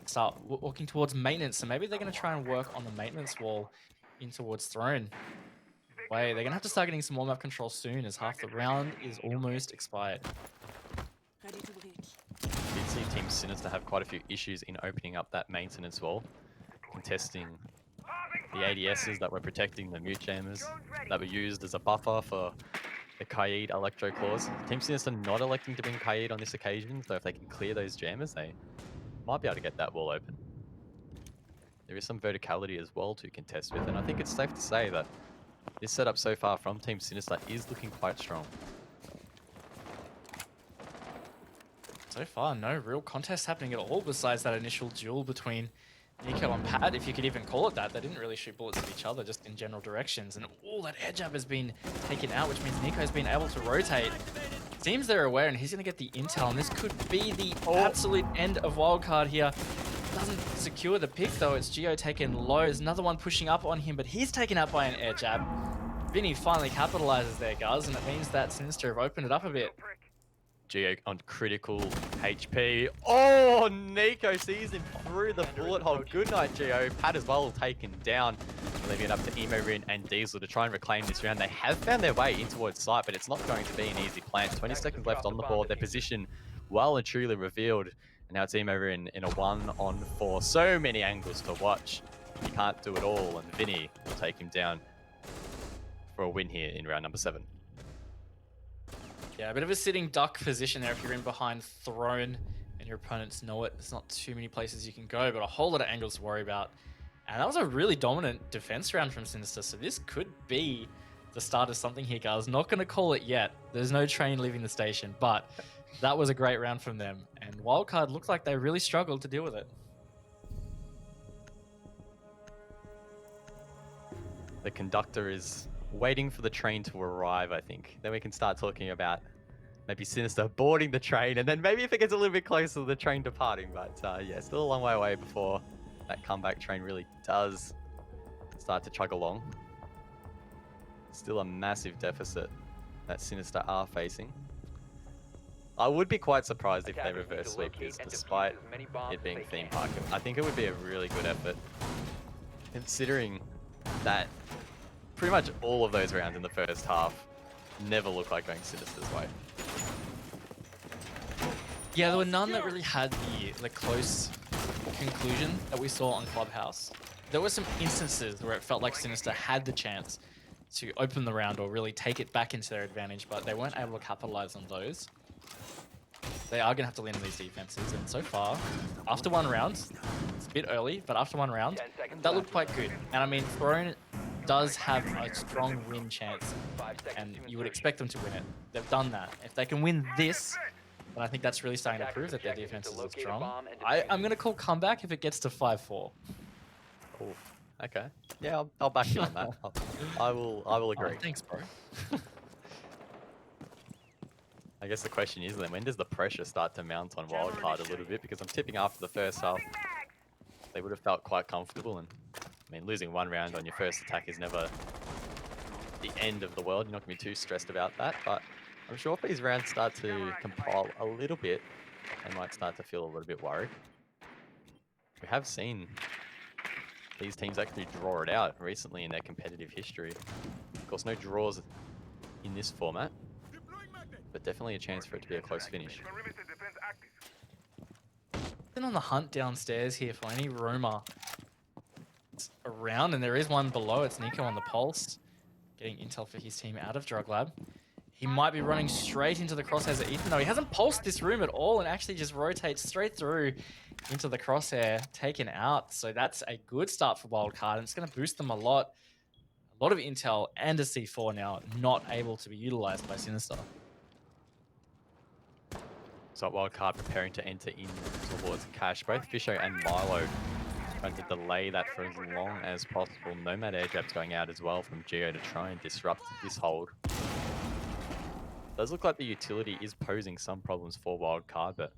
Start walking towards maintenance, so maybe they're going to try and work on the maintenance wall in towards Throne. They're going to have to start getting some warm-up control soon, as half the round is almost expired.
Did see Team Sinister have quite a few issues in opening up that maintenance wall, contesting the ADSs that were protecting the mute jammers that were used as a buffer for the Kaid Electro Claws. Team Sinister not electing to bring Kaid on this occasion, so if they can clear those jammers, they might be able to get that wall open. There is some verticality as well to contest with, and I think it's safe to say that this setup so far from Team Sinister is looking quite strong.
So far, no real contest happening at all besides that initial duel between Nico and Pat, if you could even call it that. They didn't really shoot bullets at each other, just in general directions. And all that air jab has been taken out, which means Nico's been able to rotate. Seems they're aware, and he's going to get the intel, and this could be the absolute end of Wildcard here. Doesn't secure the pick, though. It's Geo taken low. There's another one pushing up on him, but he's taken out by an air jab. Vinny finally capitalizes there, guys, and it means that Sinister have opened it up a bit.
Geo on critical HP. Oh, Nico sees him through the bullet hole. Good night, Geo. Pat as well taken down. Leaving it up to Emo, Rin, and Diesel to try and reclaim this round. They have found their way in towards site, but it's not going to be an easy plan. 20 seconds left on the board. Their position well and truly revealed. And now it's Emo, Rin in a 1-on-4. So many angles to watch. You can't do it all, and Vinny will take him down for a win here in round number 7.
Yeah, a bit of a sitting duck position there if you're in behind Throne and your opponents know it. There's not too many places you can go, but a whole lot of angles to worry about. And that was a really dominant defense round from Sinister, so this could be the start of something here, guys. Not going to call it yet. There's no train leaving the station, but that was a great round from them. And Wildcard looked like they really struggled to deal with it.
The conductor is waiting for the train to arrive, I think. Then we can start talking about maybe Sinister boarding the train, and then maybe if it gets a little bit closer to the train departing. But yeah, still a long way away before that comeback train really does start to chug along. Still a massive deficit that Sinister are facing. I would be quite surprised if they reverse sweep this, despite it being theme park. I think it would be a really good effort, considering that pretty much all of those rounds in the first half never looked like going Sinister's way.
Yeah, there were none that really had the close conclusion that we saw on Clubhouse. There were some instances where it felt like Sinister had the chance to open the round or really take it back into their advantage, but they weren't able to capitalize on those. They are going to have to lean on these defenses, and so far, after one round, it's a bit early, but after one round, that looked quite good. And I mean, Throne does have a strong win chance, and you would expect them to win it. They've done that. If they can win this, then I think that's really starting to prove that their defenses are strong. I'm going to call comeback if it gets to 5-4.
Oof. Okay. Yeah, I'll back you on that. I will agree.
Oh, thanks, bro.
I guess the question is then, when does the pressure start to mount on Wildcard a little bit? Because I'm tipping after the first half, they would have felt quite comfortable. And I mean, losing one round on your first attack is never the end of the world. You're not going to be too stressed about that. But I'm sure if these rounds start to compile a little bit, they might start to feel a little bit worried. We have seen these teams actually draw it out recently in their competitive history. Of course, no draws in this format, but definitely a chance for it to be a close finish.
Been on the hunt downstairs here for any roamer around, and there is one below. It's Nico on the pulse, getting intel for his team out of Drug Lab. He might be running straight into the crosshairs of Ethan, though. He hasn't pulsed this room at all and actually just rotates straight through into the crosshair, taken out. So that's a good start for Wildcard, and it's going to boost them a lot. A lot of intel and a C4 now not able to be utilized by Sinister.
So Wildcard preparing to enter in towards Cash. Both Fisho and Milo trying to delay that for as long as possible. Nomad air jabs going out as well from Geo to try and disrupt this hold. Does look like the utility is posing some problems for Wildcard, but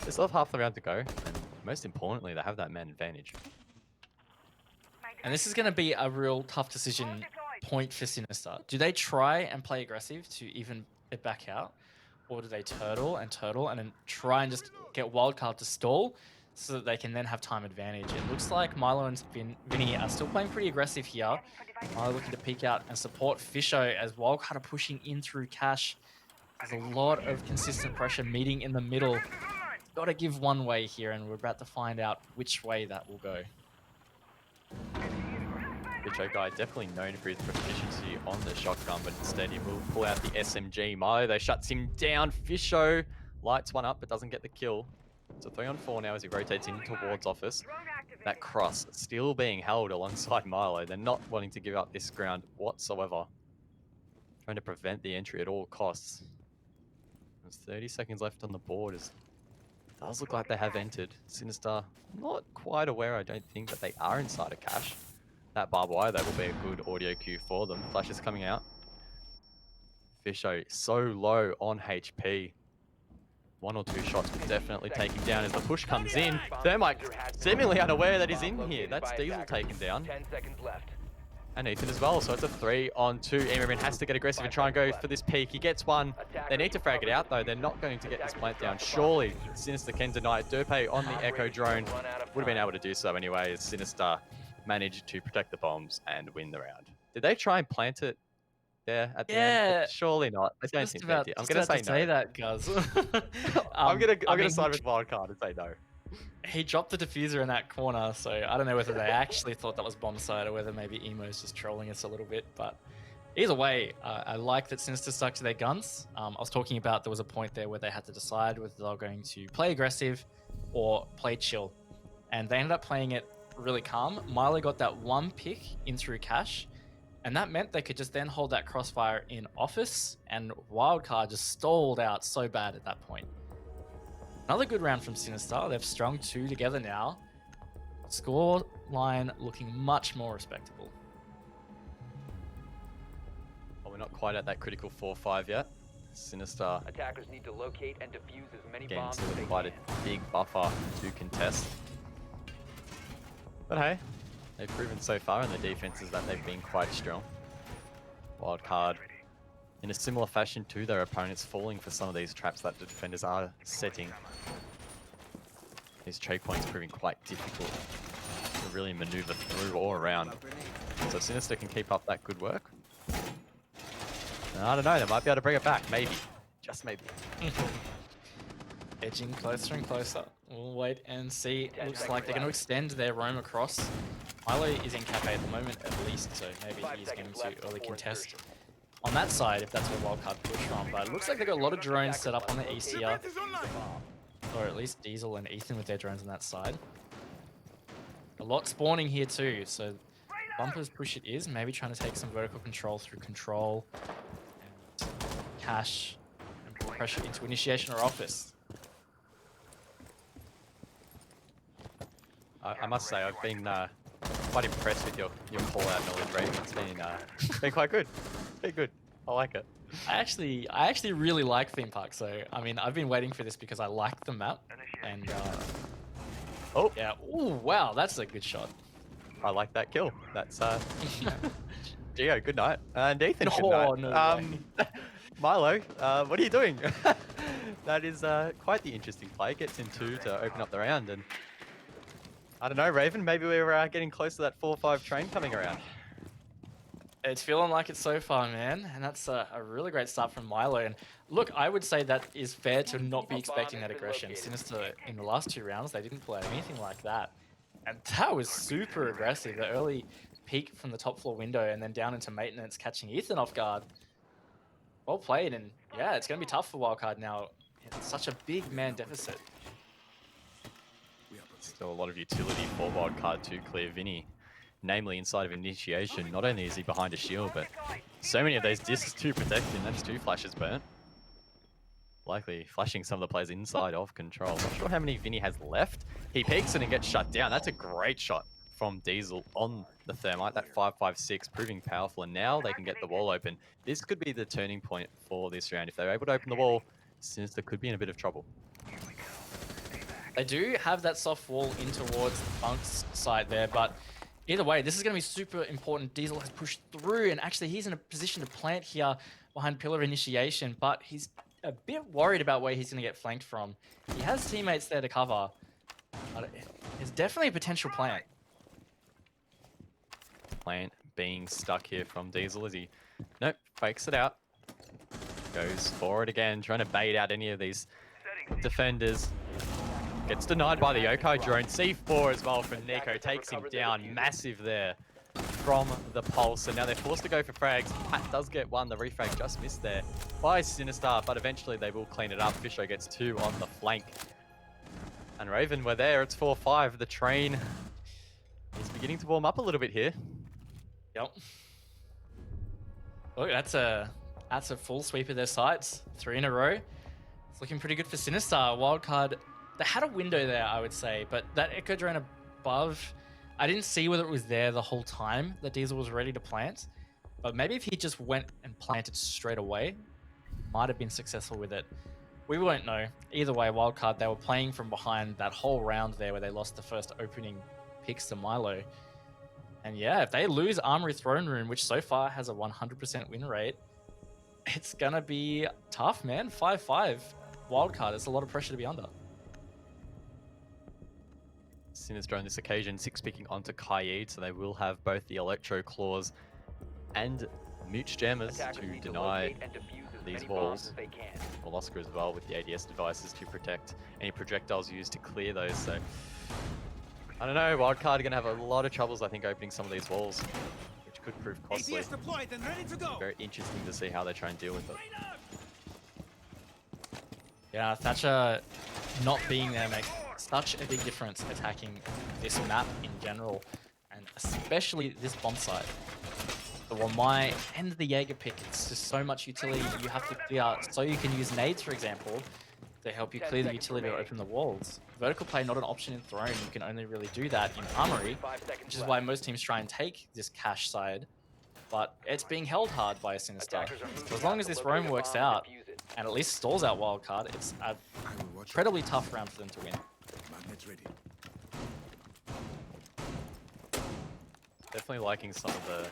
they still have half the round to go, and most importantly, they have that man advantage.
And this is going to be a real tough decision point for Sinister. Do they try and play aggressive to even it back out? Or do they turtle and then try and just get Wildcard to stall so that they can then have time advantage? It looks like Milo and Vinny are still playing pretty aggressive here. Milo looking to peek out and support Fisho as Wildcard are pushing in through Cash. There's a lot of consistent pressure meeting in the middle. Got to give one way here, and we're about to find out which way that will go.
Fisho guy, definitely known for his proficiency on the shotgun, but instead he will pull out the SMG. Milo, though, shuts him down. Fisho lights one up, but doesn't get the kill. It's a 3-on-4 now as he rotates in towards office. That cross still being held alongside Milo. They're not wanting to give up this ground whatsoever. Trying to prevent the entry at all costs. There's 30 seconds left on the board. It does look like they have entered. Sinister, not quite aware, I don't think, that they are inside a cache. That barbed wire, that will be a good audio cue for them. Flash is coming out. Fisho so low on HP. 1 or 2 shots will definitely take him down as the push comes in. Thermite seemingly unaware that he's in here. That's Diesel taken down.
10 seconds left.
And Ethan as well, so it's a 3-on-2. Emerman has to get aggressive and try and go for this peak. He gets one. They need to frag it out though. They're not going to get this plant down. Surely Sinister can deny it. Derpe on the Echo drone would have been able to do so anyway, as Sinister managed to protect the bombs and win the round. Did they try and plant it there at the end? Surely not. I don't think they did. I'm going to say no.
That, Guz.
I'm gonna side with Wildcard and say no.
He dropped the diffuser in that corner, so I don't know whether they actually thought that was bombsite or whether maybe Emo's just trolling us a little bit. But either way, I like that Sinister stuck to their guns. I was talking about there was a point there where they had to decide whether they were going to play aggressive or play chill. And they ended up playing it really calm. Milo got that one pick in through cache, and that meant they could just then hold that crossfire in office, and Wildcard just stalled out so bad at that point. Another good round from Sinister. They've strung 2 together now. Score line looking much more respectable.
Well, we're not quite at that critical 4-5 yet. Sinister
Attackers need to locate and defuse as many
again,
bombs
so
as they
quite
can.
a big buffer to contest. But hey, they've proven so far in the defenses that they've been quite strong. Wildcard, in a similar fashion to their opponents, falling for some of these traps that the defenders are setting. These choke points proving quite difficult to really maneuver through or around. So Sinister can keep up that good work. And I don't know, they might be able to bring it back, maybe. Just maybe.
Edging closer and closer. We'll wait and see. Looks like they're going to extend their roam across. Milo is in cafe at the moment, at least, so maybe he's going to early contest on that side, if that's where Wildcard push from. But it looks like they've got a lot of drones set up on the east here. Or at least Diesel and Ethan with their drones on that side. A lot spawning here too, so Bumper's push it is. Maybe trying to take some vertical control through control. And cash. And put pressure into initiation or office.
I must say, I've been quite impressed with your call-out knowledge rating. It's been quite good. Been good. I like it.
I actually really like Theme Park, so I mean I've been waiting for this because I like the map. And
Oh
yeah, ooh wow, that's a good shot.
I like that kill. That's Gio, good night. And Ethan, good
No,
night.
no
Milo, what are you doing? That is quite the interesting play. Gets in 2 to open up the round, and I don't know, Raven, maybe we're getting close to that 4-5 train coming around.
It's feeling like it so far, man, and that's a really great start from Milo. And look, I would say that is fair to not be expecting that aggression. Sinister in the last 2 rounds, they didn't play anything like that, and that was super aggressive. The early peek from the top floor window and then down into maintenance, catching Ethan off guard. Well played, and yeah, it's going to be tough for Wildcard now. It's such a big man deficit.
Still a lot of utility for Wildcard to clear Vinny. Namely, inside of initiation, not only is he behind a shield, but so many of those discs to protect him. That's 2 flashes burnt. Likely flashing some of the players inside of control. Not sure how many Vinny has left. He peeks it and gets shut down. That's a great shot from Diesel on the Thermite. That 5.56 proving powerful, and now they can get the wall open. This could be the turning point for this round. If they're able to open the wall, Sinister could be in a bit of trouble.
They do have that soft wall in towards the Bunk's side there, but either way, this is going to be super important. Diesel has pushed through, and actually he's in a position to plant here behind Pillar Initiation, but he's a bit worried about where he's going to get flanked from. He has teammates there to cover, but it's definitely a potential plant.
Plant being stuck here from Diesel as he, nope, fakes it out. Goes forward again, trying to bait out any of these defenders. Gets denied by the Yokai drone. C4 as well from Nico. Takes him down. Massive there from the Pulse, and now they're forced to go for frags. Pat does get one. The refrag just missed there by Sinister, but eventually they will clean it up. Fisho gets 2 on the flank. And Raven, we're there. It's 4-5. The train is beginning to warm up a little bit here.
Yep. Look, that's a full sweep of their sights. 3 in a row. It's looking pretty good for Sinister. Wildcard, they had a window there, I would say, but that Echo Drone above, I didn't see whether it was there the whole time that Diesel was ready to plant, but maybe if he just went and planted straight away, might have been successful with it. We won't know. Either way, Wildcard, they were playing from behind that whole round there where they lost the first opening picks to Milo. And yeah, if they lose Armory Throne Room, which so far has a 100% win rate, it's going to be tough, man. 5-5. Wildcard, it's a lot of pressure to be under.
Sinister on this occasion, 6 picking onto Kaid, so they will have both the Electro Claws and Mooch Jammers to deny these walls. Molosca as well with the ADS devices to protect any projectiles used to clear those. So I don't know, Wildcard are going to have a lot of troubles, I think, opening some of these walls, which could prove costly. Very interesting to see how they try and deal with it.
Yeah, Thatcher not being there makes such a big difference attacking this map in general, and especially this bomb site. The Wamai and the Jaeger pick, it's just so much utility you have to clear, so you can use nades, for example, to help you clear the utility to open the walls. Vertical play not an option in Throne, you can only really do that in Armory, which is why most teams try and take this cash side, but it's being held hard by a Sinister. So as long as this roam works out, and at least stalls out Wildcard, it's an incredibly tough round for them to win.
Definitely liking some of the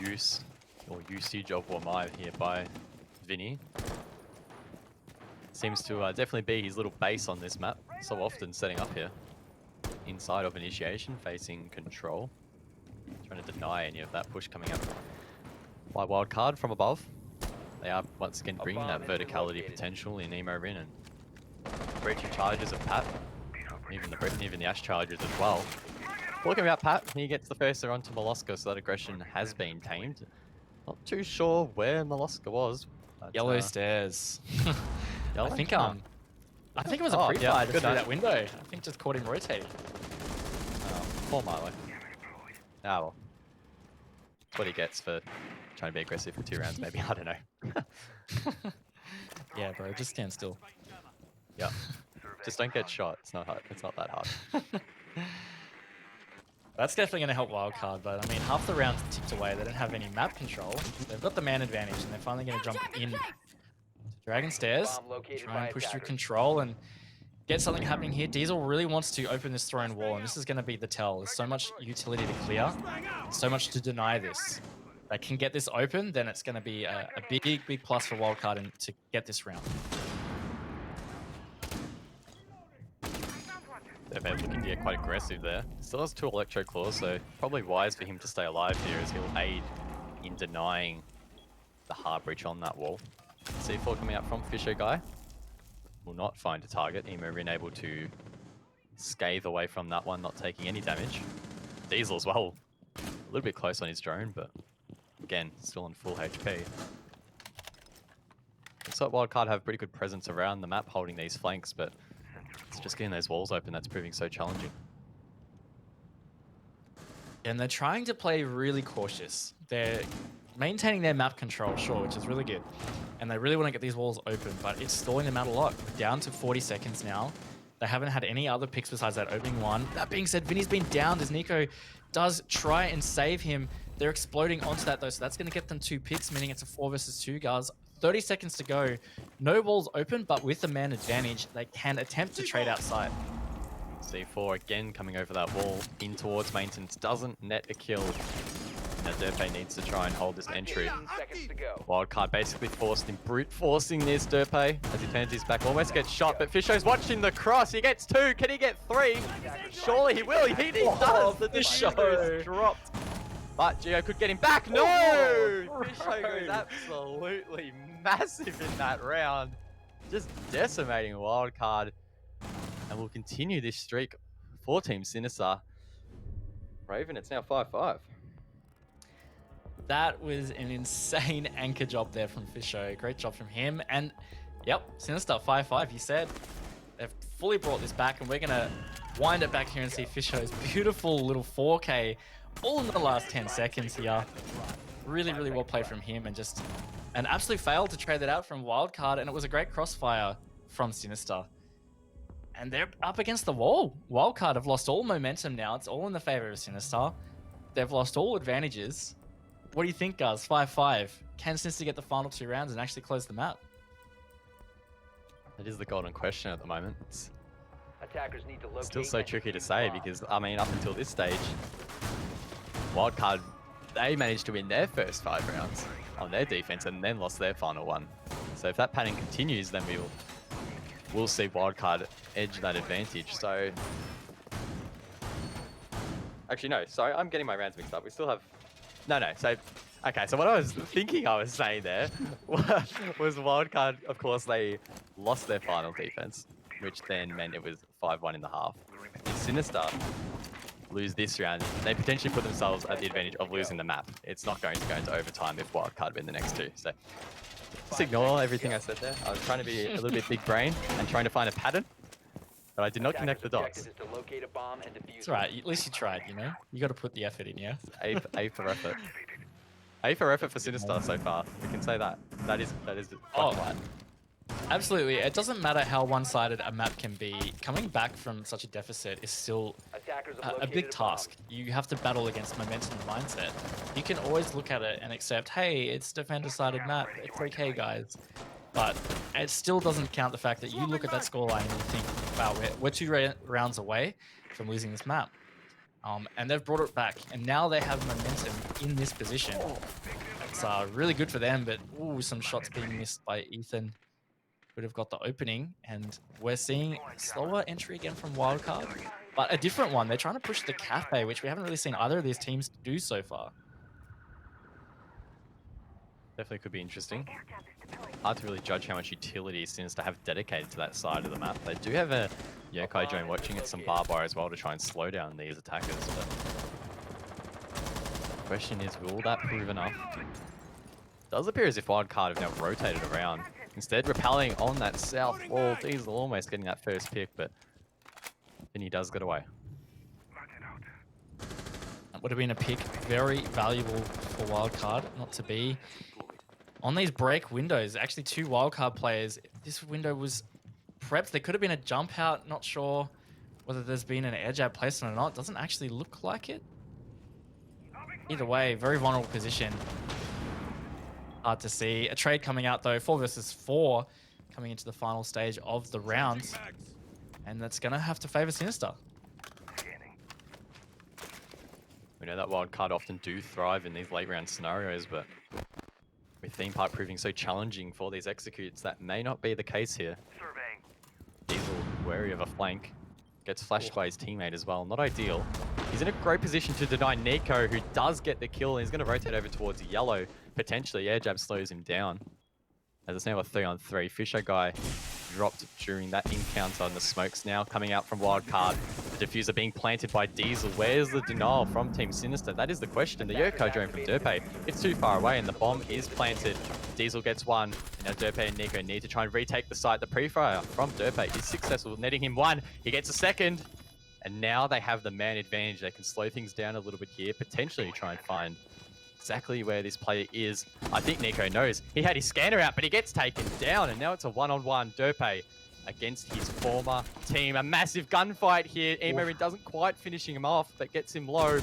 use or usage of Wamai here by Vinny. Seems to definitely be his little base on this map. So often setting up here inside of initiation, facing control, trying to deny any of that push coming up by Wildcard from above. They are once again bringing that verticality potential in Emo Rin and breaching charges of Pat, even the Ash charges as well. Talking about Pat, he gets the firster onto Molosca, so that aggression has been tamed. Not too sure where Molosca was. But,
Yellow stairs.
Yellow?
I think it was a pre-fire just through that window. I think just caught him rotating.
Oh, poor Milo. Ah well. That's what he gets for trying to be aggressive for 2 rounds, maybe. I don't know.
Yeah, bro, just stand still.
Yeah. Just don't get shot. It's not hard. It's not that hard.
That's definitely going to help Wildcard, but I mean, half the rounds ticked away. They don't have any map control. They've got the man advantage, and they're finally going to jump in to Dragon Stairs, try and push through control and get something happening here. Diesel really wants to open this Throne wall, and this is going to be the tell. There's so much utility to clear, so much to deny this. They can get this open, then it's going to be a big plus for Wildcard and to get this round.
They're looking to get quite aggressive there. Still has 2 Electro Claws, so probably wise for him to stay alive here as he'll aid in denying the hard breach on that wall. C4 coming out from Fisho Guy. Will not find a target. Emo Rin able to scathe away from that one, not taking any damage. Diesel as well. A little bit close on his drone, but again, still on full HP. Looks like Wildcard have pretty good presence around the map holding these flanks, but it's just getting those walls open that's proving so challenging.
And they're trying to play really cautious. They're maintaining their map control, sure, which is really good. And they really want to get these walls open, but it's stalling them out a lot. Down to 40 seconds now. They haven't had any other picks besides that opening one. That being said, Vinny's been downed as Nico does try and save him. They're exploding onto that though, so that's going to get them 2 picks, meaning it's a 4 versus 2, guys. 30 seconds to go. No walls open, but with the man advantage, they can attempt to trade outside.
C4 again coming over that wall in towards maintenance. Doesn't net a kill. Now Derpe needs to try and hold this entry. Wildcard basically forced him, brute forcing this Derpe as he turns his back. Almost gets shot, but Fisho's watching the cross. He gets 2. Can he get 3? Surely he will. He does. The Fisho is dropped. But Gio could get him back. No! Fisho goes absolutely massive in that round. Just decimating Wildcard. And we'll continue this streak for Team Sinister. Raven, it's now 5-5.
That was an insane anchor job there from Fisho. Great job from him. And yep, Sinister 5-5. He said they've fully brought this back, and we're gonna wind it back here and see Fisho's beautiful little 4K all in the last 10 seconds here. Really, really well played from him, and just an absolute fail to trade that out from Wildcard, and it was a great crossfire from Sinister. And they're up against the wall. Wildcard have lost all momentum now. It's all in the favor of Sinister. They've lost all advantages. What do you think, guys? 5-5. Can Sinister get the final 2 rounds and actually close the map?
That is the golden question at the moment. It's
Attackers need to locate
still so
and
tricky to
defuse
say
the bomb.
because, I mean, up until this stage, Wildcard, they managed to win their first 5 rounds on their defense and then lost their final 1. So if that pattern continues, then we'll see Wildcard edge that advantage. So, actually, no, sorry, I'm getting my rounds mixed up. We still have, no, so, okay, so what I was thinking I was saying there was Wildcard, of course, they lost their final defense, which then meant it was 5-1 in the half. If Sinister lose this round, they potentially put themselves at the advantage of losing the map. It's not going to go into overtime if Wildcard win the next 2. So just ignore everything I said there. I was trying to be a little bit big brain and trying to find a pattern, but I did not connect the dots.
Objective is to locate a bomb and defuse
It's alright, at least you tried, you know? You gotta put the effort in, yeah?
A for effort. A for effort for Sinister so far. We can say that. That is
Oh.
right.
Absolutely. It doesn't matter how one-sided a map can be. Coming back from such a deficit is still
Attackers have
a
located
big
bomb.
task. You have to battle against momentum and mindset. You can always look at it and accept, hey, it's defender-sided map. It's okay, guys. But it still doesn't count the fact that you look at that scoreline and you think, wow, we're 2 rounds away from losing this map. And they've brought it back, and now they have momentum in this position. It's really good for them, but ooh, some shots being missed by Ethan. Would have got the opening, and we're seeing slower entry again from Wildcard, but a different one. They're trying to push the cafe, which we haven't really seen either of these teams do so far.
Definitely could be interesting. Hard to really judge how much utility Sinister have dedicated to that side of the map. They do have a Yokai drone watching it, some Barbar as well to try and slow down these attackers. But the question is, will that prove enough? It does appear as if Wildcard have now rotated around. Instead, repelling on that south wall. Diesel almost getting that first pick, but then he does get away.
That would have been a pick very valuable for Wildcard not to be on these break windows. Actually, 2 Wildcard players. This window was prepped. There could have been a jump out. Not sure whether there's been an air jab placement or not. Doesn't actually look like it. Either way, very vulnerable position. Hard to see. A trade coming out though, 4 versus 4, coming into the final stage of the round. And that's going to have to favor Sinister.
We know that Wildcard often do thrive in these late round scenarios, but with Theme Park proving so challenging for these executes, that may not be the case here. Diesel wary of a flank. Gets flashed by his teammate as well. Not ideal. He's in a great position to deny Nico, who does get the kill, and he's going to rotate over towards yellow. Potentially, air jab slows him down. As it's now a 3-on-3. Fisher guy dropped during that encounter, and the smoke's now coming out from Wildcard. The diffuser being planted by Diesel. Where's the denial from Team Sinister? That is the question. The Yoko drone from Derpe, it's too far away, and the bomb is planted. Diesel gets 1. Now Derpe and Nico need to try and retake the site. The pre-fire from Derpe is successful, netting him 1. He gets a 2nd. And now they have the man advantage. They can slow things down a little bit here, potentially try and find exactly where this player is. I think Nico knows. He had his scanner out, but he gets taken down, and now it's a 1-on-1 Derpe against his former team. A massive gunfight here. Emorin doesn't quite finishing him off, but gets him low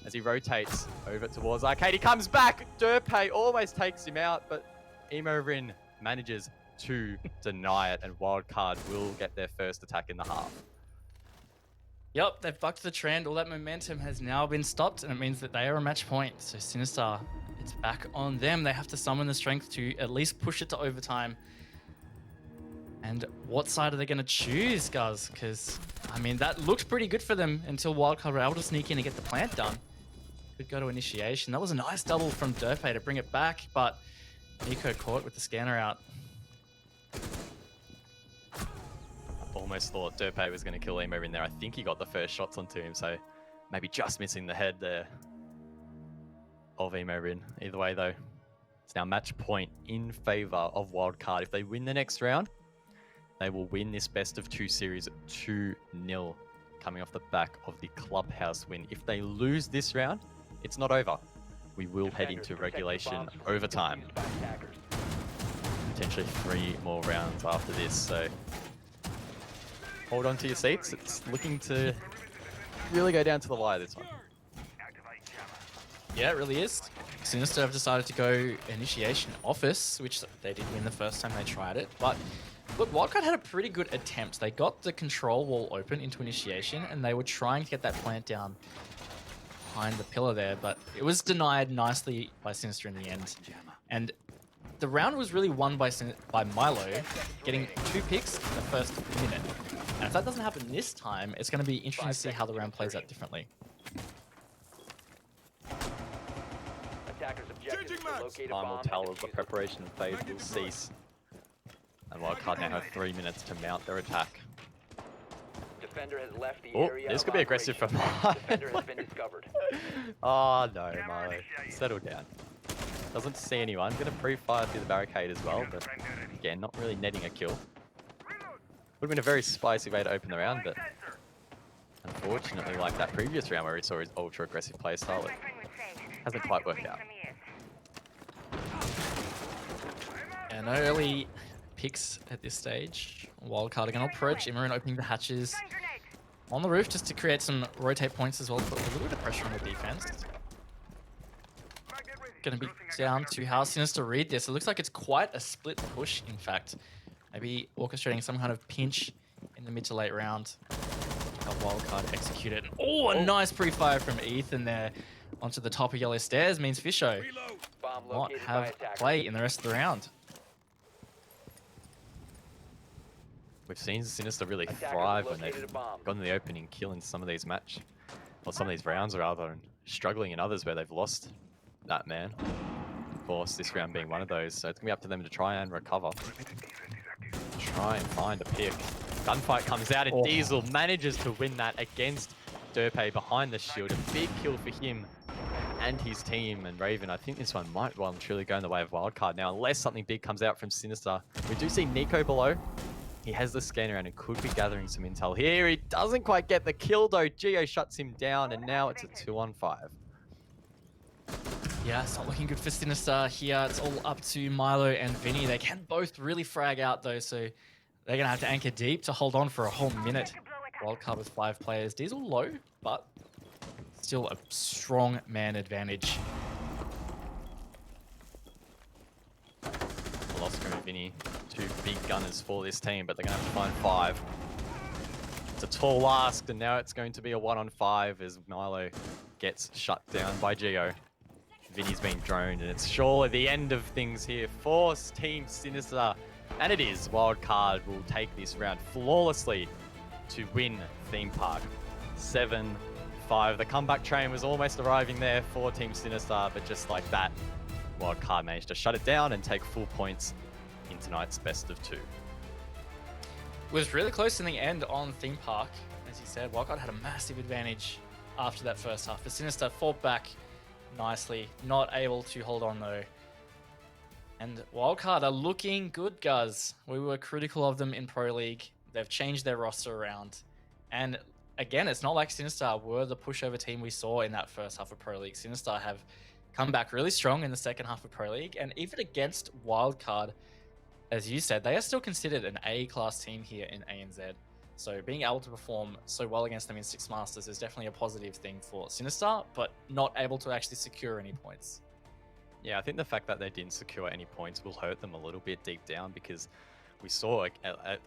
as he rotates over towards Arcade. He comes back. Derpe almost takes him out, but Emorin manages to deny it, and Wildcard will get their first attack in the half.
Yep, they've bucked the trend. All that momentum has now been stopped, and it means that they are a match point. So Sinister, it's back on them. They have to summon the strength to at least push it to overtime. And what side are they going to choose, guys? Because, I mean, that looked pretty good for them until Wildcard were able to sneak in and get the plant done. Could go to initiation. That was a nice double from Derpe to bring it back, but Nico caught with the scanner out.
Almost thought Derpe was going to kill Emo in there. I think he got the first shots onto him, so maybe just missing the head there of Emo Rin. Either way, though, it's now match point in favor of Wildcard. If they win the next round, they will win this best of 2 series 2-0, coming off the back of the Clubhouse win. If they lose this round, it's not over. We will head into regulation overtime. Potentially 3 more rounds after this, so hold on to your seats. It's looking to really go down to the wire this one.
Yeah, it really is. Sinister have decided to go Initiation Office, which they did win the first time they tried it. But look, Wildcard had a pretty good attempt. They got the control wall open into Initiation, and they were trying to get that plant down behind the pillar there, but it was denied nicely by Sinister in the end. And the round was really won by Milo, getting 2 picks in the first minute. And if that doesn't happen this time, it's going to be interesting to see how the round plays out differently.
Attackers objective is to locate a
Time
bomb
will tell
and
as the
defuse it.
preparation phase will cease. And Wildcard now have 3 minutes to mount their attack.
Defender has left the
Oh,
area.
this
of
could be aggressive from
operation. Defender has been discovered.
Oh no, Milo. Settle down. Doesn't see anyone. Gonna pre-fire through the barricade as well, but again, not really netting a kill. Would have been a very spicy way to open the round, but unfortunately, like that previous round where we saw his ultra-aggressive playstyle, it hasn't quite worked out.
And no early picks at this stage. Wildcard are going to approach. Imran opening the hatches on the roof just to create some rotate points as well, put a little bit of pressure on the defense. Going to be down to how Sinister read this. It looks like it's quite a split push, in fact. Maybe orchestrating some kind of pinch in the mid to late round. How Wildcard executed. Oh, a nice pre-fire from Ethan there onto the top of yellow stairs means Fisho
Bomb
not
located by
have
attackers.
play in the rest of the round.
We've seen Sinister really
Attackers
thrive when
located
they've
a bomb.
gone to the opening kill in some of these some of these rounds rather, and struggling in others where they've lost that man. Of course, this round being one of those, so it's gonna be up to them to try and recover. Try and find a pick. Gunfight comes out and Diesel manages to win that against Derpe behind the shield. A big kill for him and his team. And Raven, I think this one might well and truly go in the way of Wildcard now, unless something big comes out from Sinister. We do see Nico below. He has the scanner and could be gathering some intel here. He doesn't quite get the kill though. Geo shuts him down and now it's a 2-on-5.
Yeah, it's not looking good for Sinister here. It's all up to Milo and Vinny. They can both really frag out though, so they're going to have to anchor deep to hold on for a whole minute. Wildcard with 5 players. Diesel low, but still a strong man advantage.
Oscar and Vinny, 2 big gunners for this team, but they're going to have to find 5. It's a tall ask, and now it's going to be a 1-on-5 as Milo gets shut down by Geo. Vinny's been droned, and it's surely the end of things here for Team Sinister. And it is. Wildcard will take this round flawlessly to win Theme Park. 7-5. The comeback train was almost arriving there for Team Sinister, but just like that, Wildcard managed to shut it down and take full points in tonight's best of 2.
It was really close in the end on Theme Park. As you said, Wildcard had a massive advantage after that first half. The Sinister fought back nicely, not able to hold on though. And Wildcard are looking good, guys. We were critical of them in Pro League. They've changed their roster around. And again, it's not like Sinister were the pushover team we saw in that first half of Pro League. Sinister have come back really strong in the second half of Pro League. And even against Wildcard, as you said, they are still considered an A-class team here in ANZ. So being able to perform so well against them in Six Masters is definitely a positive thing for Sinister, but not able to actually secure any points.
Yeah, I think the fact that they didn't secure any points will hurt them a little bit deep down, because we saw,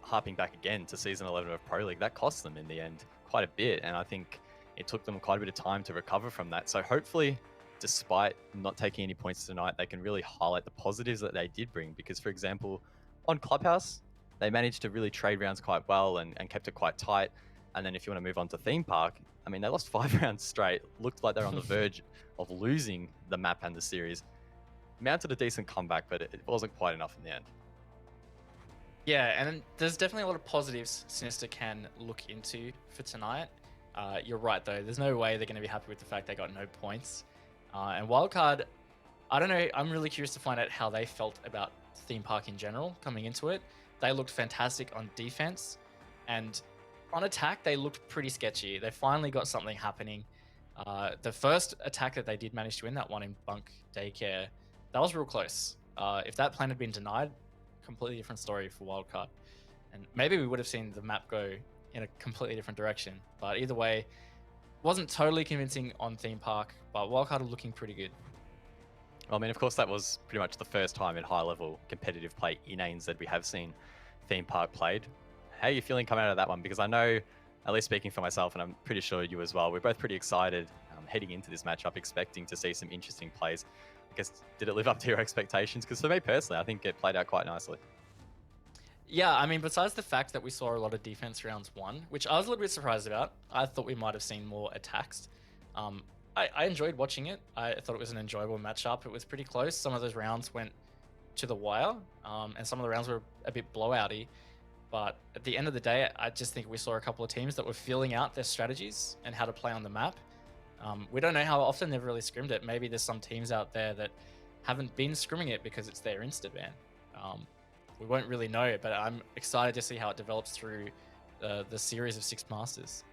harping back again to Season 11 of Pro League, that cost them in the end quite a bit. And I think it took them quite a bit of time to recover from that. So hopefully, despite not taking any points tonight, they can really highlight the positives that they did bring. Because, for example, on Clubhouse, they managed to really trade rounds quite well and kept it quite tight. And then if you want to move on to Theme Park, I mean, they lost 5 rounds straight. Looked like they're on the verge of losing the map and the series. Mounted a decent comeback, but it wasn't quite enough in the end.
Yeah, and there's definitely a lot of positives Sinister can look into for tonight. You're right, though. There's no way they're going to be happy with the fact they got no points. And Wildcard, I don't know. I'm really curious to find out how they felt about Theme Park in general coming into it. They looked fantastic on defense, and on attack, they looked pretty sketchy. They finally got something happening. The first attack that they did manage to win, that one in Bunk Daycare, that was real close. If that plan had been denied, completely different story for Wildcard. And maybe we would have seen the map go in a completely different direction. But either way, wasn't totally convincing on Theme Park, but Wildcard are looking pretty good.
Well, I mean, of course, that was pretty much the first time in high-level competitive play in ANZ we have seen Theme Park played. How are you feeling coming out of that one? Because I know, at least speaking for myself, and I'm pretty sure you as well, we're both pretty excited heading into this matchup, expecting to see some interesting plays. I guess, did it live up to your expectations? Because for me personally, I think it played out quite nicely.
Yeah, I mean, besides the fact that we saw a lot of defense rounds 1, which I was a little bit surprised about, I thought we might have seen more attacks. I enjoyed watching it. I thought it was an enjoyable matchup. It was pretty close. Some of those rounds went to the wire, and some of the rounds were a bit blowouty. But at the end of the day, I just think we saw a couple of teams that were feeling out their strategies and how to play on the map. We don't know how often they've really scrimmed it. Maybe there's some teams out there that haven't been scrimming it because it's their Insta-ban. We won't really know, but I'm excited to see how it develops through the series of 6 Masters.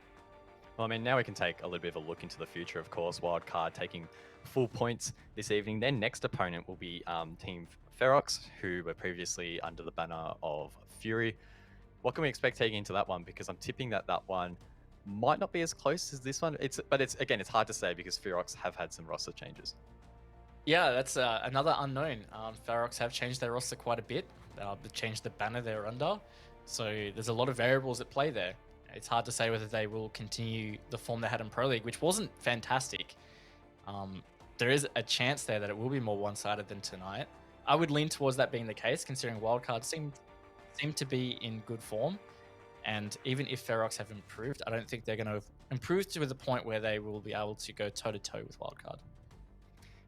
Well, I mean, now we can take a little bit of a look into the future, of course. Wildcard taking full points this evening. Their next opponent will be Team Ferox, who were previously under the banner of Fury. What can we expect taking into that one? Because I'm tipping that one might not be as close as this one. But it's hard to say because Ferox have had some roster changes.
Yeah, that's another unknown. Ferox have changed their roster quite a bit. They've changed the banner they're under. So there's a lot of variables at play there. It's hard to say whether they will continue the form they had in Pro League, which wasn't fantastic. There is a chance there that it will be more one-sided than tonight. I would lean towards that being the case, considering Wildcard seem to be in good form. And even if Ferox have improved, I don't think they're going to have improved to the point where they will be able to go toe-to-toe with Wildcard.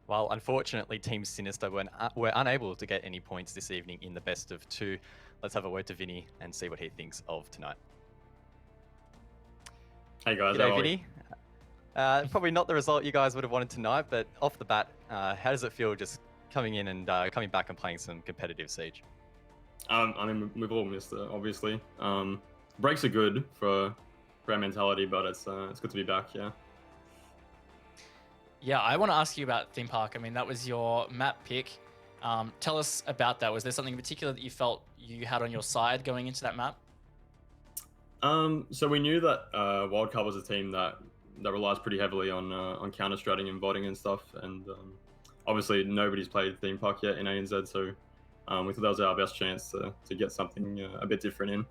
Well, unfortunately, Team Sinister were unable to get any points this evening in the best of 2. Let's have a word to Vinny and see what he thinks of tonight.
Hey guys,
G'day, Vinny. Probably not the result you guys would have wanted tonight, but off the bat, how does it feel just coming in and coming back and playing some competitive Siege?
I mean, we've all missed it, obviously. Breaks are good for our mentality, but it's good to be back, yeah.
Yeah, I want to ask you about Theme Park. I mean, that was your map pick. Tell us about that. Was there something in particular that you felt you had on your side going into that map?
So we knew that Wildcard was a team that relies pretty heavily on counter-stratting and botting and stuff, and obviously nobody's played Theme Park yet in ANZ, so we thought that was our best chance to get something a bit different in.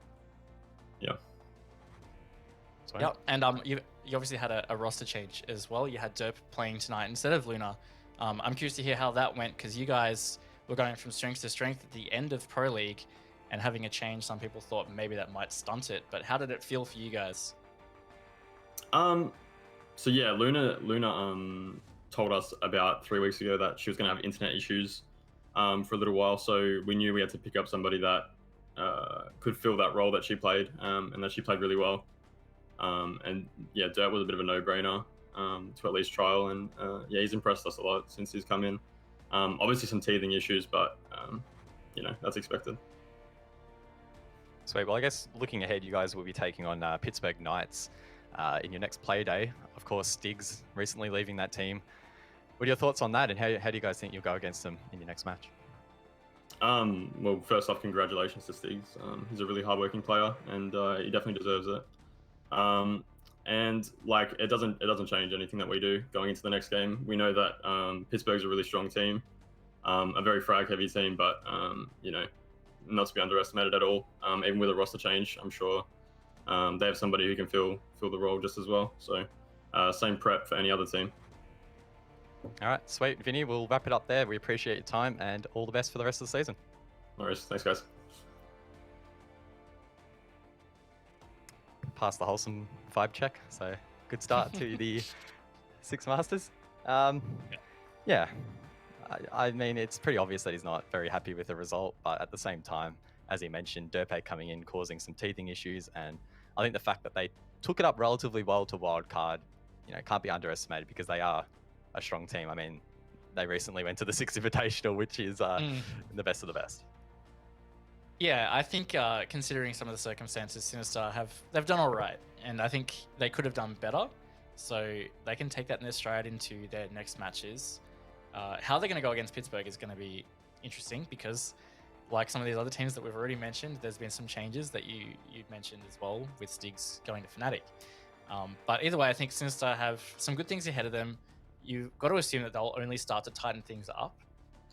Yeah.
Sorry.
Yep, and you obviously had a roster change as well. You had Derp playing tonight instead of Luna. I'm curious to hear how that went, because you guys were going from strength to strength at the end of Pro League, and having a change, some people thought maybe that might stunt it. But how did it feel for you guys?
So yeah, Luna told us about 3 weeks ago that she was going to have internet issues for a little while. So we knew we had to pick up somebody that could fill that role that she played, and that she played really well. And yeah, Dirt was a bit of a no-brainer to at least trial, and yeah, he's impressed us a lot since he's come in. Obviously some teething issues, but you know, that's expected.
Sweet. Well, I guess looking ahead, you guys will be taking on Pittsburgh Knights in your next play day. Of course, Stiggs recently leaving that team. What are your thoughts on that, and how do you guys think you'll go against them in your next match?
Well, first off, congratulations to Stiggs. He's a really hardworking player, and he definitely deserves it. And like, it doesn't change anything that we do going into the next game. We know that Pittsburgh's a really strong team, a very frag-heavy team, but you know, not to be underestimated at all. Even with a roster change, I'm sure they have somebody who can fill the role just as well. So same prep for any other team.
All right, sweet. Vinny, we'll wrap it up there. We appreciate your time and all the best for the rest of the season.
No worries. Thanks, guys.
Passed the wholesome vibe check, so good start to the 6 Masters. Yeah, I mean, it's pretty obvious that he's not very happy with the result, but at the same time, as he mentioned, Derpe coming in causing some teething issues, and I think the fact that they took it up relatively well to Wildcard. Can't be underestimated because they are a strong team. I mean, they recently went to the Sixth Invitational, which is the best of the best.
Yeah, I think considering some of the circumstances, Sinister they've done all right, and I think they could have done better. So they can take that in their stride into their next matches. How they're going to go against Pittsburgh is going to be interesting because, like some of these other teams that we've already mentioned, there's been some changes that you mentioned as well with Stigs going to Fnatic. But either way, I think Sinister have some good things ahead of them. You've got to assume that they'll only start to tighten things up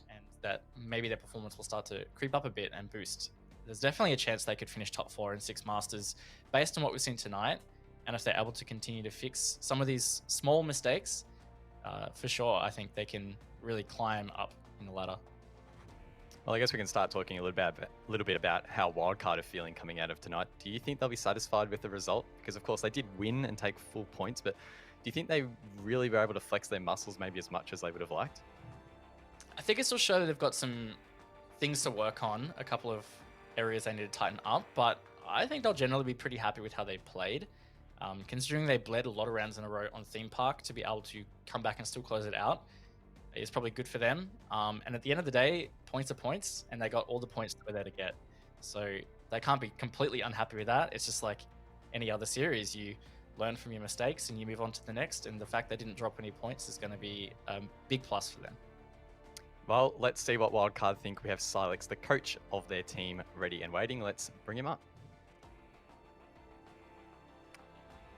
and that maybe their performance will start to creep up a bit and boost. There's definitely a chance they could finish top 4 in 6 Masters based on what we've seen tonight. And if they're able to continue to fix some of these small mistakes, for sure, I think they can really climb up in the ladder.
Well, I guess we can start talking a little bit about how Wildcard are feeling coming out of tonight. Do you think they'll be satisfied with the result? Because, of course, they did win and take full points, but do you think they really were able to flex their muscles maybe as much as they would have liked?
I think it still shows that they've got some things to work on, a couple of areas they need to tighten up, but I think they'll generally be pretty happy with how they played. Considering they bled a lot of rounds in a row on Theme Park, to be able to come back and still close it out is probably good for them. And at the end of the day, points are points, and they got all the points that were there to get. So they can't be completely unhappy with that. It's just like any other series. You learn from your mistakes and you move on to the next, and the fact they didn't drop any points is going to be a big plus for them.
Well, let's see what Wildcard think. We have Silex, the coach of their team, ready and waiting. Let's bring him up.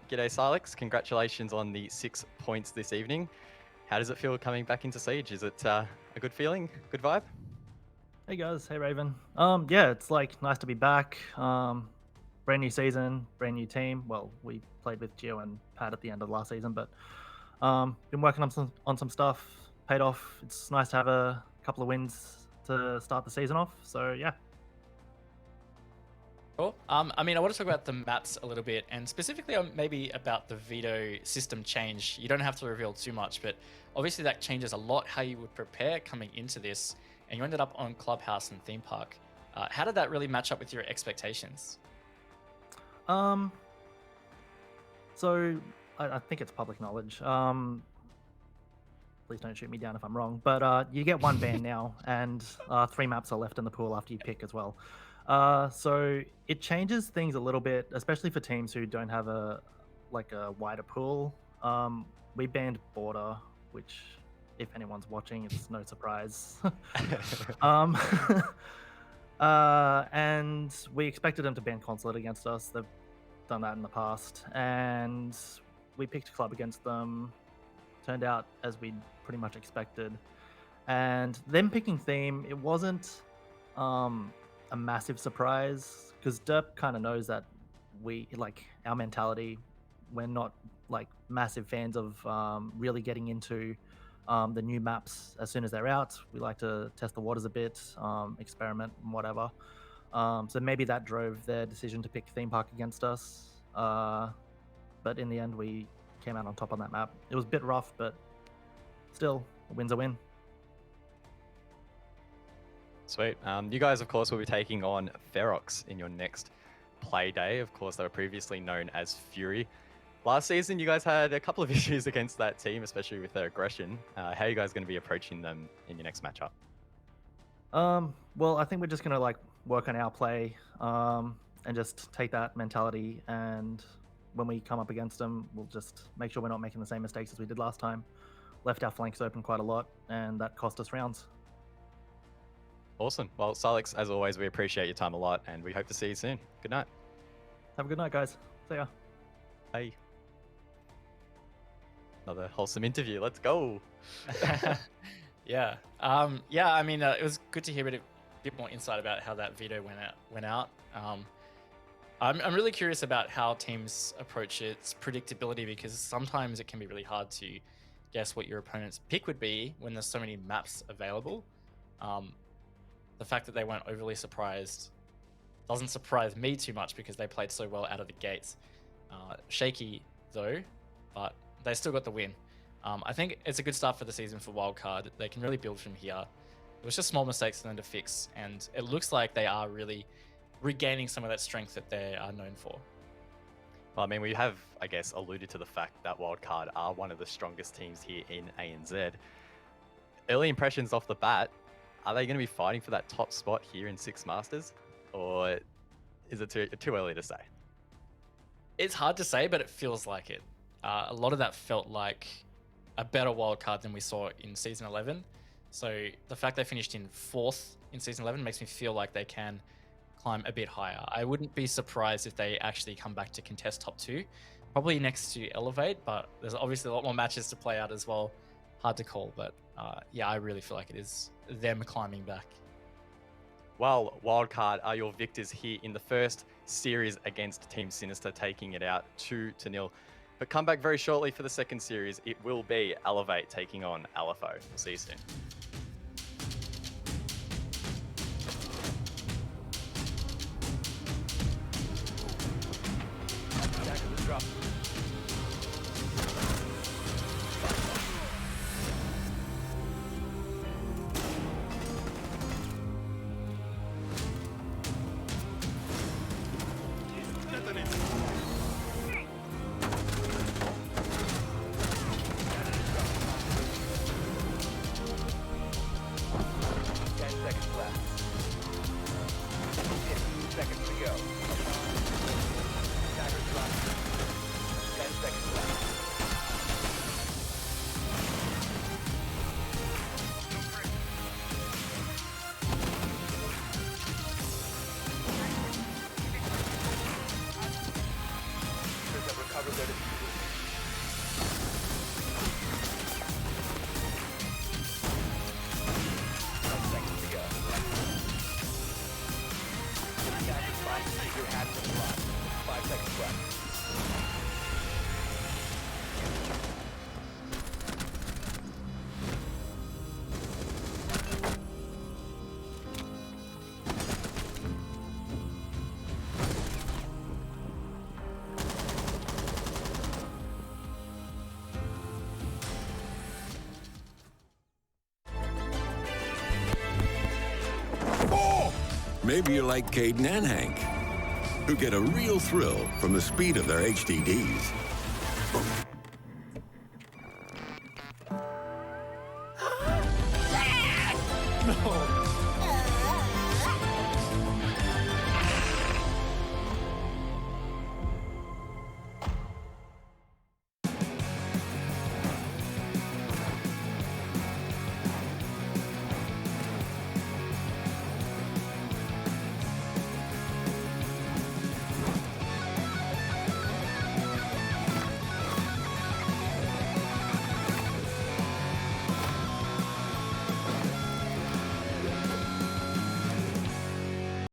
G'day, Silex. Congratulations on the 6 points this evening. How does it feel coming back into Siege? Is it a good feeling? Good vibe?
Hey guys, hey Raven. Yeah, it's like nice to be back. Brand new season, brand new team. Well, we played with Gio and Pat at the end of the last season, but been working on some stuff. Paid off. It's nice to have a couple of wins to start the season off. So yeah.
Cool. I mean, I want to talk about the maps a little bit, and specifically maybe about the veto system change. You don't have to reveal too much, but obviously that changes a lot how you would prepare coming into this, and you ended up on Clubhouse and Theme Park. How did that really match up with your expectations?
So I think it's public knowledge. Please don't shoot me down if I'm wrong, but you get 1 ban now, and 3 maps are left in the pool after you pick as well. So it changes things a little bit, especially for teams who don't have a wider pool. We banned Border, which, if anyone's watching, it's no surprise. And we expected them to ban Consulate against us. They've done that in the past, and we picked Club against them. Turned out as we pretty much expected. And them picking Theme, it wasn't a massive surprise because Derp kind of knows that we our mentality. We're not like massive fans of really getting into the new maps as soon as they're out. We like to test the waters a bit, experiment and whatever. So maybe that drove their decision to pick Theme Park against us. But in the end, we came out on top on that map. It was a bit rough, but still, a win's a win.
Sweet. You guys, of course, will be taking on Ferox in your next play day. Of course, they were previously known as Fury. Last season, you guys had a couple of issues against that team, especially with their aggression. How are you guys going to be approaching them in your next matchup?
Well, I think we're just going to work on our play and just take that mentality, and when we come up against them, we'll just make sure we're not making the same mistakes as we did last time. Left our flanks open quite a lot, and that cost us rounds.
Awesome. Well, Silex, as always, we appreciate your time a lot, and we hope to see you soon. Good night.
Have a good night, guys. See ya.
Bye. Another wholesome interview. Let's go.
Yeah. I mean, it was good to hear a bit more insight about how that veto went out. I'm really curious about how teams approach its predictability, because sometimes it can be really hard to guess what your opponent's pick would be when there's so many maps available. The fact that they weren't overly surprised doesn't surprise me too much because they played so well out of the gates. Shaky though, but they still got the win. I think it's a good start for the season for Wildcard. They can really build from here. It was just small mistakes for them to fix, and it looks like they are really regaining some of that strength that they are known for.
Well, I mean, we have, I guess, alluded to the fact that Wildcard are one of the strongest teams here in ANZ. Early impressions off the bat, are they going to be fighting for that top spot here in Six Masters? Or is it too early to say?
It's hard to say, but it feels like it. A lot of that felt like a better Wildcard than we saw in Season 11. So the fact they finished in 4th in Season 11 makes me feel like they can climb a bit higher. I wouldn't be surprised if they actually come back to contest top 2, probably next to Elevate, but there's obviously a lot more matches to play out as well. Hard to call, but yeah, I really feel like it is them climbing back.
Well, Wildcard are your victors here in the first series against Team Sinister, taking it out 2-0. But come back very shortly for the second series. It will be Elevate taking on LFO. We'll see you soon.
Attackers are dropped.
Maybe you're like Caden and Hank, who get a real thrill from the speed of their HDDs.